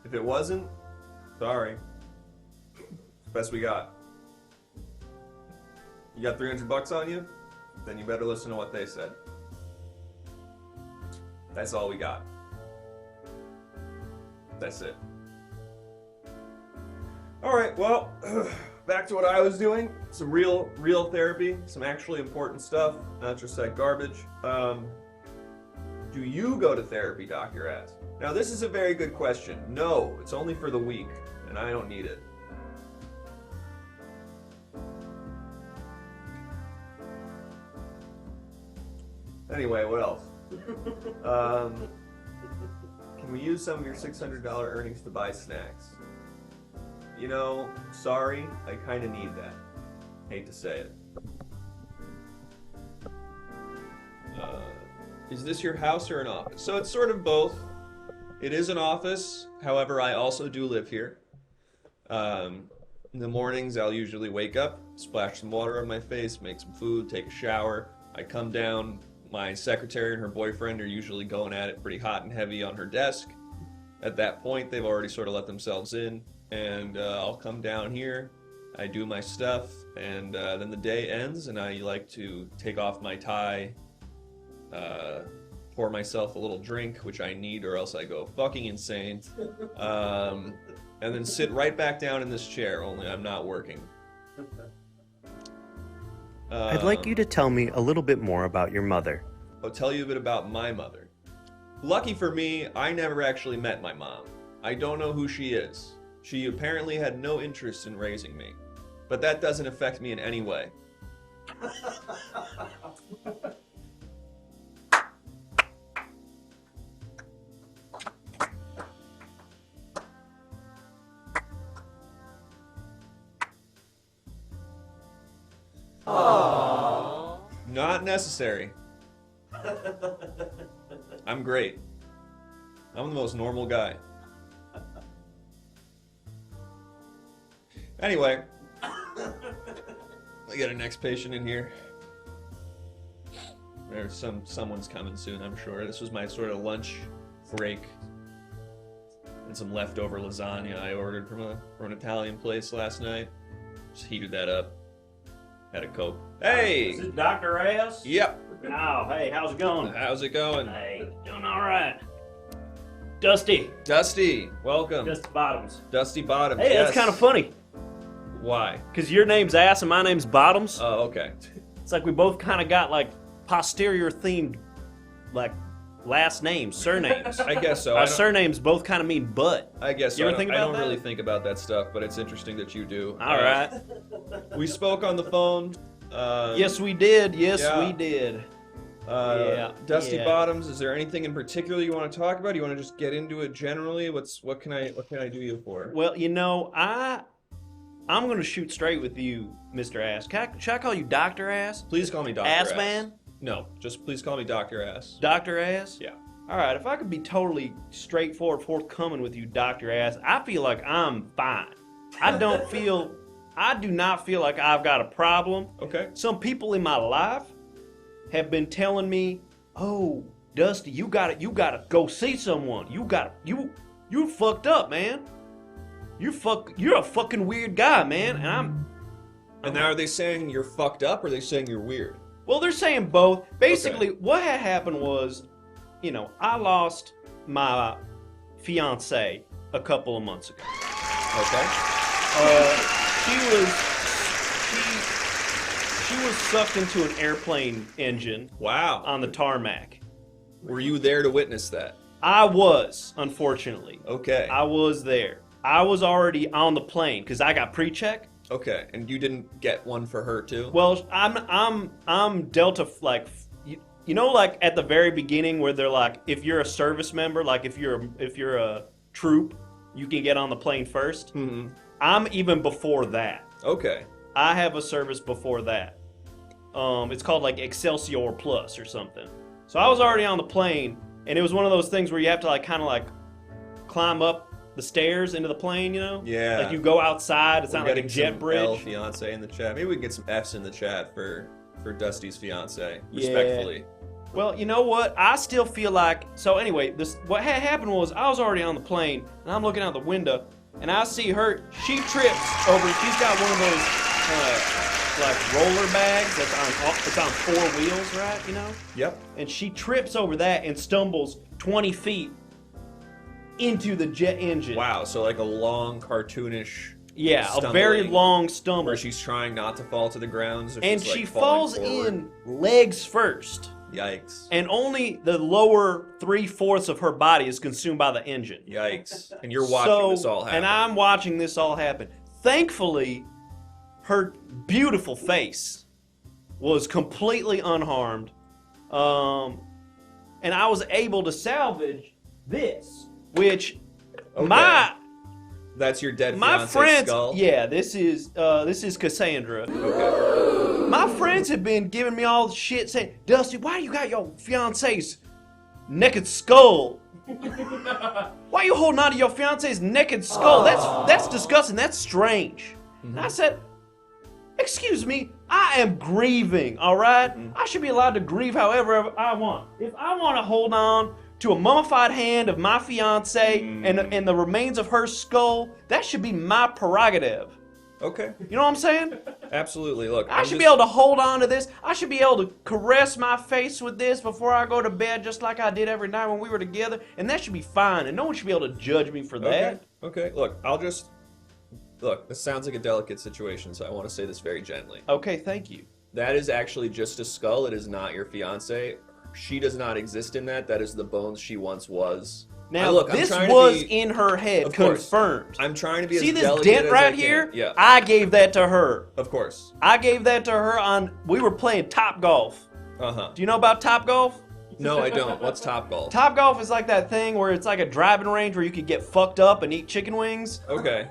Speaker 4: If it wasn't, sorry. It's the best we got. You got $300 on you? Then you better listen to what they said. That's all we got. That's it. Alright, well, back to what I was doing. Some real therapy, some actually important stuff, not just that garbage. Do you go to therapy, Doc, your ass? Now, this is a very good question. No, it's only for the weak, and I don't need it. Anyway, what else? Can we use some of your $600 earnings to buy snacks? You know, sorry, I kind of need that. Hate to say it. Is this your house or an office? So it's sort of both. It is an office, however, I also do live here. In the mornings, I'll usually wake up, splash some water on my face, make some food, take a shower. I come down, my secretary and her boyfriend are usually going at it pretty hot and heavy on her desk. At that point, they've already sort of let themselves in, and I'll come down here, I do my stuff, and then the day ends, and I like to take off my tie, pour myself a little drink, which I need or else I go fucking insane, and then sit right back down in this chair, only I'm not working.
Speaker 5: I'd like you to tell me a little bit more about your mother.
Speaker 4: I'll tell you a bit about my mother. Lucky for me, I never actually met my mom. I don't know who she is. She apparently had no interest in raising me. But that doesn't affect me in any way.
Speaker 8: Aww.
Speaker 4: Not necessary. I'm great. I'm the most normal guy. Anyway, we got our next patient in here. There's someone's coming soon, I'm sure. This was my sort of lunch break. And some leftover lasagna I ordered from an Italian place last night. Just heated that up. Had a Coke. Hey!
Speaker 6: Is it Dr. Ass?
Speaker 4: Yep.
Speaker 6: Oh, hey, how's it going?
Speaker 4: How's it going?
Speaker 6: Hey, doing all right. Dusty.
Speaker 4: Dusty, welcome.
Speaker 6: Dusty Bottoms.
Speaker 4: Dusty Bottoms.
Speaker 6: Hey,
Speaker 4: yes.
Speaker 6: that's kind of funny.
Speaker 4: Why?
Speaker 6: Because your name's Ass and my name's Bottoms.
Speaker 4: Oh, okay.
Speaker 6: It's like we both kind of got like posterior themed, like last names, surnames.
Speaker 4: I guess so.
Speaker 6: Our surnames both kind of mean butt.
Speaker 4: I guess
Speaker 6: You
Speaker 4: so.
Speaker 6: ever think
Speaker 4: I
Speaker 6: about
Speaker 4: don't
Speaker 6: that?
Speaker 4: really think about that stuff, but it's interesting that you do.
Speaker 6: All right.
Speaker 4: We spoke on the phone.
Speaker 6: Yes, we did. Yes,
Speaker 4: yeah.
Speaker 6: we did.
Speaker 4: Dusty
Speaker 6: yeah.
Speaker 4: Bottoms, is there anything in particular you want to talk about? Do you want to just get into it generally? What can I do you for?
Speaker 6: Well, you know, I'm going to shoot straight with you, Mr. Ass. Should I call you Dr. Ass?
Speaker 4: Please call me Dr.
Speaker 6: Ass
Speaker 4: Ass.
Speaker 6: Man?
Speaker 4: No, just please call me Dr. Ass.
Speaker 6: Dr. Ass?
Speaker 4: Yeah.
Speaker 6: All right, if I could be totally straightforward, forthcoming with you, Dr. Ass, I feel like I'm fine. I do not feel like I've got a problem.
Speaker 4: Okay.
Speaker 6: Some people in my life have been telling me, "Oh, Dusty, you gotta go see someone. You fucked up, man. You're a fucking weird guy, man."
Speaker 4: And now are they saying you're fucked up, or are they saying you're weird?
Speaker 6: Well, they're saying both. Basically, what had happened was, you know, I lost my fiance a couple of months ago.
Speaker 4: Okay.
Speaker 6: She was sucked into an airplane engine.
Speaker 4: Wow.
Speaker 6: On the tarmac.
Speaker 4: Were you there to witness that?
Speaker 6: I was, unfortunately.
Speaker 4: Okay.
Speaker 6: I was there. I was already on the plane because I got pre-check.
Speaker 4: Okay, and you didn't get one for her too?
Speaker 6: Well, I'm Delta, like, you know, like at the very beginning where they're like, if you're a service member, like if you're a troop, you can get on the plane first.
Speaker 4: Mm-hmm.
Speaker 6: I'm even before that.
Speaker 4: Okay.
Speaker 6: I have a service before that. It's called like Excelsior Plus or something. So I was already on the plane, and it was one of those things where you have to like kind of like climb up the stairs into the plane, you know?
Speaker 4: Yeah.
Speaker 6: Like you go outside. It's not like a jet bridge.
Speaker 4: L fiance in the chat. Maybe we can get some F's in the chat for Dusty's fiance. Respectfully.
Speaker 6: Yeah. Well, you know what? I still feel like. So anyway, what had happened was I was already on the plane, and I'm looking out the window, and I see her. She trips over. She's got one of those like roller bags it's on 4 wheels, right? You know.
Speaker 4: Yep.
Speaker 6: And she trips over that and stumbles 20 feet into the jet engine.
Speaker 4: Wow. So like a long cartoonish.
Speaker 6: Yeah, a very long stumble.
Speaker 4: Where she's trying not to fall to the ground. So
Speaker 6: and
Speaker 4: she's, like,
Speaker 6: she falls
Speaker 4: forward.
Speaker 6: in legs first.
Speaker 4: Yikes.
Speaker 6: And only the lower 3/4 of her body is consumed by the engine.
Speaker 4: Yikes. And you're watching this all happen.
Speaker 6: And I'm watching this all happen. Thankfully, her beautiful face was completely unharmed. And I was able to salvage this, which
Speaker 4: That's your dead
Speaker 6: my
Speaker 4: fiance's
Speaker 6: friends,
Speaker 4: skull?
Speaker 6: yeah, this is Cassandra. Okay. My friends have been giving me all the shit saying, Dusty, why you got your fiance's naked skull? Why you holding on to your fiance's naked skull? That's disgusting. That's strange. And I said, excuse me, I am grieving, all right? I should be allowed to grieve however I want. If I want to hold on to a mummified hand of my fiance and the remains of her skull, that should be my prerogative.
Speaker 4: Okay.
Speaker 6: You know what I'm saying?
Speaker 4: Absolutely. Look,
Speaker 6: I should be able to hold on to this. I should be able to caress my face with this before I go to bed, just like I did every night when we were together, and that should be fine, and no one should be able to judge me for that.
Speaker 4: Okay. Look, Look, this sounds like a delicate situation, so I want to say this very gently.
Speaker 6: Okay, thank you.
Speaker 4: That is actually just a skull. It is not your fiance. She does not exist in that. That is the bones she once was.
Speaker 6: Now,
Speaker 4: look,
Speaker 6: this
Speaker 4: I'm
Speaker 6: was
Speaker 4: to be,
Speaker 6: in her head,
Speaker 4: of course.
Speaker 6: confirmed.
Speaker 4: I'm trying to be
Speaker 6: See
Speaker 4: as
Speaker 6: this
Speaker 4: delicate
Speaker 6: dent
Speaker 4: as
Speaker 6: right
Speaker 4: I can.
Speaker 6: here?
Speaker 4: Yeah.
Speaker 6: I gave that to her.
Speaker 4: Of course.
Speaker 6: I gave that to her we were playing Top Golf.
Speaker 4: Uh-huh.
Speaker 6: Do you know about Top Golf?
Speaker 4: No, I don't. What's Top Golf?
Speaker 6: Top Golf is like that thing where it's like a driving range where you could get fucked up and eat chicken wings.
Speaker 4: Okay.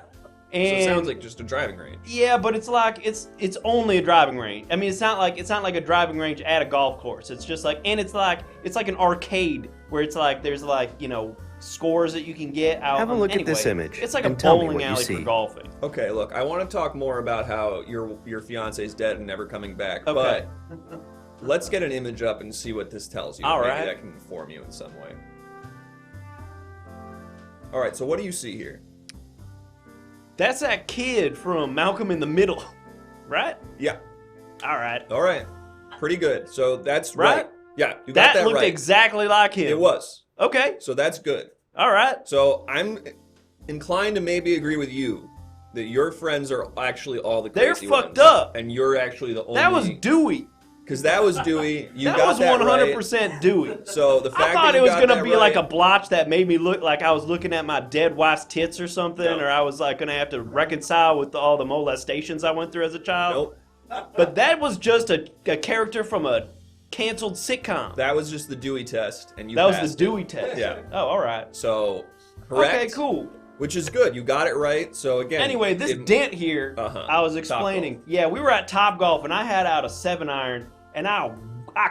Speaker 6: And
Speaker 4: so it sounds like just a driving range.
Speaker 6: Yeah, but it's like it's only a driving range. I mean, it's not like a driving range at a golf course. It's just like, and it's like an arcade where it's like there's like, you know, scores that you can get out.
Speaker 5: Have a look at this image.
Speaker 6: It's like a
Speaker 5: and tell me
Speaker 6: bowling
Speaker 5: what you
Speaker 6: alley
Speaker 5: see.
Speaker 6: for golfing.
Speaker 4: Okay, look, I want to talk more about how your fiance's dead and never coming back.
Speaker 6: Okay.
Speaker 4: But let's get an image up and see what this tells you.
Speaker 6: All
Speaker 4: Maybe
Speaker 6: right.
Speaker 4: that can inform you in some way. All right, so what do you see here?
Speaker 6: That's that kid from Malcolm in the Middle, right?
Speaker 4: Yeah.
Speaker 6: All right.
Speaker 4: All right. Pretty good. So that's
Speaker 6: Right?
Speaker 4: right. Yeah, you got that
Speaker 6: looked
Speaker 4: right.
Speaker 6: exactly like him.
Speaker 4: It was.
Speaker 6: Okay.
Speaker 4: So that's good.
Speaker 6: All right.
Speaker 4: So I'm inclined to maybe agree with you that your friends are actually all the
Speaker 6: They're
Speaker 4: crazy
Speaker 6: fucked
Speaker 4: ones,
Speaker 6: up.
Speaker 4: and you're actually the only.
Speaker 6: That was Dewey.
Speaker 4: Because that was Dewey. You
Speaker 6: That
Speaker 4: got
Speaker 6: was
Speaker 4: that
Speaker 6: 100%
Speaker 4: right.
Speaker 6: Dewey.
Speaker 4: So the fact
Speaker 6: I thought
Speaker 4: that
Speaker 6: it
Speaker 4: you
Speaker 6: was
Speaker 4: got
Speaker 6: gonna
Speaker 4: that
Speaker 6: be
Speaker 4: right,
Speaker 6: like a blotch that made me look like I was looking at my dead wife's tits or something,
Speaker 4: No.
Speaker 6: or I was like gonna have to reconcile with all the molestations I went through as a child.
Speaker 4: Nope.
Speaker 6: But that was just a character from a canceled sitcom.
Speaker 4: That was just the Dewey test, and you.
Speaker 6: That was
Speaker 4: passed
Speaker 6: the
Speaker 4: it.
Speaker 6: Dewey test.
Speaker 4: Yeah.
Speaker 6: Oh, all right.
Speaker 4: So correct.
Speaker 6: Okay, cool.
Speaker 4: Which is good. You got it right. So again.
Speaker 6: Anyway, this dent here,
Speaker 4: Uh-huh.
Speaker 6: I was
Speaker 4: Top
Speaker 6: explaining.
Speaker 4: Golf.
Speaker 6: Yeah, we were at Top Golf, and I had out a 7-iron, and I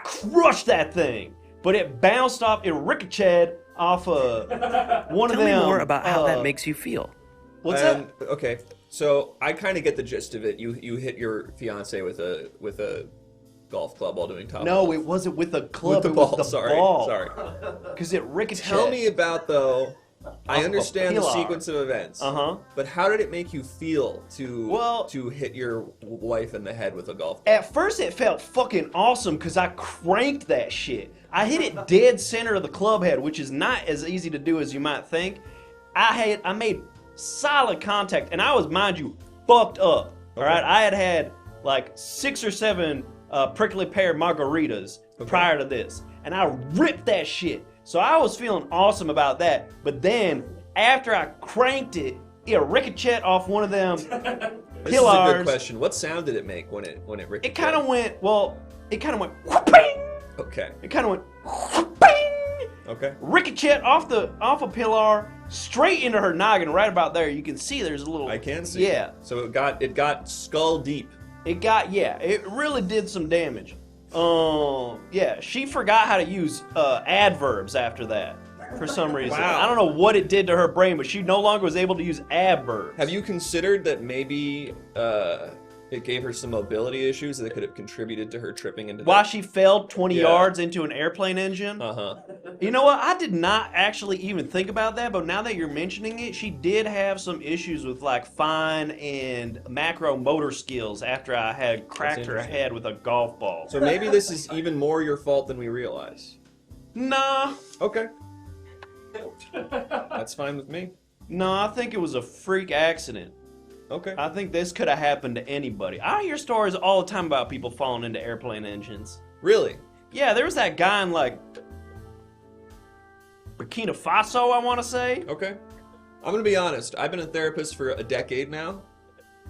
Speaker 6: crushed that thing, but it bounced off. It ricocheted off one of
Speaker 5: Tell
Speaker 6: them.
Speaker 5: me more about how that makes you feel.
Speaker 6: What's that?
Speaker 4: Okay, so I kind of get the gist of it. You hit your fiance with a golf club while doing top.
Speaker 6: No,
Speaker 4: golf.
Speaker 6: it wasn't with a club.
Speaker 4: With the
Speaker 6: it was
Speaker 4: ball.
Speaker 6: the
Speaker 4: Sorry,
Speaker 6: ball.
Speaker 4: sorry.
Speaker 6: Because it ricocheted.
Speaker 4: Tell me about though. I
Speaker 6: Off a
Speaker 4: understand the
Speaker 6: pillar.
Speaker 4: sequence of events.
Speaker 6: Uh-huh.
Speaker 4: But how did it make you feel to hit your wife in the head with a golf ball?
Speaker 6: At first, it felt fucking awesome because I cranked that shit. I hit it dead center of the club head, which is not as easy to do as you might think. I made solid contact, and I was, mind you, fucked up. All right, I had like 6 or 7 prickly pear margaritas prior to this, and I ripped that shit. So I was feeling awesome about that. But then after I cranked it, it ricocheted off one of them
Speaker 4: This
Speaker 6: pillars.
Speaker 4: is a good question. What sound did it make when it ricocheted?
Speaker 6: It kind of went whooping.
Speaker 4: Okay.
Speaker 6: It kind of went whooping.
Speaker 4: Okay.
Speaker 6: Ricochet off a pillar straight into her noggin, right about there. You can see there's a little.
Speaker 4: I can see.
Speaker 6: Yeah.
Speaker 4: So it got skull deep.
Speaker 6: It really did some damage. Yeah, she forgot how to use adverbs after that for some reason.
Speaker 4: Wow.
Speaker 6: I don't know what it did to her brain, but she no longer was able to use adverbs.
Speaker 4: Have you considered that maybe it gave her some mobility issues that could have contributed to her tripping into
Speaker 6: Why
Speaker 4: that?
Speaker 6: she fell 20
Speaker 4: Yeah.
Speaker 6: yards into an airplane engine?
Speaker 4: Uh-huh.
Speaker 6: You know what? I did not actually even think about that, but now that you're mentioning it, she did have some issues with like fine and macro motor skills after I had cracked her
Speaker 4: interesting.
Speaker 6: head with a golf ball.
Speaker 4: So maybe this is even more your fault than we realize.
Speaker 6: Nah.
Speaker 4: Okay. That's fine with me.
Speaker 6: No, I think it was a freak accident.
Speaker 4: Okay.
Speaker 6: I think this could have happened to anybody. I hear stories all the time about people falling into airplane engines.
Speaker 4: Really?
Speaker 6: Yeah, there was that guy in like Burkina Faso, I want to say.
Speaker 4: Okay. I'm going to be honest. I've been a therapist for a decade now.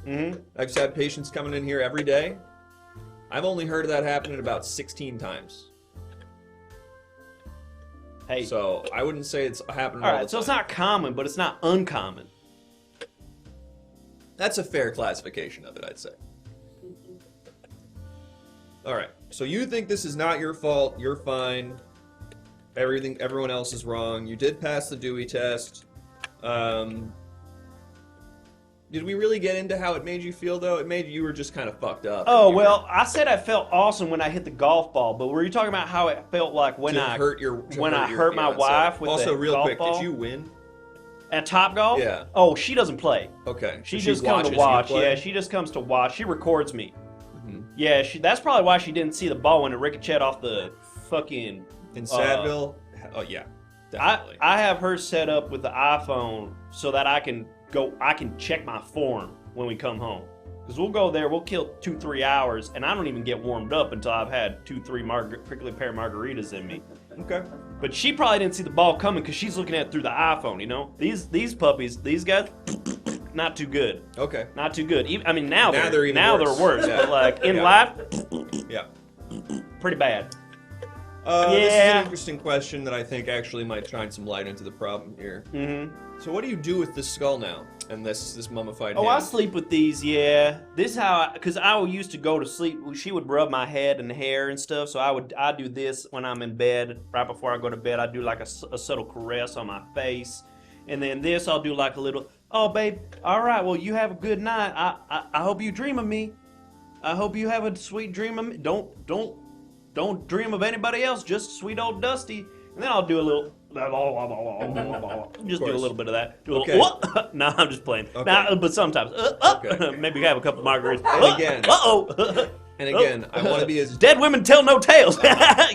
Speaker 6: Mm-hmm.
Speaker 4: I've just had patients coming in here every day. I've only heard of that happening about 16 times.
Speaker 6: Hey.
Speaker 4: So I wouldn't say it's happening
Speaker 6: All
Speaker 4: all
Speaker 6: right,
Speaker 4: the
Speaker 6: so
Speaker 4: time.
Speaker 6: it's not common, but it's not uncommon.
Speaker 4: That's a fair classification of it, I'd say. All right. So you think this is not your fault. You're fine. Everyone else is wrong. You did pass the Dewey test. Did we really get into how it made you feel, though? It made you were just kind of fucked up.
Speaker 6: Oh, well, I said I felt awesome when I hit the golf ball, but were you talking about how it felt like when I hurt my
Speaker 4: fiancé.
Speaker 6: wife with
Speaker 4: Also,
Speaker 6: the
Speaker 4: real
Speaker 6: golf
Speaker 4: quick,
Speaker 6: ball?
Speaker 4: did you win?
Speaker 6: At Top Golf?
Speaker 4: Yeah.
Speaker 6: Oh, she doesn't play.
Speaker 4: Okay.
Speaker 6: She
Speaker 4: So
Speaker 6: just comes to
Speaker 4: watches you
Speaker 6: watch.
Speaker 4: play?
Speaker 6: Yeah, she just comes to watch. She records me.
Speaker 4: Mm-hmm.
Speaker 6: Yeah, that's probably why she didn't see the ball when it ricocheted off the fucking...
Speaker 4: In Sadville? Oh, yeah. Definitely.
Speaker 6: I have her set up with the iPhone so that I can check my form when we come home. Because we'll go there, we'll kill 2-3 hours, and I don't even get warmed up until I've had 2-3 prickly pear margaritas in me.
Speaker 4: Okay.
Speaker 6: But she probably didn't see the ball coming because she's looking at it through the iPhone, you know? These puppies, these guys, not too good.
Speaker 4: Okay.
Speaker 6: Not too good. Even, I mean, now they're
Speaker 4: worse.
Speaker 6: worse.
Speaker 4: Yeah.
Speaker 6: But like in
Speaker 4: Yeah.
Speaker 6: life,
Speaker 4: Yeah.
Speaker 6: pretty bad.
Speaker 4: This is an interesting question that I think actually might shine some light into the problem here.
Speaker 6: Mm-hmm.
Speaker 4: So what do you do with this skull now and this mummified
Speaker 6: Oh,
Speaker 4: hand?
Speaker 6: I sleep with these, yeah. This is how, because I used to go to sleep. She would rub my head and hair and stuff, so I do this when I'm in bed. Right before I go to bed, I do like a subtle caress on my face. And then this, I'll do like a little, oh, babe, all right, well, you have a good night. I hope you dream of me. I hope you have a sweet dream of me. Don't dream of anybody else, just sweet old Dusty. And then I'll do a little, just do a little bit of that. Do a
Speaker 4: Okay.
Speaker 6: little, no, I'm just playing.
Speaker 4: Okay.
Speaker 6: Nah, but sometimes,
Speaker 4: Okay.
Speaker 6: maybe have a couple margaritas.
Speaker 4: And again-
Speaker 6: Uh-oh.
Speaker 4: And again, I want to be as...
Speaker 6: Dead women tell no tales. You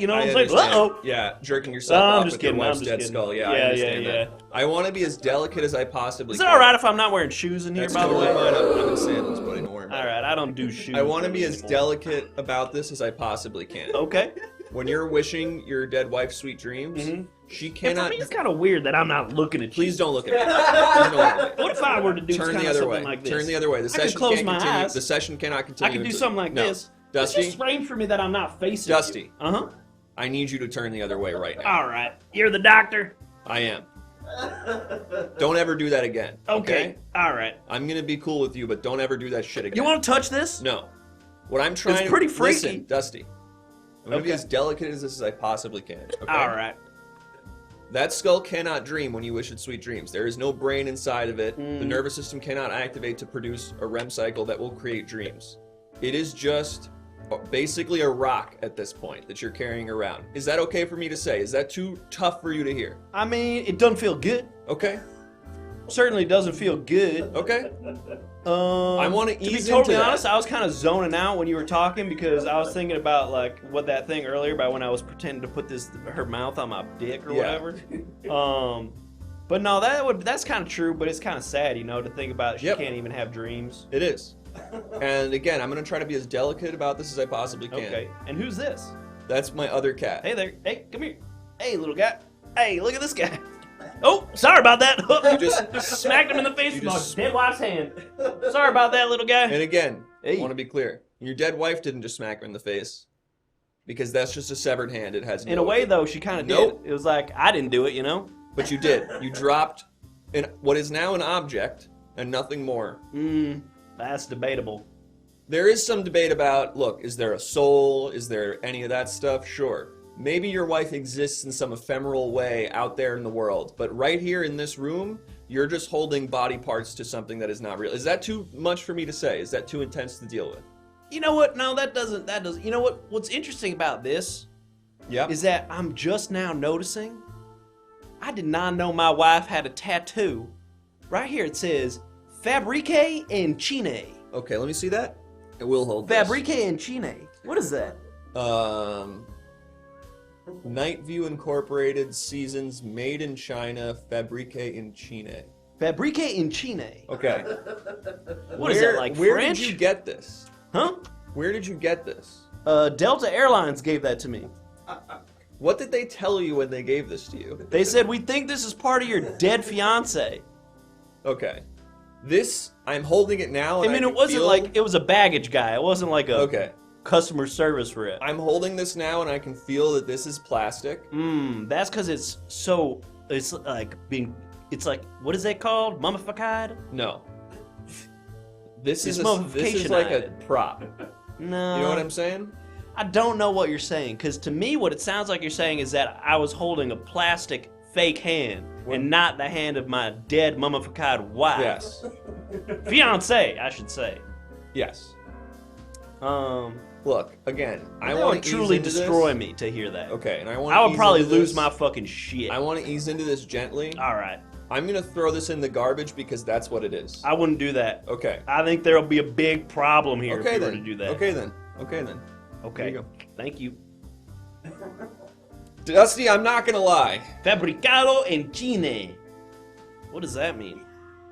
Speaker 6: know what
Speaker 4: I
Speaker 6: I'm saying?
Speaker 4: understand.
Speaker 6: Uh-oh.
Speaker 4: Yeah, jerking yourself
Speaker 6: I'm
Speaker 4: off
Speaker 6: just
Speaker 4: with your
Speaker 6: kidding, I'm
Speaker 4: wife's
Speaker 6: just
Speaker 4: dead
Speaker 6: kidding.
Speaker 4: skull. Yeah, I
Speaker 6: Yeah,
Speaker 4: understand
Speaker 6: yeah,
Speaker 4: that. I want to be as delicate as I possibly
Speaker 6: Is it
Speaker 4: can.
Speaker 6: all right if I'm not wearing shoes in here,
Speaker 4: That's
Speaker 6: by the
Speaker 4: totally
Speaker 6: way?
Speaker 4: fine. I'm in sandals, buddy. Don't worry about
Speaker 6: All right, I don't do shoes.
Speaker 4: it. I want to be as
Speaker 6: anymore.
Speaker 4: delicate about this as I possibly can.
Speaker 6: Okay.
Speaker 4: When you're wishing your dead wife sweet dreams, she
Speaker 6: And for
Speaker 4: cannot...
Speaker 6: me, it's kind of weird that I'm not looking at you.
Speaker 4: Please don't look at me. Please don't look at me.
Speaker 6: What if I were to do
Speaker 4: Turn
Speaker 6: kind
Speaker 4: the
Speaker 6: of
Speaker 4: other
Speaker 6: something
Speaker 4: way.
Speaker 6: like this?
Speaker 4: Turn the other way. The
Speaker 6: I could
Speaker 4: session
Speaker 6: close
Speaker 4: can't
Speaker 6: my
Speaker 4: continue.
Speaker 6: eyes.
Speaker 4: The session cannot continue.
Speaker 6: I could do
Speaker 4: until-
Speaker 6: something like
Speaker 4: No.
Speaker 6: this.
Speaker 4: Dusty,
Speaker 6: It's just strange for me that I'm not facing
Speaker 4: Dusty.
Speaker 6: you. Uh-huh.
Speaker 4: I need you to turn the other way right now.
Speaker 6: All right. You're the doctor?
Speaker 4: I am. Don't ever do that again.
Speaker 6: Okay. All right.
Speaker 4: I'm gonna be cool with you, but don't ever do that shit again.
Speaker 6: You want to touch this?
Speaker 4: No. What I'm trying
Speaker 6: It's pretty
Speaker 4: to
Speaker 6: freaky.
Speaker 4: listen, Dusty. I'm gonna be
Speaker 6: Okay.
Speaker 4: as delicate as this as I possibly can. Okay?
Speaker 6: All right.
Speaker 4: That skull cannot dream when you wish it sweet dreams. There is no brain inside of it. The nervous system cannot activate to produce a REM cycle that will create dreams. It is just basically a rock at this point that you're carrying around. Is that okay for me to say? Is that too tough for you to hear?
Speaker 6: I mean, it doesn't feel good.
Speaker 4: Okay.
Speaker 6: Certainly doesn't feel good.
Speaker 4: Okay. I want to
Speaker 6: To be
Speaker 4: ease
Speaker 6: totally
Speaker 4: into
Speaker 6: honest,
Speaker 4: that.
Speaker 6: I was kind of zoning out when you were talking because I was thinking about like what that thing earlier about when I was pretending to put her mouth on my dick or
Speaker 4: Yeah.
Speaker 6: whatever. But no, that's kind of true, but it's kind of sad, you know, to think about she
Speaker 4: Yep.
Speaker 6: can't even have dreams.
Speaker 4: It is. And again, I'm going to try to be as delicate about this as I possibly can.
Speaker 6: Okay. And who's this?
Speaker 4: That's my other cat.
Speaker 6: Hey there. Hey, come here. Hey, little guy. Hey, look at this guy. Oh, sorry about that.
Speaker 4: You just
Speaker 6: smacked him in the face
Speaker 4: you
Speaker 6: with my
Speaker 4: just-
Speaker 6: dead wife's hand. Sorry about that, little guy.
Speaker 4: And again,
Speaker 6: Hey.
Speaker 4: I want to be clear. Your dead wife didn't just smack her in the face. Because that's just a severed hand. It has no...
Speaker 6: In a way, though, she kind of
Speaker 4: Nope.
Speaker 6: did. It was like, I didn't do it, you know?
Speaker 4: But you did. You dropped what is now an object and nothing more.
Speaker 6: That's debatable.
Speaker 4: There is some debate about, look, is there a soul? Is there any of that stuff? Sure. Maybe your wife exists in some ephemeral way out there in the world. But right here in this room, you're just holding body parts to something that is not real. Is that too much for me to say? Is that too intense to deal with?
Speaker 6: You know what? No, that doesn't. You know what? What's interesting about this
Speaker 4: Yep.
Speaker 6: is that I'm just now noticing I did not know my wife had a tattoo. Right here it says, Fabrique en Chine.
Speaker 4: Okay, let me see that. It will hold this.
Speaker 6: Fabrique en Chine. What is that?
Speaker 4: Night View Incorporated Seasons Made in China, Fabrique in Chine.
Speaker 6: Fabrique en Chine.
Speaker 4: Okay.
Speaker 6: What is that, like
Speaker 4: where
Speaker 6: French?
Speaker 4: did you get this?
Speaker 6: Huh?
Speaker 4: Where did you get this?
Speaker 6: Delta Airlines gave that to me.
Speaker 4: What did they tell you when they gave this to you?
Speaker 6: They said, we think this is part of your dead fiance.
Speaker 4: Okay. This, I'm holding it now.
Speaker 6: I
Speaker 4: And
Speaker 6: mean,
Speaker 4: can
Speaker 6: it wasn't
Speaker 4: feel-
Speaker 6: like, it was a baggage guy. It wasn't like a
Speaker 4: Okay.
Speaker 6: customer service rep.
Speaker 4: I'm holding this now and I can feel that this is plastic.
Speaker 6: That's because it's like, what is that called? Mummified?
Speaker 4: No. This
Speaker 6: It's
Speaker 4: is like a
Speaker 6: mummification-ated.
Speaker 4: prop.
Speaker 6: No.
Speaker 4: You know what I'm saying?
Speaker 6: I don't know what you're saying, because to me, what it sounds like you're saying is that I was holding a plastic fake hand and not the hand of my dead mummified wife.
Speaker 4: Yes.
Speaker 6: Fiance, I should say.
Speaker 4: Yes.
Speaker 6: Look,
Speaker 4: Look, again, I
Speaker 6: that
Speaker 4: want
Speaker 6: would
Speaker 4: to
Speaker 6: truly
Speaker 4: ease into
Speaker 6: destroy
Speaker 4: this.
Speaker 6: me to hear that.
Speaker 4: Okay, and I want.
Speaker 6: I would
Speaker 4: ease
Speaker 6: probably
Speaker 4: into
Speaker 6: lose
Speaker 4: this.
Speaker 6: my fucking shit.
Speaker 4: I want to ease into this gently.
Speaker 6: All right.
Speaker 4: I'm gonna throw this in the garbage because that's what it is.
Speaker 6: I wouldn't do that.
Speaker 4: Okay.
Speaker 6: I think there'll be a big problem here
Speaker 4: Okay
Speaker 6: if you were
Speaker 4: then.
Speaker 6: to do that.
Speaker 4: Okay then. Okay then.
Speaker 6: Okay.
Speaker 4: There you go.
Speaker 6: Thank you.
Speaker 4: Dusty, I'm not gonna lie.
Speaker 6: Fabricado en China. What does that mean?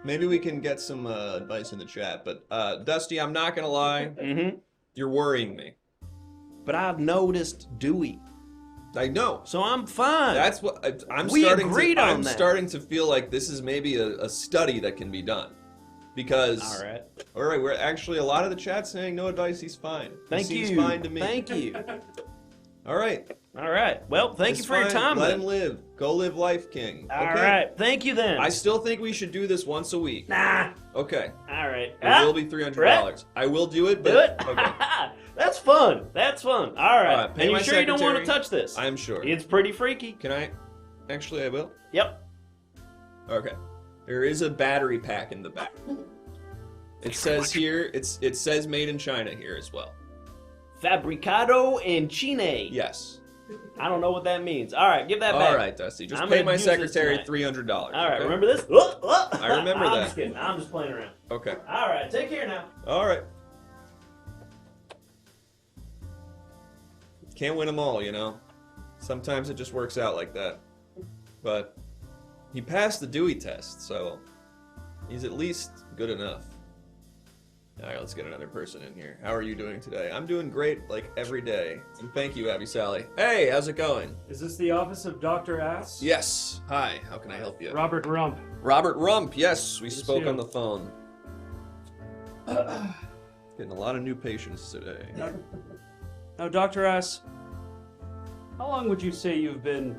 Speaker 4: Maybe we can get some advice in the chat. But Dusty, I'm not gonna lie.
Speaker 6: Mm-hmm.
Speaker 4: You're worrying me.
Speaker 6: But I've noticed Dewey.
Speaker 4: I know.
Speaker 6: So I'm fine.
Speaker 4: That's what I'm
Speaker 6: We
Speaker 4: starting
Speaker 6: agreed
Speaker 4: to.
Speaker 6: on
Speaker 4: I'm
Speaker 6: that.
Speaker 4: starting to feel like this is maybe a study that can be done, because
Speaker 6: All right.
Speaker 4: We're actually a lot of the chat saying no advice. He's fine.
Speaker 6: Thank
Speaker 4: he
Speaker 6: you.
Speaker 4: Seems fine to me.
Speaker 6: Thank you.
Speaker 4: All right.
Speaker 6: All right. Well, thank
Speaker 4: It's
Speaker 6: you for your
Speaker 4: fine.
Speaker 6: time.
Speaker 4: Let
Speaker 6: then.
Speaker 4: him live. Go live life, King.
Speaker 6: All
Speaker 4: Okay?
Speaker 6: right. Thank you then.
Speaker 4: I still think we should do this once a week.
Speaker 6: Nah.
Speaker 4: Okay.
Speaker 6: All right.
Speaker 4: It will be $300. I will do it, but
Speaker 6: Do it.
Speaker 4: okay.
Speaker 6: That's fun. That's fun. All right.
Speaker 4: Pay
Speaker 6: And
Speaker 4: my
Speaker 6: you sure you don't want to
Speaker 4: secretary.
Speaker 6: touch this?
Speaker 4: I'm sure.
Speaker 6: It's pretty freaky.
Speaker 4: Can I? Actually, I will.
Speaker 6: Yep.
Speaker 4: Okay. There is a battery pack in the back. It says here, it says made in China here as well.
Speaker 6: Fabricado in Chile.
Speaker 4: Yes.
Speaker 6: I don't know what that means. All right, give that back.
Speaker 4: All right, Dusty. Just
Speaker 6: I'm
Speaker 4: pay
Speaker 6: gonna
Speaker 4: my
Speaker 6: use this
Speaker 4: secretary
Speaker 6: tonight.
Speaker 4: $300.
Speaker 6: All right,
Speaker 4: okay?
Speaker 6: remember this?
Speaker 4: I remember
Speaker 6: I'm
Speaker 4: that.
Speaker 6: just kidding. I'm just playing around.
Speaker 4: Okay.
Speaker 6: All right, take care now.
Speaker 4: All right. Can't win them all, you know. Sometimes it just works out like that. But he passed the Dewey test, so he's at least good enough. All right, let's get another person in here. How are you doing today? I'm doing great, like, every day. And thank you, Abby Sally. Hey, how's it going?
Speaker 9: Is this the office of Dr. Ass?
Speaker 4: Yes. Hi, how can I help you?
Speaker 9: Robert Rump.
Speaker 4: Robert Rump, yes, we spoke
Speaker 9: you.
Speaker 4: on the phone. Getting a lot of new patients today.
Speaker 9: Now, Dr. Ass, how long would you say you've been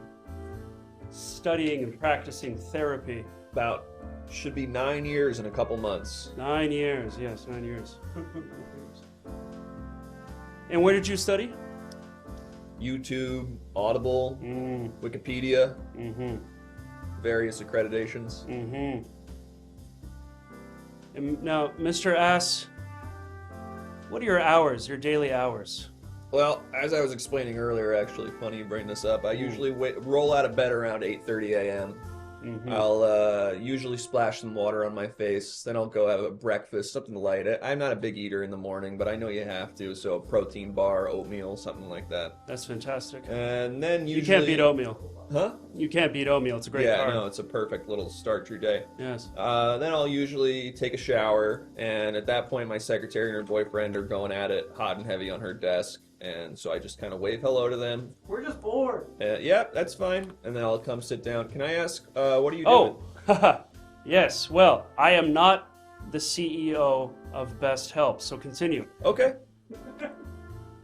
Speaker 9: studying and practicing therapy?
Speaker 4: About, should be 9 years in a couple months.
Speaker 9: 9 years, yes, 9 years. And where did you study?
Speaker 4: YouTube, Audible, Wikipedia, various accreditations.
Speaker 9: And now, Mr. Ass, what are your hours, your daily hours?
Speaker 4: Well, as I was explaining earlier, actually, funny you bring this up, I usually roll out of bed around 8:30 a.m. I'll usually splash some water on my face, then I'll go have a breakfast, something light. I'm not a big eater in the morning, but I know you have to, so a protein bar, oatmeal, something like that.
Speaker 9: That's fantastic.
Speaker 4: And then usually...
Speaker 9: You can't beat oatmeal.
Speaker 4: Huh?
Speaker 9: You can't beat oatmeal. It's a great carb.
Speaker 4: No, it's a perfect little start to your day.
Speaker 9: Yes.
Speaker 4: Then I'll usually take a shower, and at that point my secretary and her boyfriend are going at it hot and heavy on her desk, and so I just kind of wave hello to them.
Speaker 6: We're just bored.
Speaker 4: Yeah, that's fine. And then I'll come sit down. Can I ask, what are you doing?
Speaker 9: Oh, yes. Well, I am not the CEO of Best Help, so continue.
Speaker 4: Okay.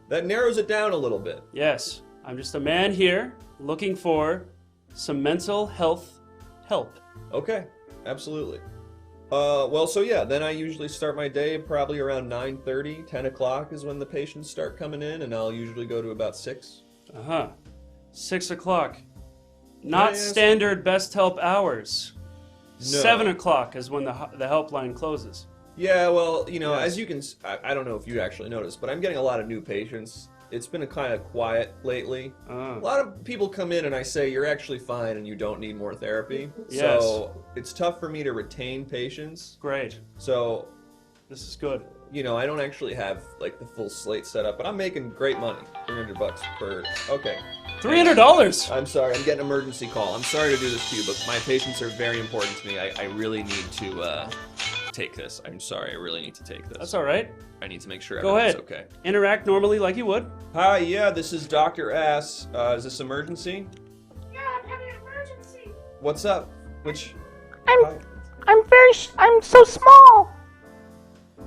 Speaker 4: That narrows it down a little bit.
Speaker 9: Yes. I'm just a man here looking for some mental health help.
Speaker 4: Okay, absolutely. Well, so yeah, then I usually start my day probably around 9:30, 10 o'clock is when the patients start coming in, and I'll usually go to about 6.
Speaker 9: 6 o'clock. Not standard Best Help hours.
Speaker 4: No.
Speaker 9: 7 o'clock is when the helpline closes.
Speaker 4: Yeah, well, you know, as you can, I don't know if you actually noticed, but I'm getting a lot of new patients. It's been a kind of quiet lately. A lot of people come in and I say, you're actually fine and you don't need more therapy.
Speaker 9: Yes.
Speaker 4: So it's tough for me to retain patients.
Speaker 9: Great.
Speaker 4: So
Speaker 9: this is good.
Speaker 4: You know, I don't actually have like the full slate set up, but I'm making great money. $300 per, okay.
Speaker 9: $300?
Speaker 4: I'm sorry, I'm getting an emergency call. I'm sorry to do this to you, but my patients are very important to me. I really need to take this. I'm sorry, I really need to take this.
Speaker 9: That's all right.
Speaker 4: I need to make sure
Speaker 9: Go ahead.
Speaker 4: everything's okay.
Speaker 9: Interact normally like you would.
Speaker 4: Hi, yeah, this is Dr. Ass. Is this emergency?
Speaker 12: Yeah, I'm having an emergency.
Speaker 4: What's up? Which?
Speaker 12: I'm so small.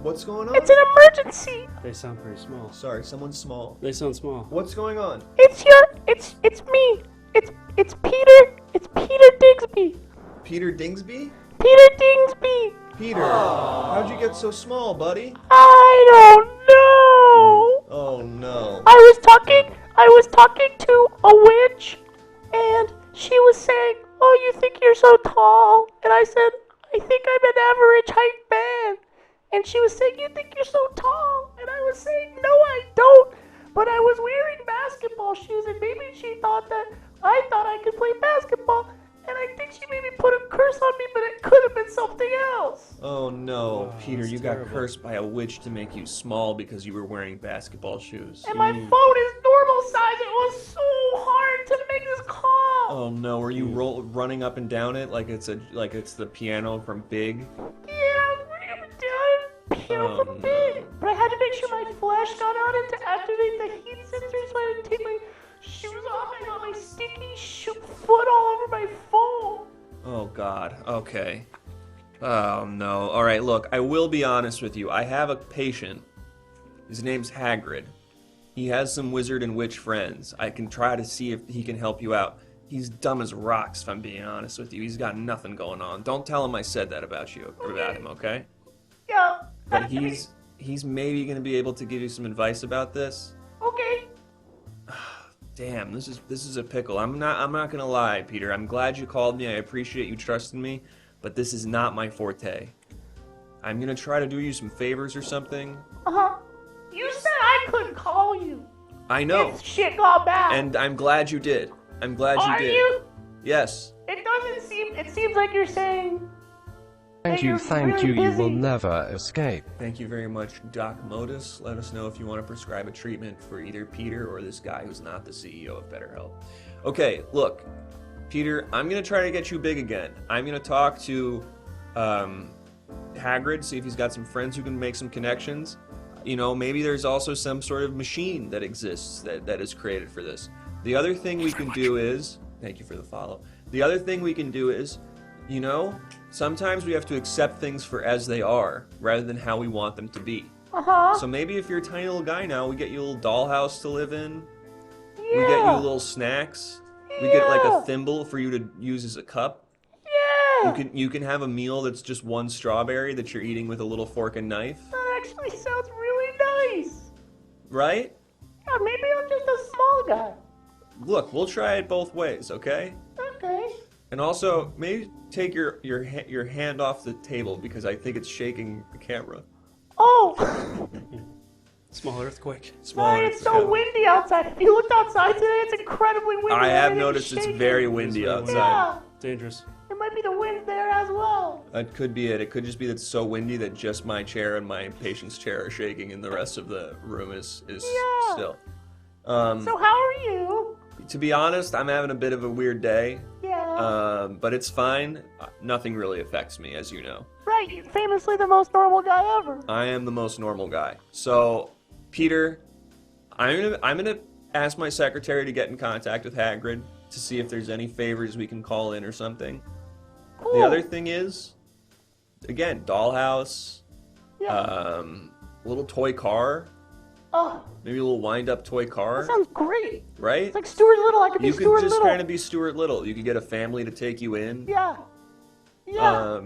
Speaker 4: What's going on?
Speaker 12: It's an emergency.
Speaker 9: They sound very small.
Speaker 4: Sorry, someone's small.
Speaker 9: They sound small.
Speaker 4: What's going on?
Speaker 12: It's me. It's Peter Dingsby.
Speaker 4: Peter Dingsby?
Speaker 12: Peter Dingsby.
Speaker 4: Peter, how'd you get so small, buddy?
Speaker 12: I don't know.
Speaker 4: Oh no.
Speaker 12: I was talking to a witch, and she was saying, "Oh, you think you're so tall?" And I said, "I think I'm an average height man." And she was saying, "You think you're so tall?" And I was saying, "No, I don't. But I was wearing basketball shoes, and maybe she thought that I thought I could play basketball. And I think she maybe put a curse on me, but it could have been something else."
Speaker 4: Oh no, Peter, you
Speaker 9: terrible.
Speaker 4: got cursed by a witch to make you small because you were wearing basketball shoes.
Speaker 12: And my phone is normal size. It was so hard to make this call.
Speaker 4: Oh no, were you running up and down it like it's the piano from Big?
Speaker 12: Yeah, I was running up and down piano from Big. But I had to make sure my flash got on it to activate the heat sensor so I didn't take my shoes off. I got my sticky foot all over my phone.
Speaker 4: Oh god, okay. Oh no. Alright, look, I will be honest with you. I have a patient. His name's Hagrid. He has some wizard and witch friends. I can try to see if he can help you out. He's dumb as rocks, if I'm being honest with you. He's got nothing going on. Don't tell him I said that about him, okay?
Speaker 12: Yeah.
Speaker 4: But he's maybe gonna be able to give you some advice about this.
Speaker 12: Okay.
Speaker 4: Damn, this is a pickle. I'm not gonna lie, Peter. I'm glad you called me. I appreciate you trusting me, but this is not my forte. I'm gonna try to do you some favors or something.
Speaker 12: Uh-huh. You said I couldn't call you.
Speaker 4: I know.
Speaker 12: If shit got bad.
Speaker 4: And I'm glad you did. I'm glad you did.
Speaker 12: Are you?
Speaker 4: Yes.
Speaker 12: It seems like you're saying...
Speaker 13: Thank you,
Speaker 12: really
Speaker 13: you will
Speaker 12: busy.
Speaker 13: never escape.
Speaker 4: Thank you very much, Doc Modus. Let us know if you want to prescribe a treatment for either Peter or this guy who's not the CEO of BetterHelp. Okay, look, Peter, I'm going to try to get you big again. I'm going to talk to Hagrid, see if he's got some friends who can make some connections. You know, maybe there's also some sort of machine that exists that is created for this. The other thing we can do is... Thank you for the follow. The other thing we can do is, you know, sometimes we have to accept things for as they are, rather than how we want them to be.
Speaker 12: Uh-huh.
Speaker 4: So maybe if you're a tiny little guy now, we get you a little dollhouse to live in.
Speaker 12: Yeah.
Speaker 4: We get you little snacks. We get like a thimble for you to use as a cup.
Speaker 12: Yeah.
Speaker 4: You can have a meal that's just one strawberry that you're eating with a little fork and knife.
Speaker 12: That actually sounds really nice.
Speaker 4: Right?
Speaker 12: Yeah, maybe I'm just a small guy.
Speaker 4: Look, we'll try it both ways, okay?
Speaker 12: Okay.
Speaker 4: And also, maybe take your hand off the table because I think it's shaking the camera.
Speaker 12: Oh!
Speaker 9: Small earthquake.
Speaker 12: Sorry, it's so windy outside. If you looked outside today, it's incredibly windy.
Speaker 4: I have
Speaker 12: Everything's
Speaker 4: noticed it's
Speaker 12: shaking.
Speaker 4: very windy outside.
Speaker 12: Yeah.
Speaker 9: Dangerous.
Speaker 12: It might be the wind there as well.
Speaker 4: That could be it. It could just be that it's so windy that just my chair and my patient's chair are shaking and the rest of the room is still.
Speaker 12: So how are you?
Speaker 4: To be honest, I'm having a bit of a weird day.
Speaker 12: Yeah.
Speaker 4: But it's fine. Nothing really affects me, as you know.
Speaker 12: Right, you're famously the most normal guy ever.
Speaker 4: I am the most normal guy. So, Peter, I'm gonna ask my secretary to get in contact with Hagrid to see if there's any favors we can call in or something.
Speaker 12: Cool.
Speaker 4: The other thing is, again, dollhouse,
Speaker 12: Yeah.
Speaker 4: little toy car,
Speaker 12: Oh,
Speaker 4: maybe a little wind-up toy car.
Speaker 12: that sounds great.
Speaker 4: Right?
Speaker 12: It's like Stuart Little. I could be
Speaker 4: You
Speaker 12: Stuart
Speaker 4: could just
Speaker 12: Little.
Speaker 4: kind of be Stuart Little. You could get a family to take you in.
Speaker 12: Yeah. Yeah.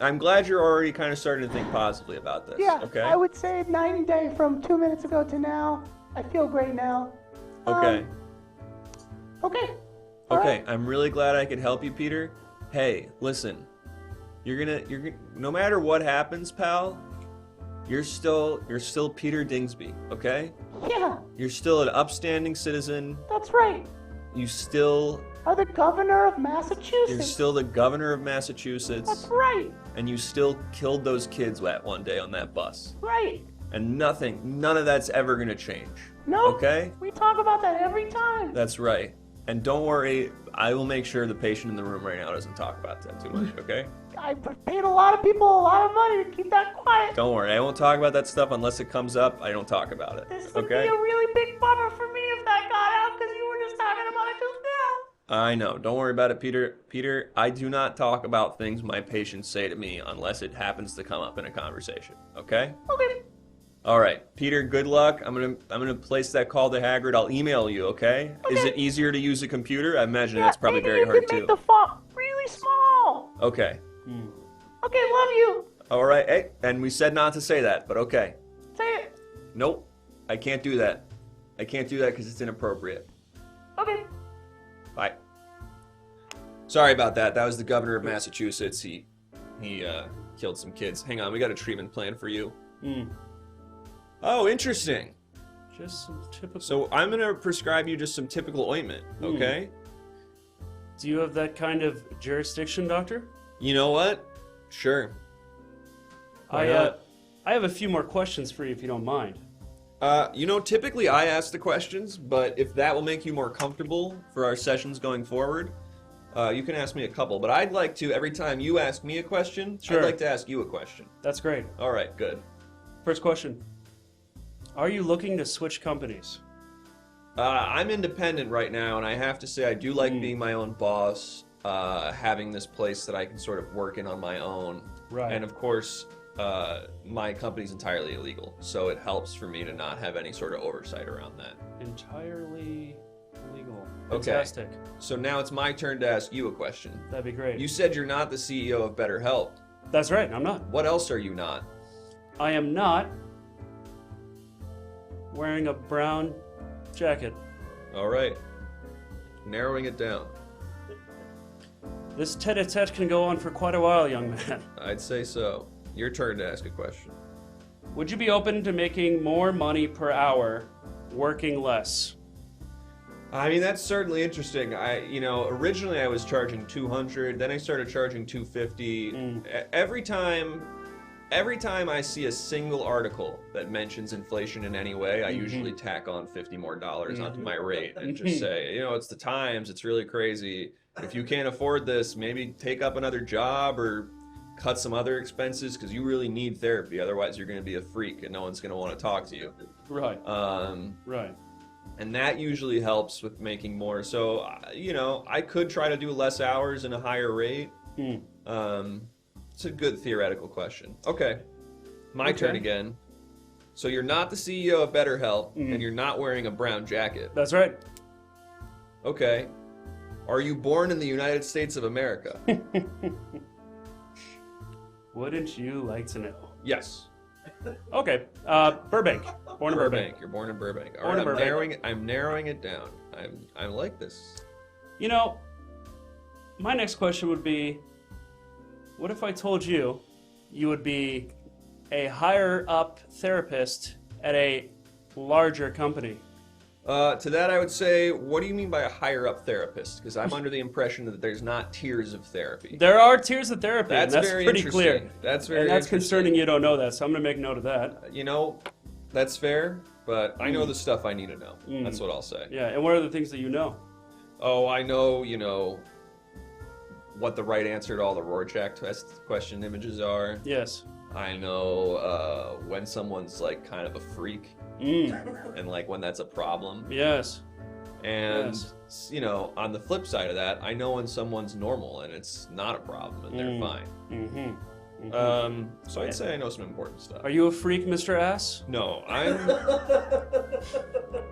Speaker 4: I'm glad you're already kind of starting to think positively about this.
Speaker 12: Yeah,
Speaker 4: Okay.
Speaker 12: I would say 90 day from 2 minutes ago to now. I feel great now.
Speaker 4: Okay.
Speaker 12: Okay.
Speaker 4: Okay. I'm really glad I could help you, Peter. Hey, listen. You're gonna. No matter what happens, pal. You're still Peter Dingsby. Okay.
Speaker 12: Yeah,
Speaker 4: You're still an upstanding citizen.
Speaker 12: that's right.
Speaker 4: You still.
Speaker 12: Are the governor of
Speaker 4: You're
Speaker 12: Massachusetts.
Speaker 4: still the governor of Massachusetts.
Speaker 12: That's right.
Speaker 4: And you still killed those kids that one day on that bus.
Speaker 12: Right.
Speaker 4: And none of that's ever gonna change.
Speaker 12: No.
Speaker 4: Okay?
Speaker 12: We talk about that every time.
Speaker 4: That's right. And don't worry, I will make sure the patient in the room right now doesn't talk about that too much, okay?
Speaker 12: I paid a lot of people a lot of money to keep that quiet.
Speaker 4: Don't worry, I won't talk about that stuff unless it comes up. I don't talk about it.
Speaker 12: This would
Speaker 4: Okay?
Speaker 12: be a really big bummer for me if that got out because you were just talking about it just now.
Speaker 4: I know. Don't worry about it, Peter. Peter, I do not talk about things my patients say to me unless it happens to come up in a conversation. Okay?
Speaker 12: Okay.
Speaker 4: All right, Peter. Good luck. I'm gonna place that call to Hagrid. I'll email you. Okay? Is it easier to use a computer? I imagine that's probably
Speaker 12: maybe
Speaker 4: very
Speaker 12: you
Speaker 4: hard
Speaker 12: can
Speaker 4: too.
Speaker 12: make the font really small.
Speaker 4: Okay.
Speaker 12: Okay, love you.
Speaker 4: All right. Hey, and we said not to say that, but okay.
Speaker 12: Say it.
Speaker 4: Nope. I can't do that. I can't do that because it's inappropriate.
Speaker 12: Okay.
Speaker 4: Bye. Sorry about that. That was the governor of Massachusetts. He killed some kids. Hang on, we got a treatment plan for you. Oh, interesting.
Speaker 9: Just some typical.
Speaker 4: So I'm gonna prescribe you just some typical ointment, okay?
Speaker 9: Do you have that kind of jurisdiction, doctor?
Speaker 4: You know what? Sure. Why
Speaker 9: I
Speaker 4: not?
Speaker 9: have a few more questions for you if you don't mind.
Speaker 4: Typically I ask the questions, but if that will make you more comfortable for our sessions going forward, you can ask me a couple. But I'd like to, every time you ask me a question, I'd like to ask you a question.
Speaker 9: That's great.
Speaker 4: All right, good.
Speaker 9: First question. Are you looking to switch companies?
Speaker 4: I'm independent right now, and I have to say I do like being my own boss, having this place that I can sort of work in on my own.
Speaker 9: Right.
Speaker 4: And of course, my company's entirely illegal, so it helps for me to not have any sort of oversight around that.
Speaker 9: Entirely legal.
Speaker 4: Okay.
Speaker 9: Fantastic.
Speaker 4: So now it's my turn to ask you a question.
Speaker 9: That'd be great.
Speaker 4: You said you're not the CEO of BetterHelp.
Speaker 9: That's right, I'm not.
Speaker 4: What else are you not?
Speaker 9: I am not wearing a brown jacket.
Speaker 4: All right. Narrowing it down.
Speaker 9: This tete-a-tete can go on for quite a while, young man.
Speaker 4: I'd say so. Your turn to ask a question.
Speaker 9: Would you be open to making more money per hour working less?
Speaker 4: I mean, that's certainly interesting. Originally I was charging $200, then I started charging $250. Every time I see a single article that mentions inflation in any way, I usually tack on $50 more onto my rate and just say, it's the times, it's really crazy. If you can't afford this, maybe take up another job or cut some other expenses because you really need therapy. Otherwise, you're going to be a freak and no one's going to want to talk to you.
Speaker 9: Right.
Speaker 4: Right. And that usually helps with making more. So, I could try to do less hours and a higher rate. It's a good theoretical question. Okay. My turn again. So you're not the CEO of BetterHelp, and you're not wearing a brown jacket.
Speaker 9: That's right.
Speaker 4: Okay. Are you born in the United States of America?
Speaker 9: Wouldn't you like to know?
Speaker 4: Yes.
Speaker 9: Okay. Burbank. Born in Burbank.
Speaker 4: You're born in Burbank. All
Speaker 9: Born
Speaker 4: right,
Speaker 9: in Burbank.
Speaker 4: I'm narrowing it down. I like this.
Speaker 9: My next question would be, what if I told you you would be a higher up therapist at a larger company?
Speaker 4: To that I would say, what do you mean by a higher up therapist? Because I'm under the impression that there's not tiers of therapy.
Speaker 9: There are tiers of therapy.
Speaker 4: That's
Speaker 9: and that's
Speaker 4: very
Speaker 9: pretty
Speaker 4: interesting.
Speaker 9: clear.
Speaker 4: That's very
Speaker 9: And that's
Speaker 4: interesting.
Speaker 9: concerning you don't know that, so I'm going to make note of that.
Speaker 4: That's fair, but I know the stuff I need to know.
Speaker 9: Mm.
Speaker 4: That's what I'll say.
Speaker 9: Yeah, and what are the things that you know?
Speaker 4: Oh, I know, what the right answer to all the Rorschach test question images are.
Speaker 9: Yes.
Speaker 4: I know when someone's like kind of a freak. And like when that's a problem.
Speaker 9: Yes.
Speaker 4: And, on the flip side of that, I know when someone's normal and it's not a problem and they're fine. So I'd say I know some important stuff.
Speaker 9: Are you a freak, Mr. Ass?
Speaker 4: No, I'm...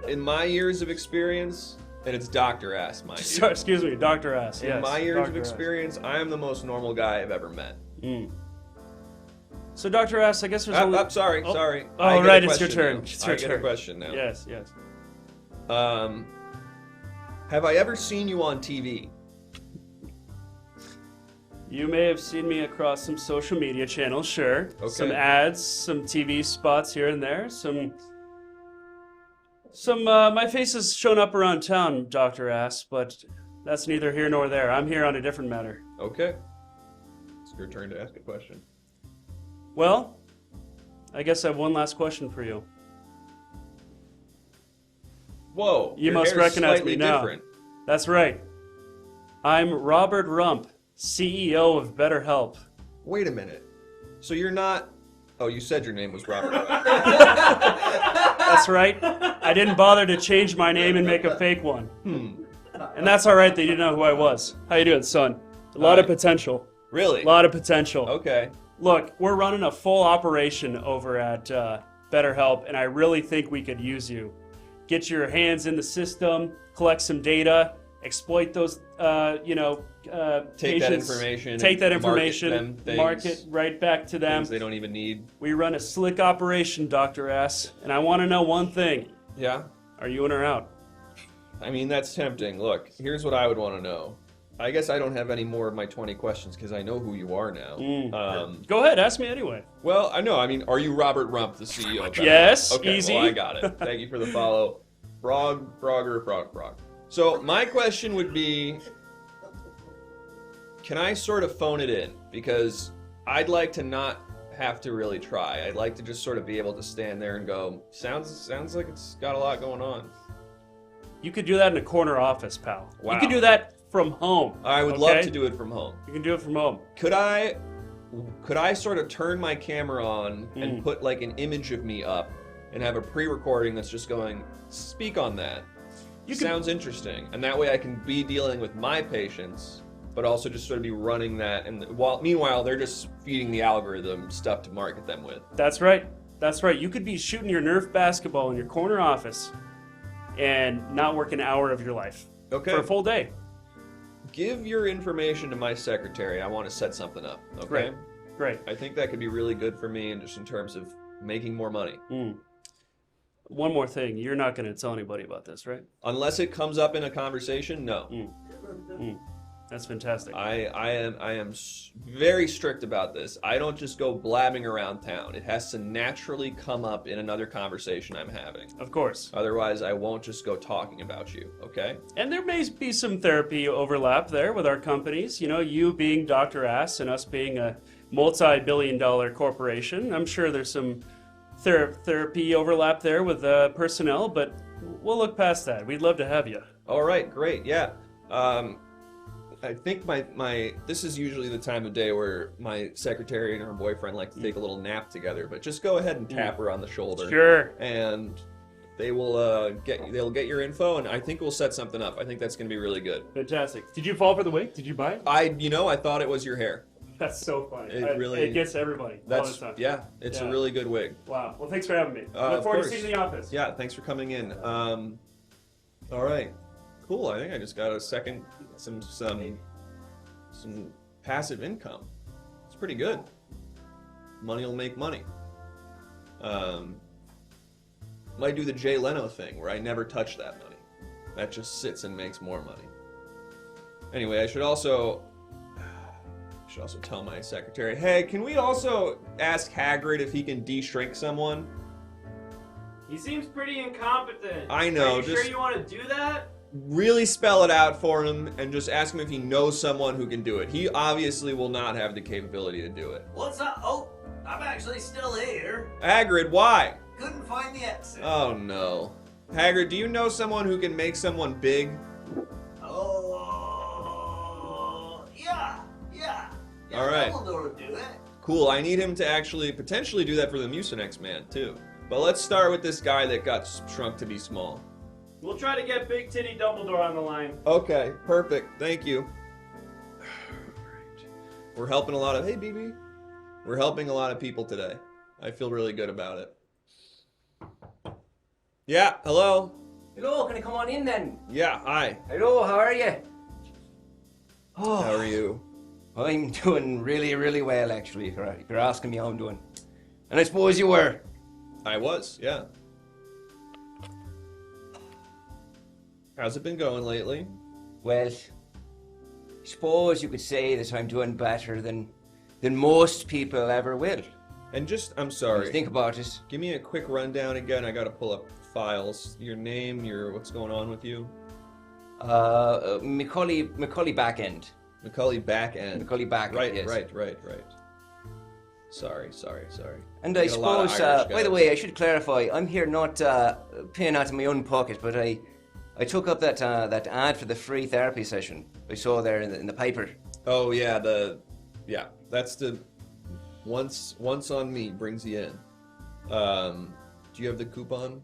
Speaker 4: In my years of experience, and it's Dr. Ass, mind you.
Speaker 9: Sorry, excuse me, Dr. Ass, yes.
Speaker 4: In my years
Speaker 9: Dr.
Speaker 4: of
Speaker 9: Ass.
Speaker 4: experience, I am the most normal guy I've ever met.
Speaker 9: So, Dr. Ass, I guess there's only...
Speaker 4: sorry.
Speaker 9: Oh,
Speaker 4: I get
Speaker 9: right,
Speaker 4: a
Speaker 9: it's your
Speaker 4: question
Speaker 9: turn.
Speaker 4: now.
Speaker 9: It's your
Speaker 4: I get
Speaker 9: turn.
Speaker 4: a question now.
Speaker 9: Yes, yes.
Speaker 4: Have I ever seen you on TV?
Speaker 9: You may have seen me across some social media channels, sure.
Speaker 4: Okay.
Speaker 9: Some ads, some TV spots here and there, some my face has shown up around town, Dr. Ass, but that's neither here nor there. I'm here on a different matter.
Speaker 4: Okay. It's your turn to ask a question.
Speaker 9: Well, I guess I have one last question for you.
Speaker 4: Whoa.
Speaker 9: You
Speaker 4: your
Speaker 9: must
Speaker 4: hair's
Speaker 9: recognize
Speaker 4: slightly
Speaker 9: me now.
Speaker 4: different.
Speaker 9: That's right. I'm Robert Rump, CEO of BetterHelp.
Speaker 4: Wait a minute. So you're not... Oh, you said your name was Robert.
Speaker 9: That's right. I didn't bother to change my name and make a fake one. And that's all right that you didn't know who I was. How you doing, son? A lot of potential.
Speaker 4: Really?
Speaker 9: A lot of potential.
Speaker 4: Okay.
Speaker 9: Look, we're running a full operation over at BetterHelp, and I really think we could use you. Get your hands in the system, collect some data, exploit those,
Speaker 4: Take that
Speaker 9: patients,
Speaker 4: information.
Speaker 9: take that
Speaker 4: and
Speaker 9: information, market
Speaker 4: things
Speaker 9: right back to them.
Speaker 4: they don't even need.
Speaker 9: We run a slick operation, Dr. Ass, and I want to know one thing.
Speaker 4: Yeah?
Speaker 9: Are you in or out?
Speaker 4: I mean, that's tempting. Look, here's what I would want to know. I guess I don't have any more of my 20 questions because I know who you are now.
Speaker 9: Go ahead, ask me anyway.
Speaker 4: Well, I know. I mean, are you Robert Rump, the CEO of BetterHelp?
Speaker 9: Yes,
Speaker 4: okay,
Speaker 9: easy.
Speaker 4: Well, I got it. Thank you for the follow. Frog. So my question would be, can I sort of phone it in? Because I'd like to not have to really try. I'd like to just sort of be able to stand there and go, sounds like it's got a lot going on.
Speaker 9: You could do that in a corner office, pal.
Speaker 4: Wow.
Speaker 9: You could do that from home.
Speaker 4: I would love to do it from home.
Speaker 9: You can do it from home.
Speaker 4: Could I sort of turn my camera on and put like an image of me up and have a pre-recording that's just going, speak on that? Sounds interesting. And that way I can be dealing with my patients, but also just sort of be running that. And meanwhile, they're just feeding the algorithm stuff to market them with.
Speaker 9: That's right. That's right. You could be shooting your Nerf basketball in your corner office and not work an hour of your life for a full day.
Speaker 4: Give your information to my secretary. I want to set something up. Okay.
Speaker 9: Great.
Speaker 4: I think that could be really good for me, and just in terms of making more money.
Speaker 9: One more thing. You're not going to tell anybody about this, right?
Speaker 4: Unless it comes up in a conversation, no.
Speaker 9: That's fantastic.
Speaker 4: I am very strict about this. I don't just go blabbing around town. It has to naturally come up in another conversation I'm having.
Speaker 9: Of course.
Speaker 4: Otherwise, I won't just go talking about you, okay?
Speaker 9: And there may be some therapy overlap there with our companies. You know, you being Dr. Ass and us being a multi-billion-dollar corporation. I'm sure there's some therapy overlap there with personnel, but we'll look past that. We'd love to have you.
Speaker 4: All right, great, yeah. I think this is usually the time of day where my secretary and her boyfriend like to take a little nap together, but just go ahead and tap her on the shoulder.
Speaker 9: Sure.
Speaker 4: And they will they'll get your info, and I think we'll set something up. I think that's going to be really good.
Speaker 9: Fantastic. Did you fall for the wig? Did you buy it?
Speaker 4: I thought it was your hair.
Speaker 9: That's so funny.
Speaker 4: It
Speaker 9: gets everybody all the time.
Speaker 4: Yeah, it's a really good wig.
Speaker 9: Wow. Well, thanks for having me. Look forward to seeing you in the office.
Speaker 4: Yeah, thanks for coming in. All right. Cool. I think I just got some passive income. It's pretty good. Money will make money. Might do the Jay Leno thing where I never touch that money. That just sits and makes more money. Anyway, I should also tell my secretary, hey, can we also ask Hagrid if he can de-shrink someone?
Speaker 6: He seems pretty incompetent.
Speaker 4: I know.
Speaker 6: Are you sure you want to do that?
Speaker 4: Really spell it out for him and just ask him if he knows someone who can do it. He obviously will not have the capability to do it.
Speaker 3: What's up? Oh, I'm actually still here.
Speaker 4: Hagrid, why?
Speaker 3: Couldn't find the exit.
Speaker 4: Oh no. Hagrid, do you know someone who can make someone big?
Speaker 3: Oh, yeah.
Speaker 4: All right.
Speaker 3: Dumbledore will do it.
Speaker 4: Cool, I need him to actually potentially do that for the Mucinex man too. But let's start with this guy that got shrunk to be small.
Speaker 6: We'll try to get Big Titty Dumbledore on the line.
Speaker 4: Okay, perfect. Thank you. We're helping a lot of... Hey, BB. We're helping a lot of people today. I feel really good about it. Yeah, hello?
Speaker 8: Hello, can I come on in then?
Speaker 4: Yeah, hi.
Speaker 8: Hello, how are you?
Speaker 4: Oh. How are you?
Speaker 8: I'm doing really, really well, actually, if you're asking me how I'm doing. And I suppose you were.
Speaker 4: I was, yeah. How's it been going lately?
Speaker 8: Well, I suppose you could say that I'm doing better than most people ever will.
Speaker 4: And just, I'm sorry.
Speaker 8: Think about it.
Speaker 4: Give me a quick rundown again. I gotta pull up files. Your name, what's going on with you?
Speaker 8: Macaulay Backend.
Speaker 4: Macaulay Backend.
Speaker 8: Macaulay Backend,
Speaker 4: right,
Speaker 8: yes.
Speaker 4: Right. Sorry.
Speaker 8: And I suppose, by the way, I should clarify, I'm here not paying out of my own pocket, but I took up that ad for the free therapy session I saw there in the paper.
Speaker 4: Oh yeah, that's the once on me brings you in. Do you have the coupon?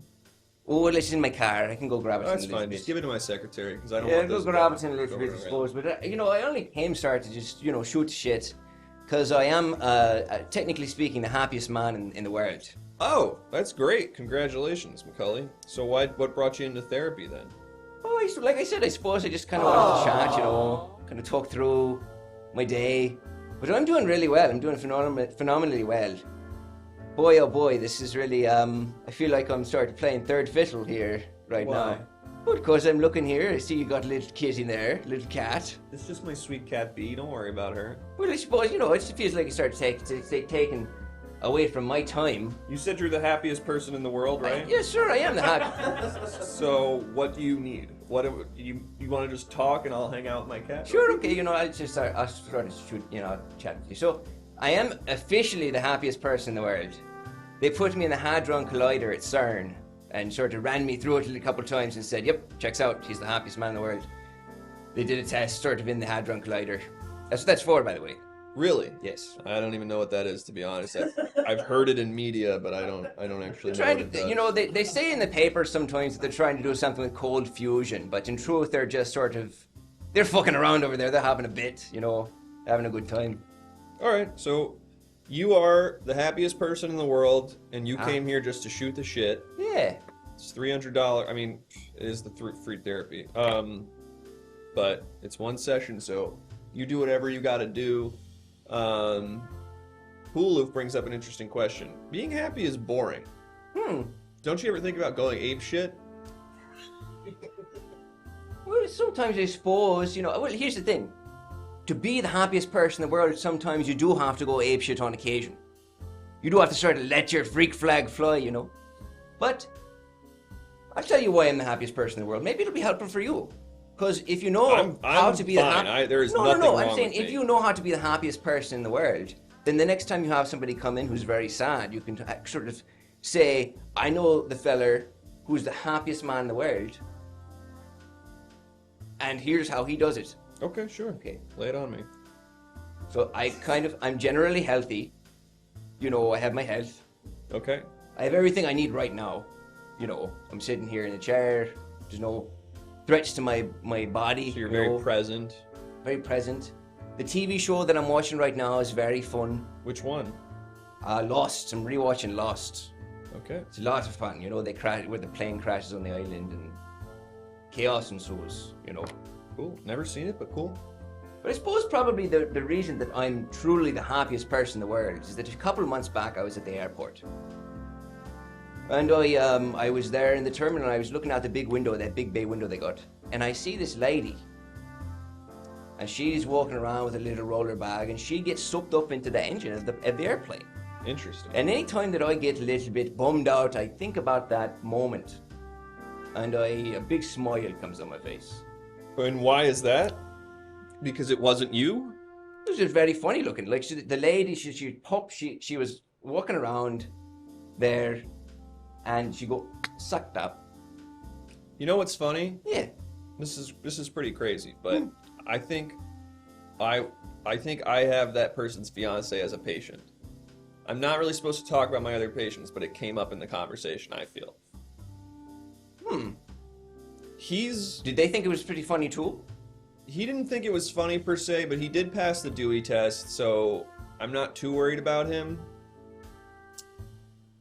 Speaker 8: Oh, well, it's in my car. I can go grab it.
Speaker 4: That's fine. Just give it to my secretary because I don't
Speaker 8: want
Speaker 4: want
Speaker 8: this. Yeah, go grab it in a little bit, I suppose. But I only came to just shoot shit because I am technically speaking the happiest man in the world.
Speaker 4: Oh, that's great! Congratulations, Macaulay. So what brought you into therapy then?
Speaker 8: Oh, like I said, I suppose I just kind of wanted to chat, kind of talk through my day. But I'm doing really well. I'm doing phenomenally well. Boy, oh boy, this is really, I feel like I'm starting playing third fiddle here right now. Well, because I'm looking here, I see you got a little kid in there, little cat.
Speaker 4: It's just my sweet cat Bee, don't worry about her.
Speaker 8: Well, I suppose, it just feels like you start taking away from my time.
Speaker 4: You said you're the happiest person in the world, right?
Speaker 8: Yes, sure, I am the happiest.
Speaker 4: So, what do you need? What you want to just talk and I'll hang out with my cat?
Speaker 8: Sure, okay, I'll start to shoot, chat with you. So, I am officially the happiest person in the world. They put me in the Hadron Collider at CERN and sort of ran me through it a couple of times and said, yep, checks out, he's the happiest man in the world. They did a test sort of in the Hadron Collider. That's what that's for, by the way.
Speaker 4: Really?
Speaker 8: Yes.
Speaker 4: I don't even know what that is, to be honest. I've heard it in media, but I don't actually know what it does.
Speaker 8: You know, they say in the paper sometimes that they're trying to do something with cold fusion, but in truth, they're just sort of, they're fucking around over there. They're having a bit, you know, having a good time.
Speaker 4: All right, so you are the happiest person in the world, and you came here just to shoot the shit.
Speaker 8: Yeah.
Speaker 4: It's $300. I mean, it is the free therapy. But it's one session, so you do whatever you got to do. Hulu brings up an interesting question. Being happy is boring. Don't you ever think about going ape shit?
Speaker 8: Well, sometimes I suppose, you know, well, here's the thing. To be the happiest person in the world, sometimes you do have to go apeshit on occasion. You do have to sort of let your freak flag fly, you know. But I'll tell you why I'm the happiest person in the world. Maybe it'll be helpful for you. Because if you know how to be
Speaker 4: fine. There is nothing
Speaker 8: No,
Speaker 4: wrong
Speaker 8: I'm saying
Speaker 4: with
Speaker 8: if
Speaker 4: me.
Speaker 8: you know how to be the happiest person in the world, then the next time you have somebody come in who's very sad, you can sort of say, I know the feller who's the happiest man in the world, and here's how he does it.
Speaker 4: Okay, sure.
Speaker 8: Okay.
Speaker 4: Lay it on me.
Speaker 8: So I'm generally healthy. You know, I have my health.
Speaker 4: Okay.
Speaker 8: I have everything I need right now. You know, I'm sitting here in a chair. There's no threats to my body.
Speaker 4: So you're very present.
Speaker 8: Very present. The TV show that I'm watching right now is very fun.
Speaker 4: Which one?
Speaker 8: Lost. I'm rewatching Lost.
Speaker 4: Okay.
Speaker 8: It's a lot of fun. You know, they crash where the plane crashes on the island and chaos ensues. You know.
Speaker 4: Cool. Never seen it, but cool.
Speaker 8: But I suppose probably the reason that I'm truly the happiest person in the world is that a couple of months back I was at the airport. And I was there in the terminal and I was looking out the big window, that big bay window they got. And I see this lady. And she's walking around with a little roller bag and she gets sucked up into the engine of the airplane.
Speaker 4: Interesting.
Speaker 8: And any time that I get a little bit bummed out, I think about that moment. And a big smile comes on my face.
Speaker 4: And why is that? Because it wasn't you?
Speaker 8: It was just very funny looking. Like the lady, she was walking around there, and she go sucked up.
Speaker 4: You know what's funny?
Speaker 8: Yeah.
Speaker 4: This is pretty crazy, but I think I have that person's fiance as a patient. I'm not really supposed to talk about my other patients, but it came up in the conversation, I feel. Did
Speaker 8: they think it was pretty funny too?
Speaker 4: He didn't think it was funny per se, but he did pass the Dewey test, so I'm not too worried about him.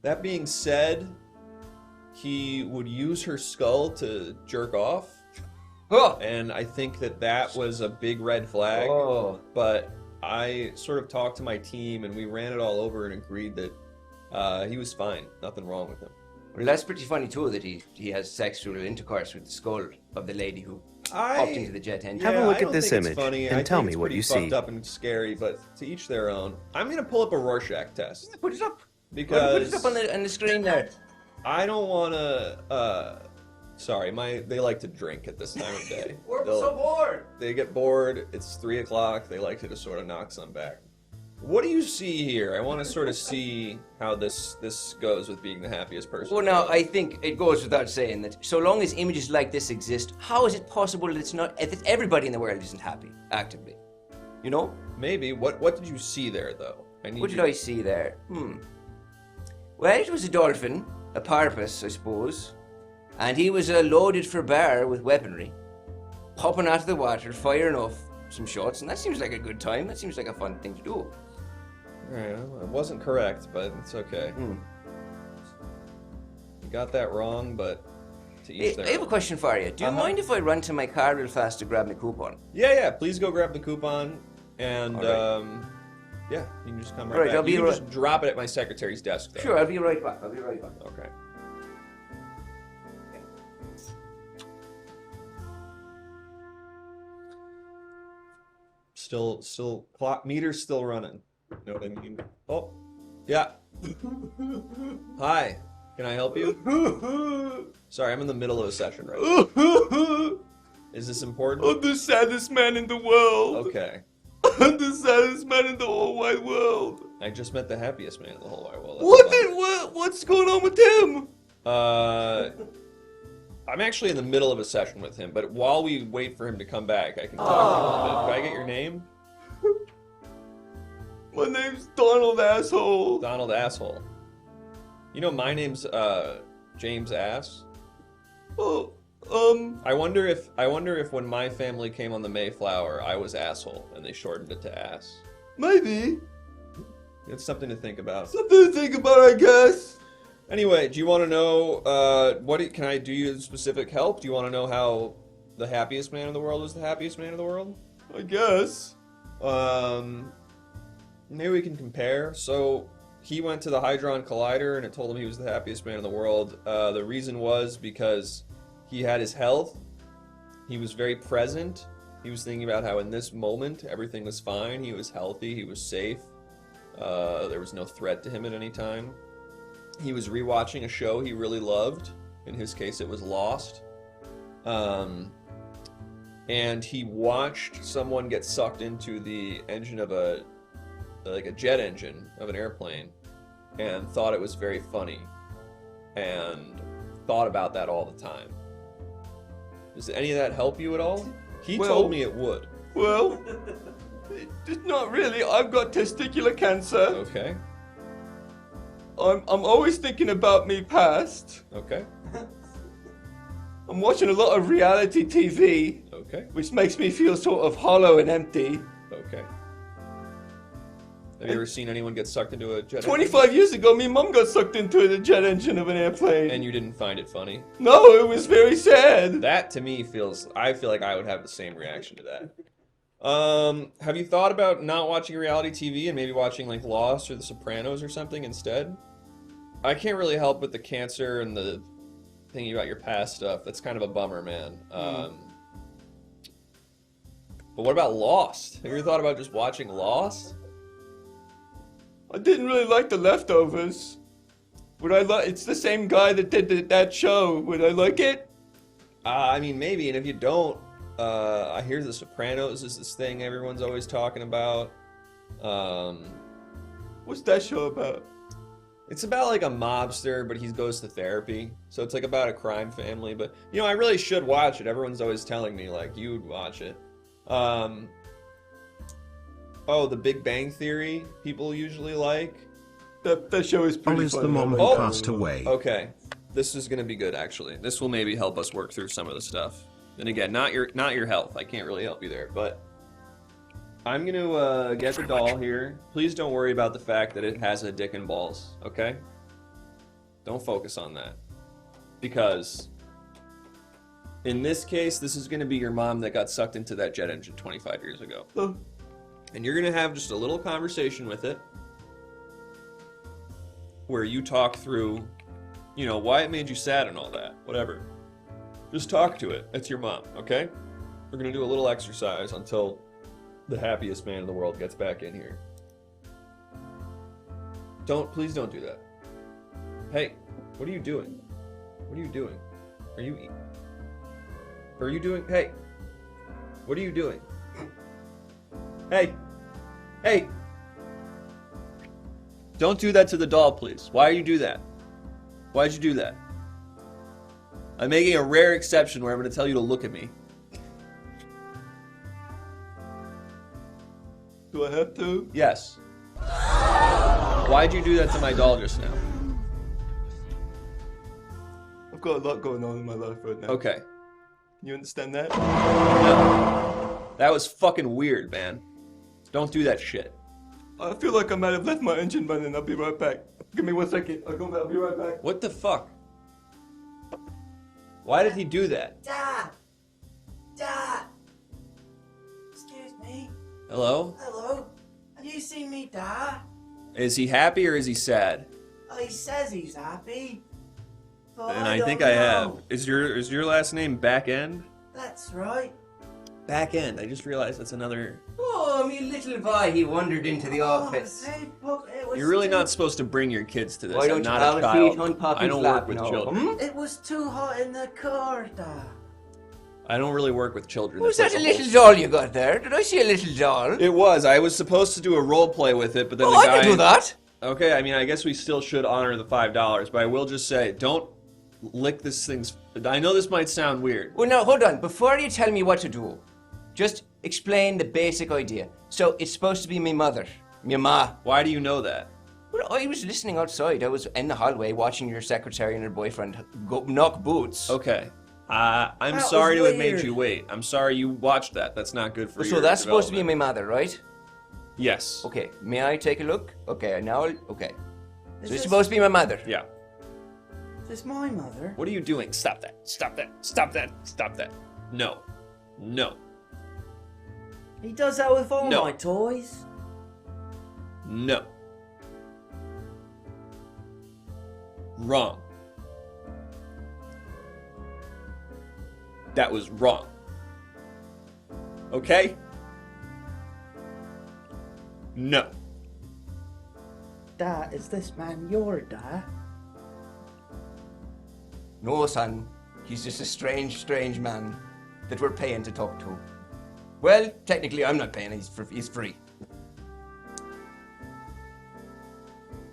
Speaker 4: That being said, he would use her skull to jerk off. And I think that was a big red flag. But I sort of talked to my team and we ran it all over and agreed that he was fine. Nothing wrong with him.
Speaker 8: Well, that's pretty funny too that he has sexual intercourse with the skull of the lady who popped into the jet engine.
Speaker 5: Have a look at this
Speaker 4: think it's
Speaker 5: image
Speaker 4: funny.
Speaker 5: and
Speaker 4: I
Speaker 5: tell
Speaker 4: think
Speaker 5: me
Speaker 4: it's
Speaker 5: what
Speaker 4: pretty
Speaker 5: you
Speaker 4: fucked
Speaker 5: see.
Speaker 4: up and scary, but to each their own. I'm gonna pull up a Rorschach test.
Speaker 8: Put it up.
Speaker 4: Because
Speaker 8: put it up on the screen there.
Speaker 4: I don't wanna. Sorry, they like to drink at this time of day.
Speaker 8: We're so bored.
Speaker 4: They get bored. It's 3 o'clock. They like to just sort of knock some back. What do you see here? I want to sort of see how this goes with being the happiest person.
Speaker 8: Well, now I think it goes without saying that so long as images like this exist, how is it possible that everybody in the world isn't happy actively? You know?
Speaker 4: Maybe. What did you see there, though?
Speaker 8: What did I see there? Well, it was a dolphin, a porpoise, I suppose, and he was loaded for bear with weaponry, popping out of the water, firing off some shots, and that seems like a good time. That seems like a fun thing to do.
Speaker 4: Alright, well, it wasn't correct, but it's okay. You got that wrong, but to each their
Speaker 8: I have a
Speaker 4: own.
Speaker 8: question for you. Do you mind if I run to my car real fast to grab my coupon?
Speaker 4: Yeah, please go grab the coupon, and
Speaker 8: All
Speaker 4: yeah, you can just come
Speaker 8: All right,
Speaker 4: back.
Speaker 8: I'll be
Speaker 4: You can
Speaker 8: right-
Speaker 4: just drop it at my secretary's desk, though.
Speaker 8: Sure, I'll be right back.
Speaker 4: Okay. Still, clock meter's still running. You know what I mean? Oh, yeah. Hi, can I help you? Sorry, I'm in the middle of a session right now. Is this important?
Speaker 14: I'm the saddest man in the world.
Speaker 4: Okay.
Speaker 6: I'm the saddest man in the whole wide world.
Speaker 4: I just met the happiest man in the whole wide world.
Speaker 6: What's going on with him?
Speaker 4: I'm actually in the middle of a session with him, but while we wait for him to come back, I can talk to him a little bit. Can I get your name?
Speaker 6: My name's Donald Asshole.
Speaker 4: Donald Asshole. You know, my name's James Ass. I wonder if when my family came on the Mayflower, I was Asshole and they shortened it to Ass.
Speaker 6: Maybe.
Speaker 4: It's something to think about.
Speaker 6: Something to think about, I guess.
Speaker 4: Anyway, do you want to know can I do you specific help? Do you want to know how the happiest man in the world was the happiest man in the world?
Speaker 6: I guess.
Speaker 4: Maybe we can compare. So he went to the Hadron Collider and it told him he was the happiest man in the world. The reason was because he had his health. He was very present. He was thinking about how in this moment everything was fine. He was healthy. He was safe. There was no threat to him at any time. He was rewatching a show he really loved. In his case, it was Lost. And he watched someone get sucked into the engine of a jet engine of an airplane and thought it was very funny and thought about that all the time. Does any of that help you at all? He told me it would.
Speaker 6: Well, it's not really. I've got testicular cancer.
Speaker 4: Okay.
Speaker 6: I'm always thinking about me past.
Speaker 4: Okay.
Speaker 6: I'm watching a lot of reality TV.
Speaker 4: Okay.
Speaker 6: Which makes me feel sort of hollow and empty.
Speaker 4: Okay. Have you ever seen anyone get sucked into a jet engine?
Speaker 6: 25 years ago, me mum got sucked into the jet engine of an airplane.
Speaker 4: And you didn't find it funny?
Speaker 6: No, it was very sad.
Speaker 4: That to me I feel like I would have the same reaction to that. Have you thought about not watching reality TV and maybe watching like Lost or The Sopranos or something instead? I can't really help with the cancer and the thinking about your past stuff. That's kind of a bummer, man. But what about Lost? Have you ever thought about just watching Lost?
Speaker 6: I didn't really like The Leftovers. It's the same guy that did that show. Would I like it?
Speaker 4: I mean, maybe. And if you don't, I hear The Sopranos is this thing everyone's always talking about.
Speaker 6: What's that show about?
Speaker 4: It's about like a mobster, but he goes to therapy. So it's like about a crime family. But, you know, I really should watch it. Everyone's always telling me, like, you would watch it. Oh, The Big Bang Theory, people usually like.
Speaker 6: That show is pretty funny.
Speaker 13: The mom who passed away.
Speaker 4: Okay, this is gonna be good actually. This will maybe help us work through some of the stuff. And again, not your health. I can't really help you there, but I'm gonna get the doll here. Please don't worry about the fact that it has a dick and balls. Okay? Don't focus on that, because in this case, this is gonna be your mom that got sucked into that jet engine 25 years ago.
Speaker 6: Oh.
Speaker 4: And you're gonna have just a little conversation with it where you talk through, you know, why it made you sad and all that, whatever. Just talk to it. It's your mom, okay? We're gonna do a little exercise until the happiest man in the world gets back in here. Please don't do that. Hey, what are you doing? What are you doing? Are you doing, hey, what are you doing? Hey! Hey! Don't do that to the doll, please. Why do you do that? Why'd you do that? I'm making a rare exception where I'm going to tell you to look at me.
Speaker 6: Do I have to?
Speaker 4: Yes. Why'd you do that to my doll just now?
Speaker 6: I've got a lot going on in my life right now.
Speaker 4: Okay.
Speaker 6: You understand that?
Speaker 4: No. That was fucking weird, man. Don't do that shit.
Speaker 6: I feel like I might have left my engine running. I'll be right back. Give me 1 second. I'll be right back.
Speaker 4: What the fuck? Why did he do that?
Speaker 14: Dad! Dad! Excuse me?
Speaker 4: Hello?
Speaker 14: Hello? Have you seen me, Dad?
Speaker 4: Is he happy or is he sad?
Speaker 14: Oh, he says he's happy. But
Speaker 4: And I think
Speaker 14: don't
Speaker 4: I
Speaker 14: know.
Speaker 4: have. Is your last name Backend?
Speaker 14: That's right.
Speaker 4: Backend. I just realized that's another.
Speaker 8: Oh, me little boy, he wandered into the office.
Speaker 14: Hey, Puck, it was
Speaker 4: You're really
Speaker 14: too-
Speaker 4: not supposed to bring your kids to this.
Speaker 8: Why
Speaker 4: I'm
Speaker 8: don't you
Speaker 4: not
Speaker 8: have
Speaker 4: a
Speaker 8: a seat
Speaker 4: child.
Speaker 8: on Poppy's
Speaker 4: I don't
Speaker 8: lap
Speaker 4: work with
Speaker 8: now?
Speaker 4: children.
Speaker 14: It was too hot in the car, Dad.
Speaker 4: I don't really work with children.
Speaker 8: Was that a
Speaker 4: That's
Speaker 8: little doll you got there? Did I see a little doll?
Speaker 4: It was. I was supposed to do a role play with it, but then
Speaker 8: Oh,
Speaker 4: the
Speaker 8: I
Speaker 4: guy...
Speaker 8: can do that.
Speaker 4: Okay, I mean, I guess we still should honor the $5, but I will just say, don't lick this thing's... I know this might sound weird.
Speaker 8: Well, no, hold on. Before you tell me what to do, just explain the basic idea. So, it's supposed to be me mother, me ma.
Speaker 4: Why do you know that?
Speaker 8: Well, I was listening outside. I was in the hallway watching your secretary and her boyfriend go knock boots.
Speaker 4: Okay. I'm
Speaker 8: That
Speaker 4: sorry to
Speaker 8: was
Speaker 4: have made
Speaker 8: weird.
Speaker 4: you wait. I'm sorry you watched that. That's not good for you.
Speaker 8: So that's supposed to be my mother, right?
Speaker 4: Yes.
Speaker 8: Okay, may I take a look? Okay, now, okay.
Speaker 14: Is
Speaker 8: So it's
Speaker 14: this-
Speaker 8: supposed to be my mother.
Speaker 4: Yeah.
Speaker 14: Is this my mother?
Speaker 4: What are you doing? Stop that. Stop that. Stop that. Stop that. No. No.
Speaker 14: He does that with all
Speaker 4: No.
Speaker 14: my toys.
Speaker 4: No. Wrong. That was wrong. Okay? No.
Speaker 14: Dad, is this man your dad?
Speaker 8: No, son. He's just a strange, strange man that we're paying to talk to. Well, technically, I'm not paying. He's free.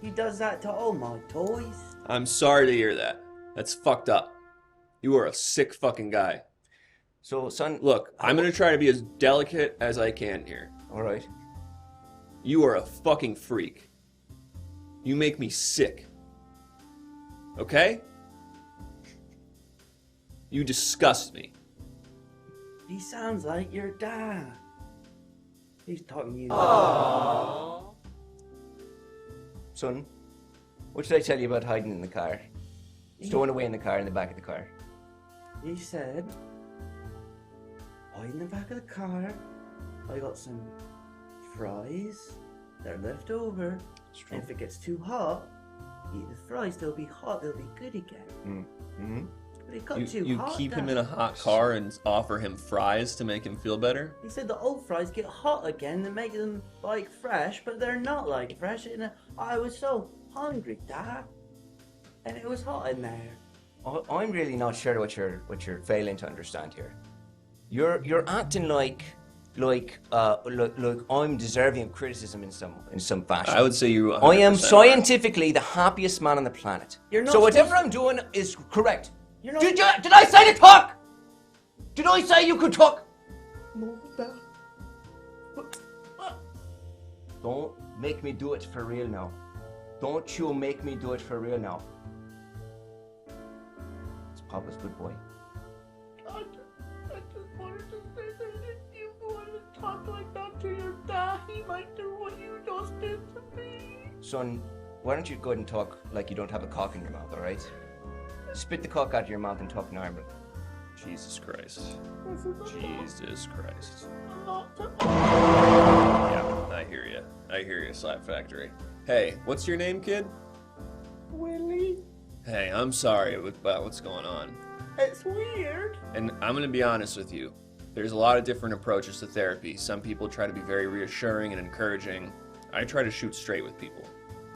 Speaker 14: He does that to all my toys.
Speaker 4: I'm sorry to hear that. That's fucked up. You are a sick fucking guy.
Speaker 8: So, son...
Speaker 4: Look, I'm gonna try to be as delicate as I can here.
Speaker 8: Alright.
Speaker 4: You are a fucking freak. You make me sick. Okay? You disgust me.
Speaker 14: He sounds like your dad. He's talking to you.
Speaker 8: Son, what should I tell you about hiding in the car? Stowing away in the car, in the back of the car.
Speaker 14: He said, hide in the back of the car. I got some fries. They're left over. And if it gets too hot, eat the fries. They'll be hot. They'll be good again.
Speaker 8: Mm-hmm.
Speaker 14: But it got too
Speaker 4: You
Speaker 14: hot.
Speaker 4: keep him
Speaker 14: Dad.
Speaker 4: in a hot car and offer him fries to make him feel better?
Speaker 14: He said the old fries get hot again and make them like fresh, but they're not like fresh. And I was so hungry, Dad, and it was hot in there.
Speaker 8: I'm really not sure what you're failing to understand here. You're acting like I'm deserving of criticism in some fashion.
Speaker 4: I would say you.
Speaker 8: I am
Speaker 4: 100% are.
Speaker 8: scientifically the happiest man on the planet.
Speaker 14: You're not
Speaker 8: So whatever
Speaker 14: supposed-
Speaker 8: I'm doing is correct.
Speaker 14: You're not.
Speaker 8: Did I say to talk? Did I say you could talk?
Speaker 14: No, Dad.
Speaker 8: Don't make me do it for real now. Don't you make me do it for real now. It's Papa's good boy.
Speaker 12: I just wanted to say that if you want to talk like that to your dad, he might do what you just did to me.
Speaker 8: Son, why don't you go ahead and talk like you don't have a cock in your mouth, alright? Spit the cock out of your mouth and talk normal.
Speaker 4: Jesus Christ. Jesus Christ.
Speaker 12: I'm not.
Speaker 4: Yeah, I hear you. I hear you, Slap Factory. Hey, what's your name, kid?
Speaker 12: Willie,
Speaker 4: Hey, I'm sorry about what's going on.
Speaker 12: it's weird.
Speaker 4: And I'm going to be honest with you. There's a lot of different approaches to therapy. Some people try to be very reassuring and encouraging. I try to shoot straight with people.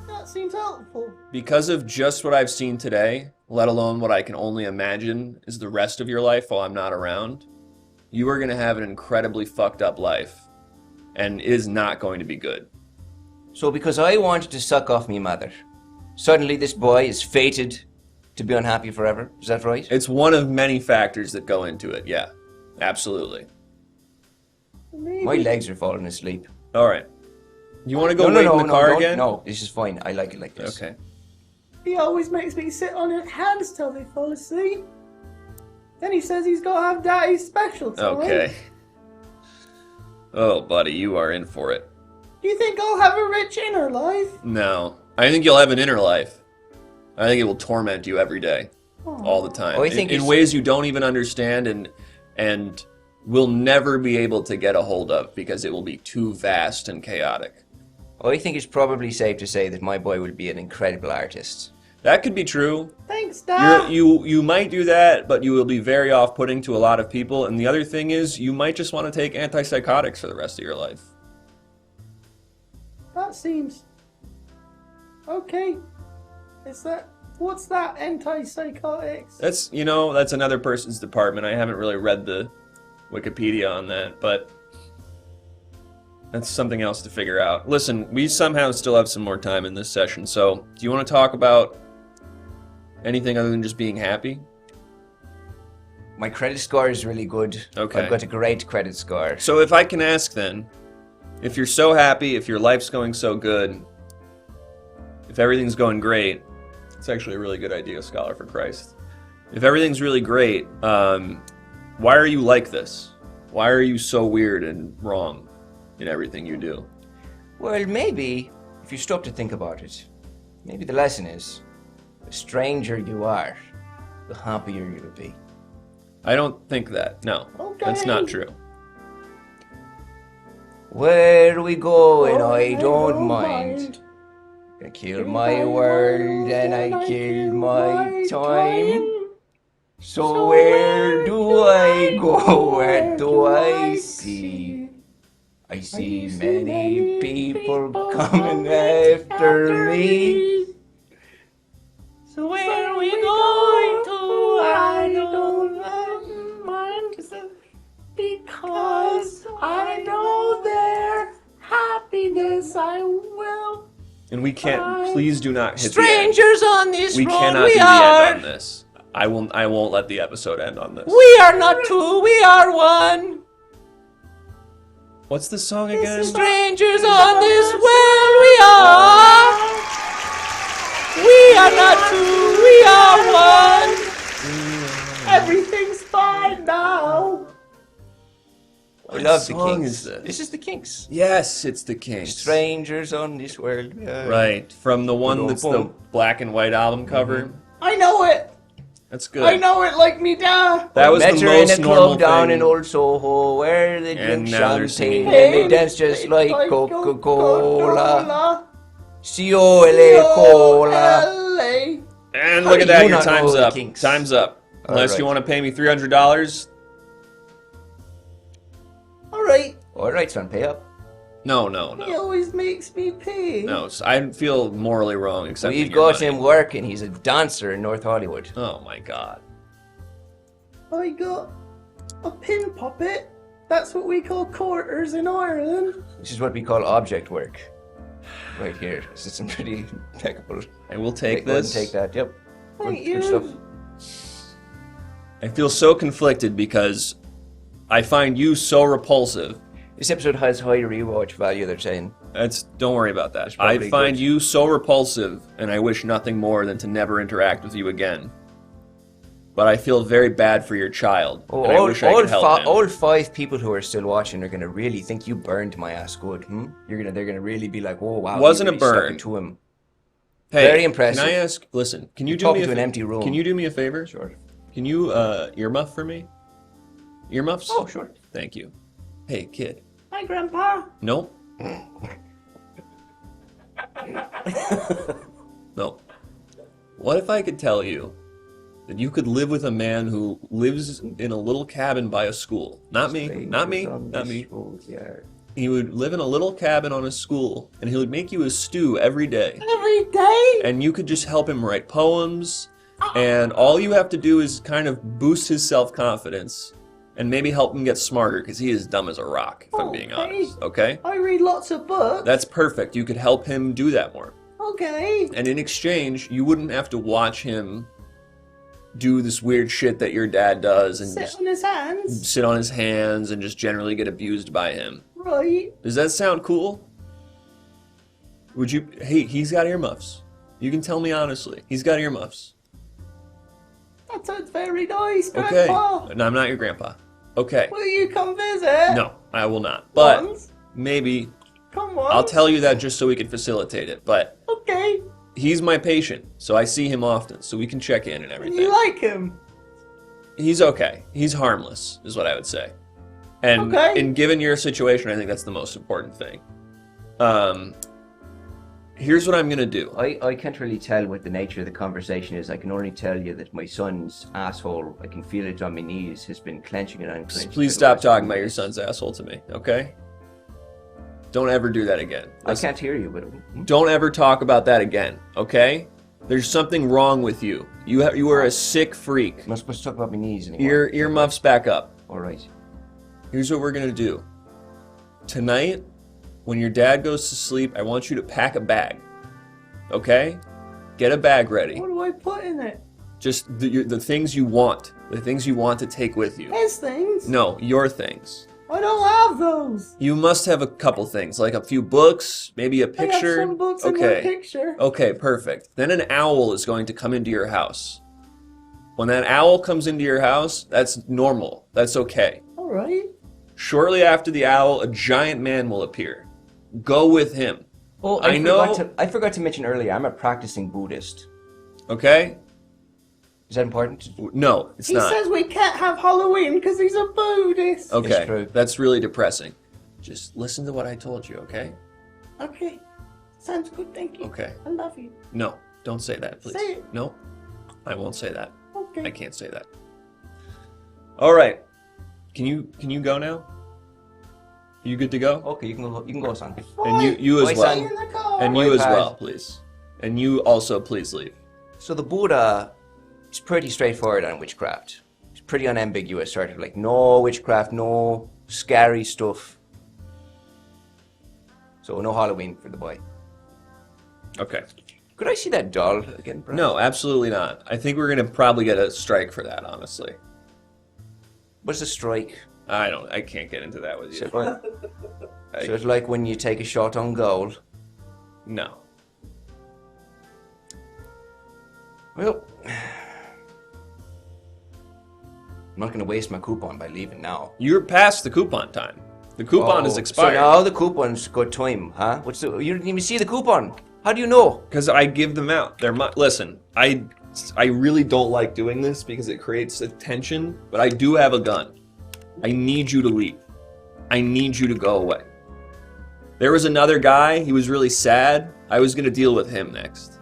Speaker 12: That seems helpful.
Speaker 4: Because of just what I've seen today, let alone what I can only imagine is the rest of your life while I'm not around, you are going to have an incredibly fucked up life. And it is not going to be good.
Speaker 8: So because I wanted to suck off me mother, suddenly this boy is fated to be unhappy forever. Is that right?
Speaker 4: It's one of many factors that go into it, yeah. Absolutely.
Speaker 8: My legs are falling asleep.
Speaker 4: All right. You want to go wait in the car again?
Speaker 8: No, this is fine. I like it like this.
Speaker 4: Okay.
Speaker 12: He always makes me sit on his hands till they fall asleep. Then he says he's got to have daddy's special time.
Speaker 4: Okay. Oh, buddy, you are in for it.
Speaker 12: Do you think I'll have a rich inner life?
Speaker 4: No. I think you'll have an inner life. I think it will torment you every day.
Speaker 12: Oh.
Speaker 4: All the time.
Speaker 8: I think
Speaker 4: in
Speaker 8: it's-
Speaker 4: ways you don't even understand and will never be able to get a hold of because it will be too vast and chaotic.
Speaker 8: I think it's probably safe to say that my boy will be an incredible artist.
Speaker 4: That could be true.
Speaker 12: Thanks, Dad.
Speaker 4: You might do that, but you will be very off-putting to a lot of people. And the other thing is, you might just want to take antipsychotics for the rest of your life.
Speaker 12: That seems okay. Is that
Speaker 6: What's that? Antipsychotics?
Speaker 4: That's that's another person's department. I haven't really read the Wikipedia on that, but that's something else to figure out. Listen, we somehow still have some more time in this session, so do you want to talk about anything other than just being happy?
Speaker 8: My credit score is really good.
Speaker 4: Okay.
Speaker 8: I've got a great credit score.
Speaker 4: So if I can ask then, if you're so happy, if your life's going so good, if everything's going great, it's actually a really good idea, Scholar for Christ. If everything's really great, why are you like this? Why are you so weird and wrong in everything you do?
Speaker 8: Well, maybe, if you stop to think about it, maybe the lesson is, the stranger you are, the happier you'll be.
Speaker 4: I don't think that. No, that's not true.
Speaker 8: Where we go and I don't mind. I kill my world and I kill my time. So where do I go? What do I see? I see many people coming after me.
Speaker 12: So where are we going to? I don't mind, because I know their happiness I will.
Speaker 4: And we can't. Please do not hit
Speaker 12: Strangers
Speaker 4: the end.
Speaker 12: on this
Speaker 4: We
Speaker 12: road
Speaker 4: cannot
Speaker 12: we
Speaker 4: do the
Speaker 12: are.
Speaker 4: end on this. I won't let the episode end on this.
Speaker 12: We are not two, we are one.
Speaker 4: What's the song again?
Speaker 12: Strangers on this world we are. We are not two, we are one. Everything's fine now.
Speaker 8: I love the
Speaker 4: song
Speaker 8: Kinks.
Speaker 4: is this?
Speaker 8: This is the Kinks.
Speaker 4: Yes, it's the Kinks.
Speaker 8: Strangers on this world. Yeah.
Speaker 4: Right, from the one that's the black and white album cover.
Speaker 6: I know it.
Speaker 4: That's good.
Speaker 6: I know it like me da.
Speaker 4: That was
Speaker 8: Met
Speaker 4: the
Speaker 8: her
Speaker 4: most
Speaker 8: in a
Speaker 4: normal
Speaker 8: club down
Speaker 4: thing.
Speaker 8: in Old Soho where they
Speaker 4: And
Speaker 8: drink
Speaker 4: now they're
Speaker 8: champagne
Speaker 4: singing.
Speaker 8: and they dance just like Coca-Cola. C-O-L-A Cola.
Speaker 4: And
Speaker 8: How
Speaker 4: look
Speaker 8: do
Speaker 4: at that,
Speaker 8: you
Speaker 4: your
Speaker 8: not know
Speaker 4: time's
Speaker 8: the
Speaker 4: up.
Speaker 8: Kinks?
Speaker 4: Time's up. Unless you
Speaker 8: Alright.
Speaker 4: want to pay me $300.
Speaker 6: Alright.
Speaker 8: Alright, son, pay up.
Speaker 4: No.
Speaker 6: He always makes me pay.
Speaker 4: No, I feel morally wrong accepting
Speaker 8: We've
Speaker 4: your
Speaker 8: got
Speaker 4: money.
Speaker 8: him working. He's a dancer in North Hollywood.
Speaker 4: Oh my god.
Speaker 6: I got a pin puppet. That's what we call quarters in Ireland.
Speaker 8: This is what we call object work. Right here. This is some pretty impeccable.
Speaker 4: I will take
Speaker 8: Go ahead and
Speaker 4: this.
Speaker 8: take that. Yep.
Speaker 6: Thank
Speaker 8: Good stuff.
Speaker 4: I feel so conflicted because I find you so repulsive.
Speaker 8: This episode has high rewatch value, they're saying.
Speaker 4: Don't worry about that.
Speaker 8: It's
Speaker 4: I
Speaker 8: probably
Speaker 4: find
Speaker 8: good.
Speaker 4: you so repulsive, and I wish nothing more than to never interact with you again. But I feel very bad for your child, and I wish I could help him.
Speaker 8: All 5 people who are still watching are gonna really think you burned my ass good. They're gonna really be like, "Oh wow."
Speaker 4: Wasn't
Speaker 8: you
Speaker 4: a
Speaker 8: really stuck
Speaker 4: burn.
Speaker 8: it to him.
Speaker 4: Hey,
Speaker 8: Very impressive.
Speaker 4: Can I ask? Listen, can you
Speaker 8: You're
Speaker 4: do me
Speaker 8: talking
Speaker 4: a
Speaker 8: to an empty room.
Speaker 4: Can you do me a favor?
Speaker 8: Sure.
Speaker 4: Can you earmuff for me? Earmuffs?
Speaker 8: Oh, sure.
Speaker 4: Thank you. Hey, kid.
Speaker 6: Hi, Grandpa.
Speaker 4: Nope. No. What if I could tell you that you could live with a man who lives in a little cabin by a school? Not me. Not me. Not me. He would live in a little cabin on a school, and he would make you a stew every day.
Speaker 6: Every day?
Speaker 4: And you could just help him write poems, and all you have to do is kind of boost his self-confidence, and maybe help him get smarter, because he is dumb as a rock, if I'm being honest. Okay?
Speaker 6: I read lots of books.
Speaker 4: That's perfect. You could help him do that more.
Speaker 6: Okay.
Speaker 4: And in exchange, you wouldn't have to watch him do this weird shit that your dad does, and
Speaker 6: Sit
Speaker 4: just
Speaker 6: on his hands.
Speaker 4: sit on his hands and just generally get abused by him.
Speaker 6: Right.
Speaker 4: Does that sound cool? Would you? Hey, he's got earmuffs. You can tell me honestly. He's got earmuffs.
Speaker 6: That sounds very nice,
Speaker 4: Okay.
Speaker 6: Grandpa.
Speaker 4: No, I'm not your grandpa. Okay.
Speaker 6: Will you come visit?
Speaker 4: No, I will not. But
Speaker 6: Once?
Speaker 4: maybe
Speaker 6: Come on.
Speaker 4: I'll tell you that just so we can facilitate it. But
Speaker 6: Okay.
Speaker 4: he's my patient, so I see him often, so we can check in and everything.
Speaker 6: You like him?
Speaker 4: He's okay. He's harmless, is what I would say. And
Speaker 6: Okay.
Speaker 4: given your situation, I think that's the most important thing. Here's what I'm gonna do.
Speaker 8: I can't really tell what the nature of the conversation is. I can only tell you that my son's asshole, I can feel it on my knees, has been clenching and unclenching.
Speaker 4: Please stop talking about your son's asshole to me, okay? Don't ever do that again.
Speaker 8: I can't hear you, but
Speaker 4: Don't ever talk about that again, okay? There's something wrong with you. You are a sick freak.
Speaker 8: I'm not supposed to talk about my knees anymore.
Speaker 4: Earmuffs back up.
Speaker 8: All right.
Speaker 4: Here's what we're gonna do. Tonight, when your dad goes to sleep, I want you to pack a bag. Okay? Get a bag ready.
Speaker 14: What do I put in it?
Speaker 4: Just the things you want. The things you want to take with you.
Speaker 14: His things?
Speaker 4: No, your things.
Speaker 14: I don't have those.
Speaker 4: You must have a couple things, like a few books, maybe a picture.
Speaker 14: I got some books and one picture.
Speaker 4: Okay, perfect. Then an owl is going to come into your house. When that owl comes into your house, that's normal. That's okay.
Speaker 14: All right.
Speaker 4: Shortly after the owl, a giant man will appear. Go with him.
Speaker 8: Oh, I forgot to mention earlier, I'm a practicing Buddhist.
Speaker 4: Okay?
Speaker 8: Is that important?
Speaker 4: No, it's not.
Speaker 14: He says we can't have Halloween because he's a Buddhist.
Speaker 4: Okay, that's really depressing. Just listen to what I told you, okay?
Speaker 14: Okay. Sounds good, thank you.
Speaker 4: Okay.
Speaker 14: I love you.
Speaker 4: No, don't say that, please.
Speaker 14: Say it.
Speaker 4: No, I won't say that.
Speaker 14: Okay.
Speaker 4: I can't say that. All right. Can you go now? You good to go?
Speaker 8: Okay, you can go, son.
Speaker 4: And you as well. And you as
Speaker 8: Bye,
Speaker 4: well,
Speaker 8: guys.
Speaker 4: please. And you also please leave.
Speaker 8: So the Buddha is pretty straightforward on witchcraft. It's pretty unambiguous, sort of like no witchcraft, no scary stuff. So no Halloween for the boy.
Speaker 4: Okay.
Speaker 8: Could I see that doll again, bro?
Speaker 4: No, absolutely not. I think we're gonna probably get a strike for that, honestly.
Speaker 8: What's a strike?
Speaker 4: I can't get into that with you.
Speaker 8: So it's like when you take a shot on goal.
Speaker 4: No.
Speaker 8: Well, I'm not going to waste my coupon by leaving now.
Speaker 4: You're past the coupon time. The coupon is expired.
Speaker 8: So now the coupon's got time, huh? You didn't even see the coupon. How do you know?
Speaker 4: Because I give them out. Listen, I really don't like doing this because it creates a tension, but I do have a gun. I need you to leave. I need you to go away. There was another guy, he was really sad. I was going to deal with him next.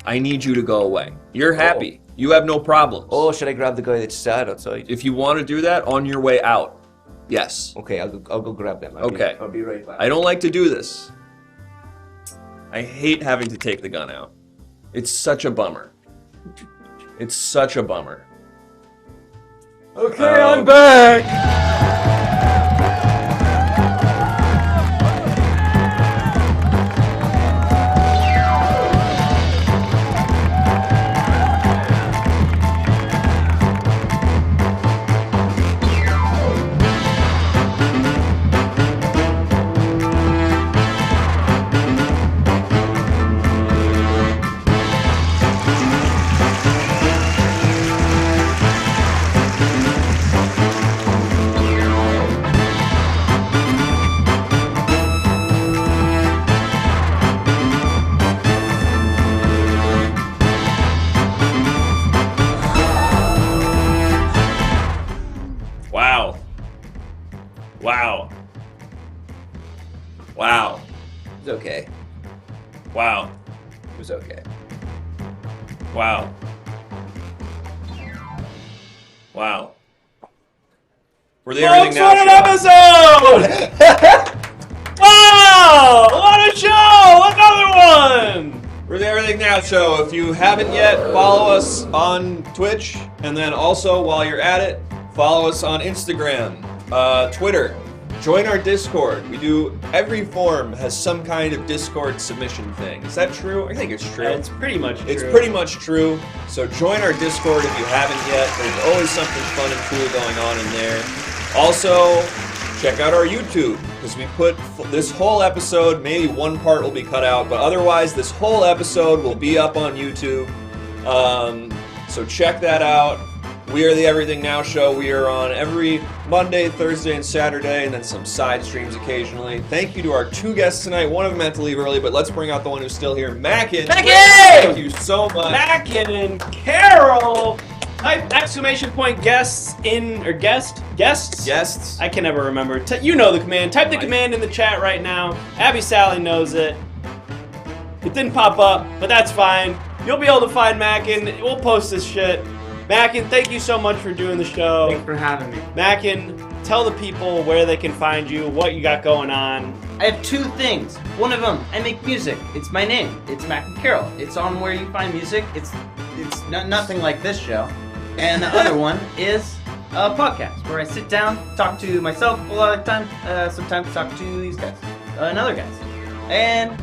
Speaker 4: I need you to go away. You're happy. You have no problems.
Speaker 8: Oh, should I grab the guy that's sad outside?
Speaker 4: If you want to do that, on your way out. Yes.
Speaker 8: Okay, I'll go grab them.
Speaker 4: Okay.
Speaker 8: I'll be right back.
Speaker 4: I don't like to do this. I hate having to take the gun out. It's such a bummer. It's such a bummer.
Speaker 6: Okay, I'm back!
Speaker 4: Wow. Wow. Wow.
Speaker 8: It's okay.
Speaker 4: Wow.
Speaker 8: It was okay.
Speaker 4: Wow. Wow. We're the
Speaker 6: Folks,
Speaker 4: Everything
Speaker 6: what
Speaker 4: Now
Speaker 6: an
Speaker 4: show.
Speaker 6: episode! Wow! What a show! Another one!
Speaker 4: We're the Everything Now show. If you haven't yet, follow us on Twitch, and then also while you're at it, follow us on Instagram, Twitter. Join our Discord. We do, every forum has some kind of Discord submission thing. Is that true? I think it's true.
Speaker 6: It's pretty much true.
Speaker 4: It's pretty much true. So join our Discord if you haven't yet. There's always something fun and cool going on in there. Also, check out our YouTube, because we put this whole episode, maybe one part will be cut out, but otherwise this whole episode will be up on YouTube. So check that out. We are the Everything Now show. We are on every Monday, Thursday, and Saturday, and then some side streams occasionally. Thank you to our two guests tonight. One of them had to leave early, but let's bring out the one who's still here, Mackin.
Speaker 6: Mackin!
Speaker 4: Thank you so much.
Speaker 6: Mackin and Carroll! Type exclamation point guests in, or guests?
Speaker 4: Guests.
Speaker 6: I can never remember. You know the command. Type the command in the chat right now. Abby Sally knows it. It didn't pop up, but that's fine. You'll be able to find Mackin. We'll post this shit. Mackin, thank you so much for doing the show.
Speaker 11: Thanks for having me.
Speaker 6: Mackin, tell the people where they can find you, what you got going on.
Speaker 11: I have two things. One of them, I make music. It's my name. It's Mackin Carroll. It's on where you find music. It's nothing like this show. And the other one is a podcast where I sit down, talk to myself a lot of the time. Sometimes talk to these guys and other guys. And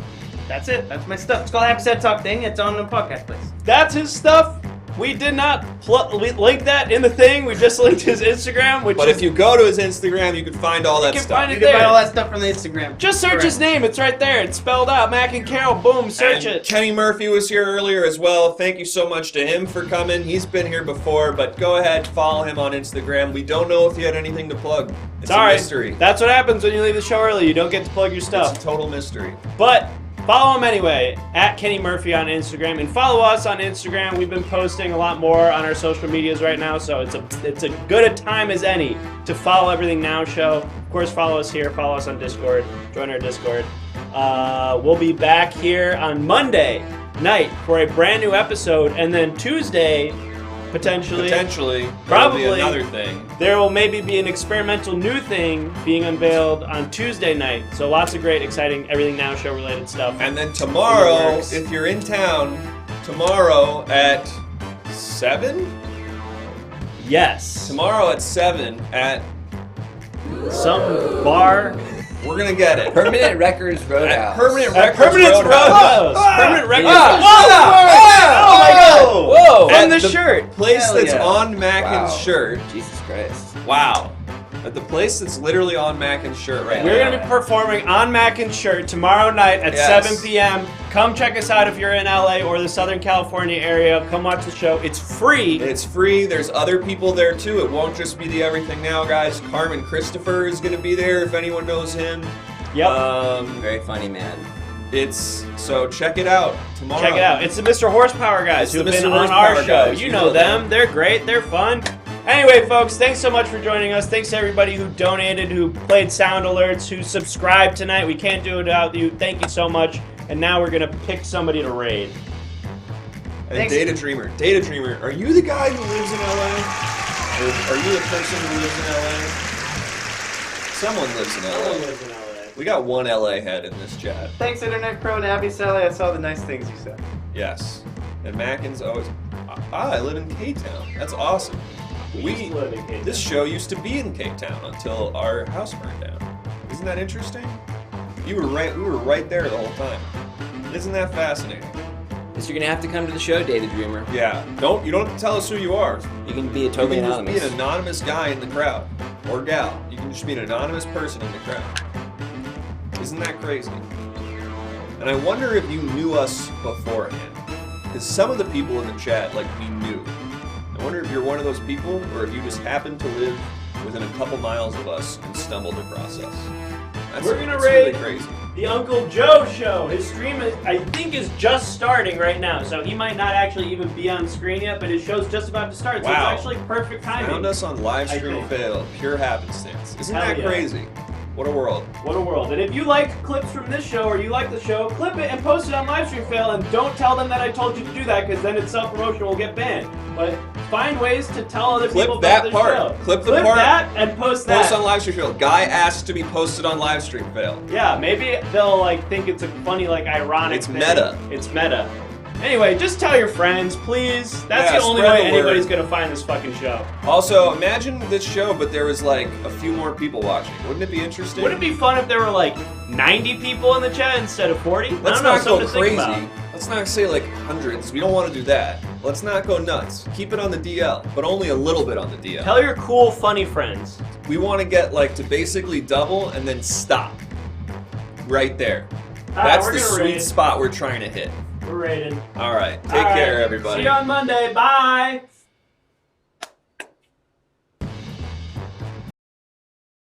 Speaker 11: that's it. That's my stuff. It's called Happy Sad Talk Thing. It's on the podcast place.
Speaker 6: That's his stuff. We did not link that in the thing. We just linked his Instagram.
Speaker 4: But if you go to his Instagram, you can find all that stuff.
Speaker 11: You can find all that stuff from the Instagram.
Speaker 6: Just search his name. It's right there. It's spelled out. Mackin Carroll. Boom. Search it.
Speaker 4: Kenny Murphy was here earlier as well. Thank you so much to him for coming. He's been here before, but go ahead, follow him on Instagram. We don't know if he had anything to plug. It's a mystery.
Speaker 6: That's what happens when you leave the show early. You don't get to plug your stuff.
Speaker 4: It's a total mystery.
Speaker 6: But follow him anyway, at Kenny Murphy on Instagram, and follow us on Instagram. We've been posting a lot more on our social medias right now, so it's a good a time as any to follow Everything Now Show. Of course, follow us here, follow us on Discord, join our Discord. We'll be back here on Monday night for a brand new episode, and then Tuesday, probably
Speaker 4: another thing.
Speaker 6: There will maybe be an experimental new thing being unveiled on Tuesday night. So lots of great, exciting Everything Now Show related stuff.
Speaker 4: And then tomorrow, if you're in town, tomorrow at 7?
Speaker 6: Yes.
Speaker 4: Tomorrow at 7 at
Speaker 6: some bar.
Speaker 4: We're gonna get it.
Speaker 8: Permanent Records Roadhouse.
Speaker 4: Permanent
Speaker 6: Records
Speaker 4: Roadhouse.
Speaker 6: Permanent Records.
Speaker 4: Oh my God!
Speaker 6: Whoa!
Speaker 4: At
Speaker 6: the shirt.
Speaker 4: Place
Speaker 8: Hell
Speaker 4: that's
Speaker 8: yeah.
Speaker 4: on Mackin's
Speaker 8: Wow.
Speaker 4: shirt.
Speaker 8: Jesus Christ.
Speaker 4: Wow. At the place that's literally on Mackin's shirt right now.
Speaker 6: We're going to be performing on Mackin's shirt tomorrow night at 7 p.m. Come check us out if you're in LA or the Southern California area. Come watch the show. It's free.
Speaker 4: It's free. There's other people there too. It won't just be the Everything Now guys. Carmen Christopher is going to be there if anyone knows him.
Speaker 6: Yep.
Speaker 8: Very funny man.
Speaker 4: So check it out tomorrow.
Speaker 6: Check it out. It's the Mr. Horsepower guys who have been on our show. You know them. They're great. They're fun. Anyway, folks, thanks so much for joining us. Thanks to everybody who donated, who played sound alerts, who subscribed tonight. We can't do it without you. Thank you so much. And now we're going to pick somebody to raid.
Speaker 4: And Data Dreamer, are you the guy who lives in LA? Or are you the person who lives in LA? Someone lives in LA.
Speaker 6: Someone lives in LA.
Speaker 4: We got one LA head in this chat.
Speaker 11: Thanks, Internet Pro and Abby Sally. I saw the nice things you said.
Speaker 4: Yes. And Mackin's always... I live in K-Town. That's awesome. This show used to be in K-Town until our house burned down. Isn't that interesting? We were right there the whole time. Isn't that fascinating?
Speaker 8: Guess you're gonna have to come to the show, Data Dreamer.
Speaker 4: Yeah. You don't have to tell us who you are.
Speaker 8: You can be totally anonymous.
Speaker 4: You can just be an anonymous guy in the crowd. Or gal. You can just be an anonymous person in the crowd. Isn't that crazy? And I wonder if you knew us beforehand. Because some of the people in the chat, we knew. I wonder if you're one of those people, or if you just happened to live within a couple miles of us and stumbled across us.
Speaker 6: We're gonna
Speaker 4: that's
Speaker 6: raid
Speaker 4: really crazy.
Speaker 6: the Uncle Joe show. His stream, I think, is just starting right now, so he might not actually even be on screen yet, but his show's just about to start, so
Speaker 4: Wow.
Speaker 6: it's actually perfect timing.
Speaker 4: Found us on livestream fail, pure happenstance. Isn't that crazy? What a world.
Speaker 6: What a world. And if you like clips from this show or you like the show, clip it and post it on Livestream Fail, and don't tell them that I told you to do that, because then it's self-promotion, will get banned. But find ways to tell other people about the show.
Speaker 4: Clip the part.
Speaker 6: That and post that.
Speaker 4: Post on Livestream Fail. Guy asked to be posted on Livestream Fail.
Speaker 6: Yeah, maybe they'll think it's a funny, ironic
Speaker 4: It's
Speaker 6: thing.
Speaker 4: meta.
Speaker 6: It's meta. Anyway, just tell your friends, please. That's
Speaker 4: Yeah,
Speaker 6: the only
Speaker 4: spread
Speaker 6: way
Speaker 4: the word.
Speaker 6: anybody's gonna find this fucking show.
Speaker 4: Also, imagine this show, but there was a few more people watching. Wouldn't it be interesting?
Speaker 6: Wouldn't it be fun if there were 90 people in the chat instead of 40?
Speaker 4: Let's
Speaker 6: I don't know,
Speaker 4: not go
Speaker 6: something to think
Speaker 4: crazy.
Speaker 6: about.
Speaker 4: Let's not say hundreds. We don't want to do that. Let's not go nuts. Keep it on the DL, but only a little bit on the DL.
Speaker 6: Tell your cool, funny friends.
Speaker 4: We want to get to basically double and then stop. Right there. That's
Speaker 6: we're
Speaker 4: the
Speaker 6: gonna
Speaker 4: sweet
Speaker 6: raid.
Speaker 4: spot we're trying to hit.
Speaker 6: We're raiding.
Speaker 4: All right. Take care, everybody.
Speaker 6: See you on Monday. Bye.